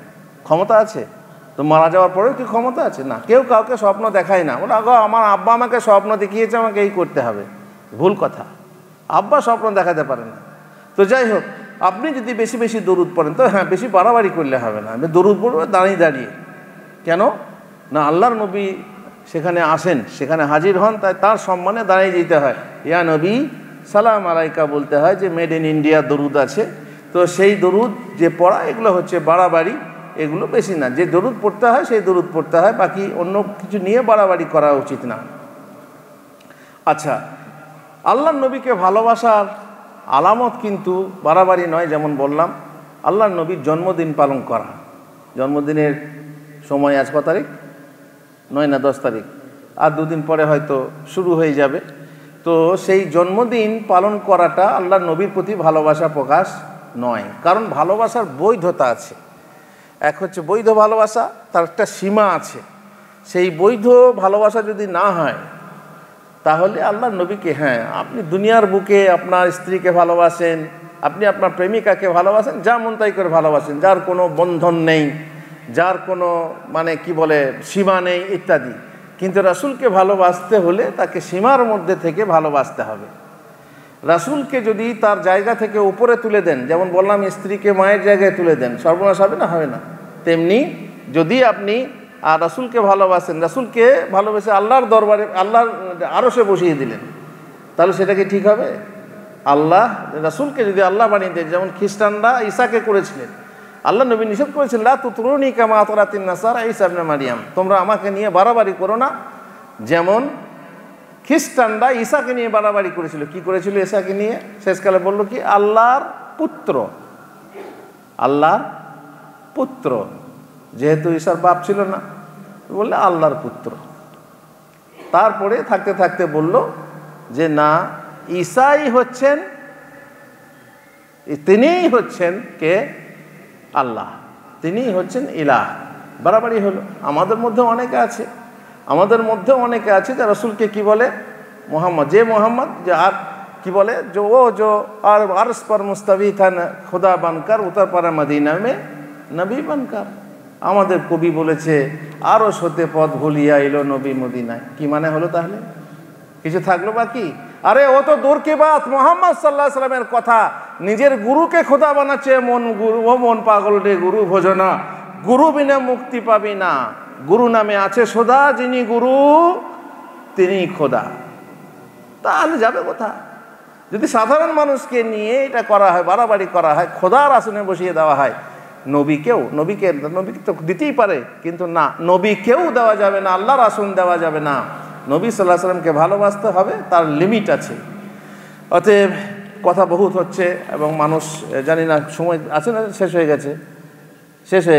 ক্ষমতা আছে? তো মারা যাওয়ার পরেও কি ক্ষমতা আছে? না, কেউ কাউকে স্বপ্ন দেখায় না। ওরা আমার আব্বা আমাকে স্বপ্ন দেখিয়েছে, আমাকে এই করতে হবে। ভুল কথা, আব্বা স্বপ্ন দেখাতে পারে না। তো যাই হোক, আপনি যদি বেশি বেশি দরুদ পড়েন, তো হ্যাঁ, বেশি বাড়াবাড়ি করলে হবে না। আমি দরুদ পড়বো দাঁড়িয়ে দাঁড়িয়ে। কেন না? আল্লাহর নবী সেখানে আসেন, সেখানে হাজির হন, তাই তার সম্মানে দাঁড়িয়ে যেতে হয়। ইয়া নবী সালাম আলাইকা বলতে হয়, যে মেড ইন ইন্ডিয়া দরুদ আছে। তো সেই দরুদ যে পড়া, এগুলো হচ্ছে বাড়াবাড়ি, এগুলো বেশি না। যে দরুদ পড়তে হয় সেই দরুদ পড়তে হয়, বাকি অন্য কিছু নিয়ে বাড়াবাড়ি করা উচিত না। আচ্ছা, আল্লাহর নবীকে ভালোবাসার আলামত কিন্তু বাড়াবাড়ি নয়। যেমন বললাম, আল্লাহর নবীর জন্মদিন পালন করা। জন্মদিনের সময় আজ কত তারিখ? 9 না 10 তারিখ, আর দুদিন পরে হয়তো শুরু হয়ে যাবে। তো সেই জন্মদিন পালন করাটা আল্লাহর নবীর প্রতি ভালোবাসা প্রকাশ নয়, কারণ ভালোবাসার বৈধতা আছে। এক হচ্ছে বৈধ ভালোবাসা, তার একটা সীমা আছে। সেই বৈধ ভালোবাসা যদি না হয়, তাহলে আল্লাহর নবীকে, হ্যাঁ, আপনি দুনিয়ার বুকে আপনার স্ত্রীকে ভালোবাসেন, আপনি আপনার প্রেমিকাকে ভালোবাসেন, যা মন তাই করে ভালোবাসেন, যার কোনো বন্ধন নেই, যার কোনো কি বলে সীমা নেই ইত্যাদি। কিন্তু রাসূলকে ভালোবাসতে হলে তাকে সীমার মধ্যে থেকে ভালোবাসতে হবে। রাসূলকে যদি তার জায়গা থেকে উপরে তুলে দেন, যেমন বললাম স্ত্রীকে মায়ের জায়গায় তুলে দেন, সর্বনাশ হবে না? হবে না। তেমনি যদি আপনি রাসূলকে ভালোবাসেন, রাসূলকে ভালোবেসে আল্লাহর দরবারে, আল্লাহর আরশে বসিয়ে দিলেন, তাহলে সেটা কি ঠিক হবে? আল্লাহ রাসূলকে যদি আল্লাহ বানিয়ে দেন, যেমন খ্রিস্টানরা ঈসাকে করেছিলেন, আল্লাহ নবী নিষেধ করেছেন, লা তুতরুনি কামা আতরাতিন নাসারা ঈসা ইবনে মারইয়াম, তোমরা আমাকে নিয়ে বাড়াবাড়ি করো না, যেমন খ্রিস্টানরা ঈসাকে নিয়ে বাড়াবাড়ি করেছিল। কি করেছিল ঈসাকে নিয়ে? শেষকালে বলল কি? আল্লাহর পুত্র। আল্লাহর পুত্র, যেহেতু ঈসার বাপ ছিল না, বললে আল্লাহর পুত্র। তারপরে থাকতে থাকতে বলল যে না, ঈসাই হচ্ছেন, তিনিই হচ্ছেন কে? আল্লাহ, তিনিই হচ্ছেন ইলাহ। বাড়াবাড়ি হলো। আমাদের মধ্যে অনেকে আছে, যে রাসূলকে কি বলে? মোহাম্মদ। যে মোহাম্মদ, যে আর কি বলে, जो और अर्श पर मुस्तवी था खुदा बनकर उतर पड़ा मदीना में नबी बनकर। আমাদের কবি বলেছে, আরশ হতে পথ ভুলিয়া এলো নবী মদিনায়। কি মানে হলো তাহলে? কিছু থাকলো বাকি? আরে ও তো দূর কি বাত, মুহাম্মদ সাল্লাল্লাহু আলাইহি সাল্লামের কথা। নিজের গুরুকে খোদা বানাচ্ছে, মন পাগল রে গুরু ভোজনা, গুরু বিনা মুক্তি পাবি না। গুরু নামে আছে সদা, যিনি গুরু তিনি খোদা। তাহলে যাবে কোথা? যদি সাধারণ মানুষকে নিয়ে এটা করা হয়, বাড়াবাড়ি করা হয়, খোদার আসনে বসিয়ে দেওয়া হয়, নবীকে তো দিতেই পারে, কিন্তু না, নবীকেও দেওয়া যাবে না, আল্লাহর আসন দেওয়া যাবে না। নবী সাল্লাল্লাহু আলাইহি সাল্লামকে ভালোবাসতে হবে, তার লিমিট আছে। অতএব কথা বহুত হচ্ছে এবং মানুষ, জানি না সময় আছে না, শেষ হয়ে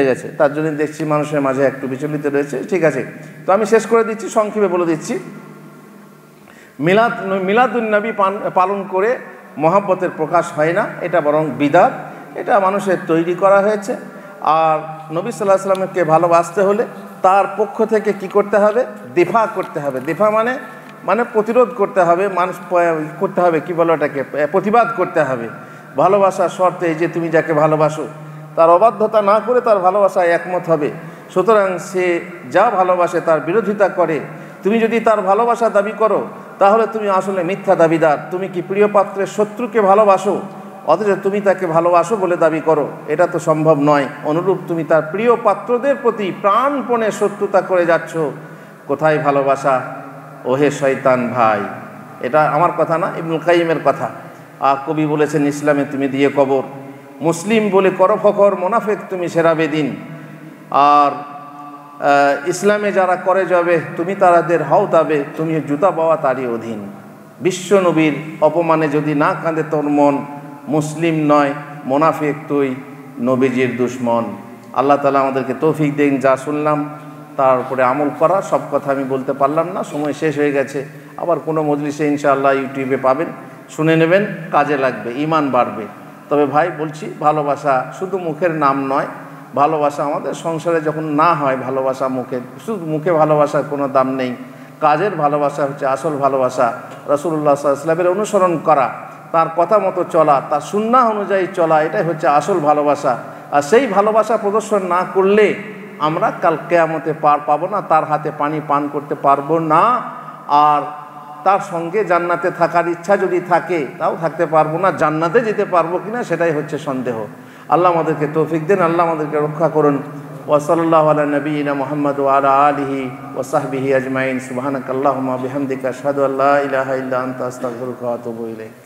গেছে, তার জন্য দেখছি মানুষের মাঝে একটু বিচলিত রয়েছে। ঠিক আছে, তো আমি শেষ করে দিচ্ছি, সংক্ষেপে বলে দিচ্ছি। মিলাদুন নবী পালন করে মহব্বতের প্রকাশ হয় না, এটা বরং বিদআত, এটা মানুষের তৈরি করা হয়েছে। আর নবী সাল্লাল্লাহু আলাইহি সাল্লামকে ভালোবাসতে হলে তার পক্ষ থেকে কি করতে হবে? দিফা করতে হবে। দিফা মানে প্রতিরোধ করতে হবে, মানুষ করতে হবে, কি বলে ওটাকে, প্রতিবাদ করতে হবে। ভালোবাসার শর্তে, এই যে তুমি যাকে ভালোবাসো তার অবাধ্যতা না করে তার ভালোবাসায় একমত হবে। সুতরাং সে যা ভালোবাসে তার বিরোধিতা করে, তুমি যদি তার ভালোবাসা দাবি করো, তাহলে তুমি আসলে মিথ্যা দাবিদার। তুমি কি প্রিয় পাত্রের শত্রুকে ভালোবাসো, অথচ তুমি তাকে ভালোবাসো বলে দাবি করো? এটা তো সম্ভব নয়। অনুরূপ তুমি তার প্রিয় পাত্রদের প্রতি প্রাণপণে শত্রুতা করে যাচ্ছ। কোথায় ভালোবাসা, ওহে শয়তান ভাই? এটা আমার কথা না, ইবনুল কাইয়িমের কথা। আর কবি বলেছেন, ইসলামে তুমি দিয়ে কবর, মুসলিম বলে করো ফখর, মুনাফিক তুমি সেরা বেদিন। আর ইসলামে যারা করে যাবে, তুমি তাদের হও তবে, তুমি জুতা পাওয়া তারই অধীন। বিশ্ব নবীর অপমানে যদি না কাঁদে তোর মন, মুসলিম নয় মুনাফিক তুই, নবীজির দুশ্মন। আল্লাহ তাআলা আমাদেরকে তৌফিক দিন, যা শুনলাম তার উপরে আমল করা। সব কথা আমি বলতে পারলাম না, সময় শেষ হয়ে গেছে। আবার কোনো মজলিসে ইনশাআল্লাহ ইউটিউবে পাবেন, শুনে নেবেন, কাজে লাগবে, ঈমান বাড়বে। তবে ভাই বলছি, ভালোবাসা শুধু মুখের নাম নয়। ভালোবাসা আমাদের সংসারে যখন না হয়, ভালোবাসা শুধু মুখে ভালোবাসার কোনো দাম নেই। কাজের ভালোবাসা হচ্ছে আসল ভালোবাসা। রাসূলুল্লাহ সাল্লাল্লাহু আলাইহি ওয়াসাল্লামের অনুসরণ করা, তার কথা মতো চলা, তার সুন্নাহ অনুযায়ী চলা, এটাই হচ্ছে আসল ভালোবাসা। আর সেই ভালোবাসা প্রদর্শন না করলে আমরা কাল কিয়ামতে পার পাবো না, তার হাতে পানি পান করতে পারবো না, আর তার সঙ্গে জান্নাতে থাকার ইচ্ছা যদি থাকে তাও থাকতে পারবো না, জান্নাতে যেতে পারবো কিনা সেটাই হচ্ছে সন্দেহ। আল্লাহ আমাদেরকে তৌফিক দেন, আল্লাহ আমাদেরকে রক্ষা করুন। ওয়া সাল্লাল্লাহু আলা নবিয়িনা মুহাম্মদ ওয়া আলা আলিহি ওয়া সাহবিহি আজমাইন। সুবহানাকাল্লাহুম্মা বিহামদিকা আশহাদু আল্লা ইলাহা ইল্লা আনতা আস্তাগফিরুকা ওয়া আতুবু ইলাইক।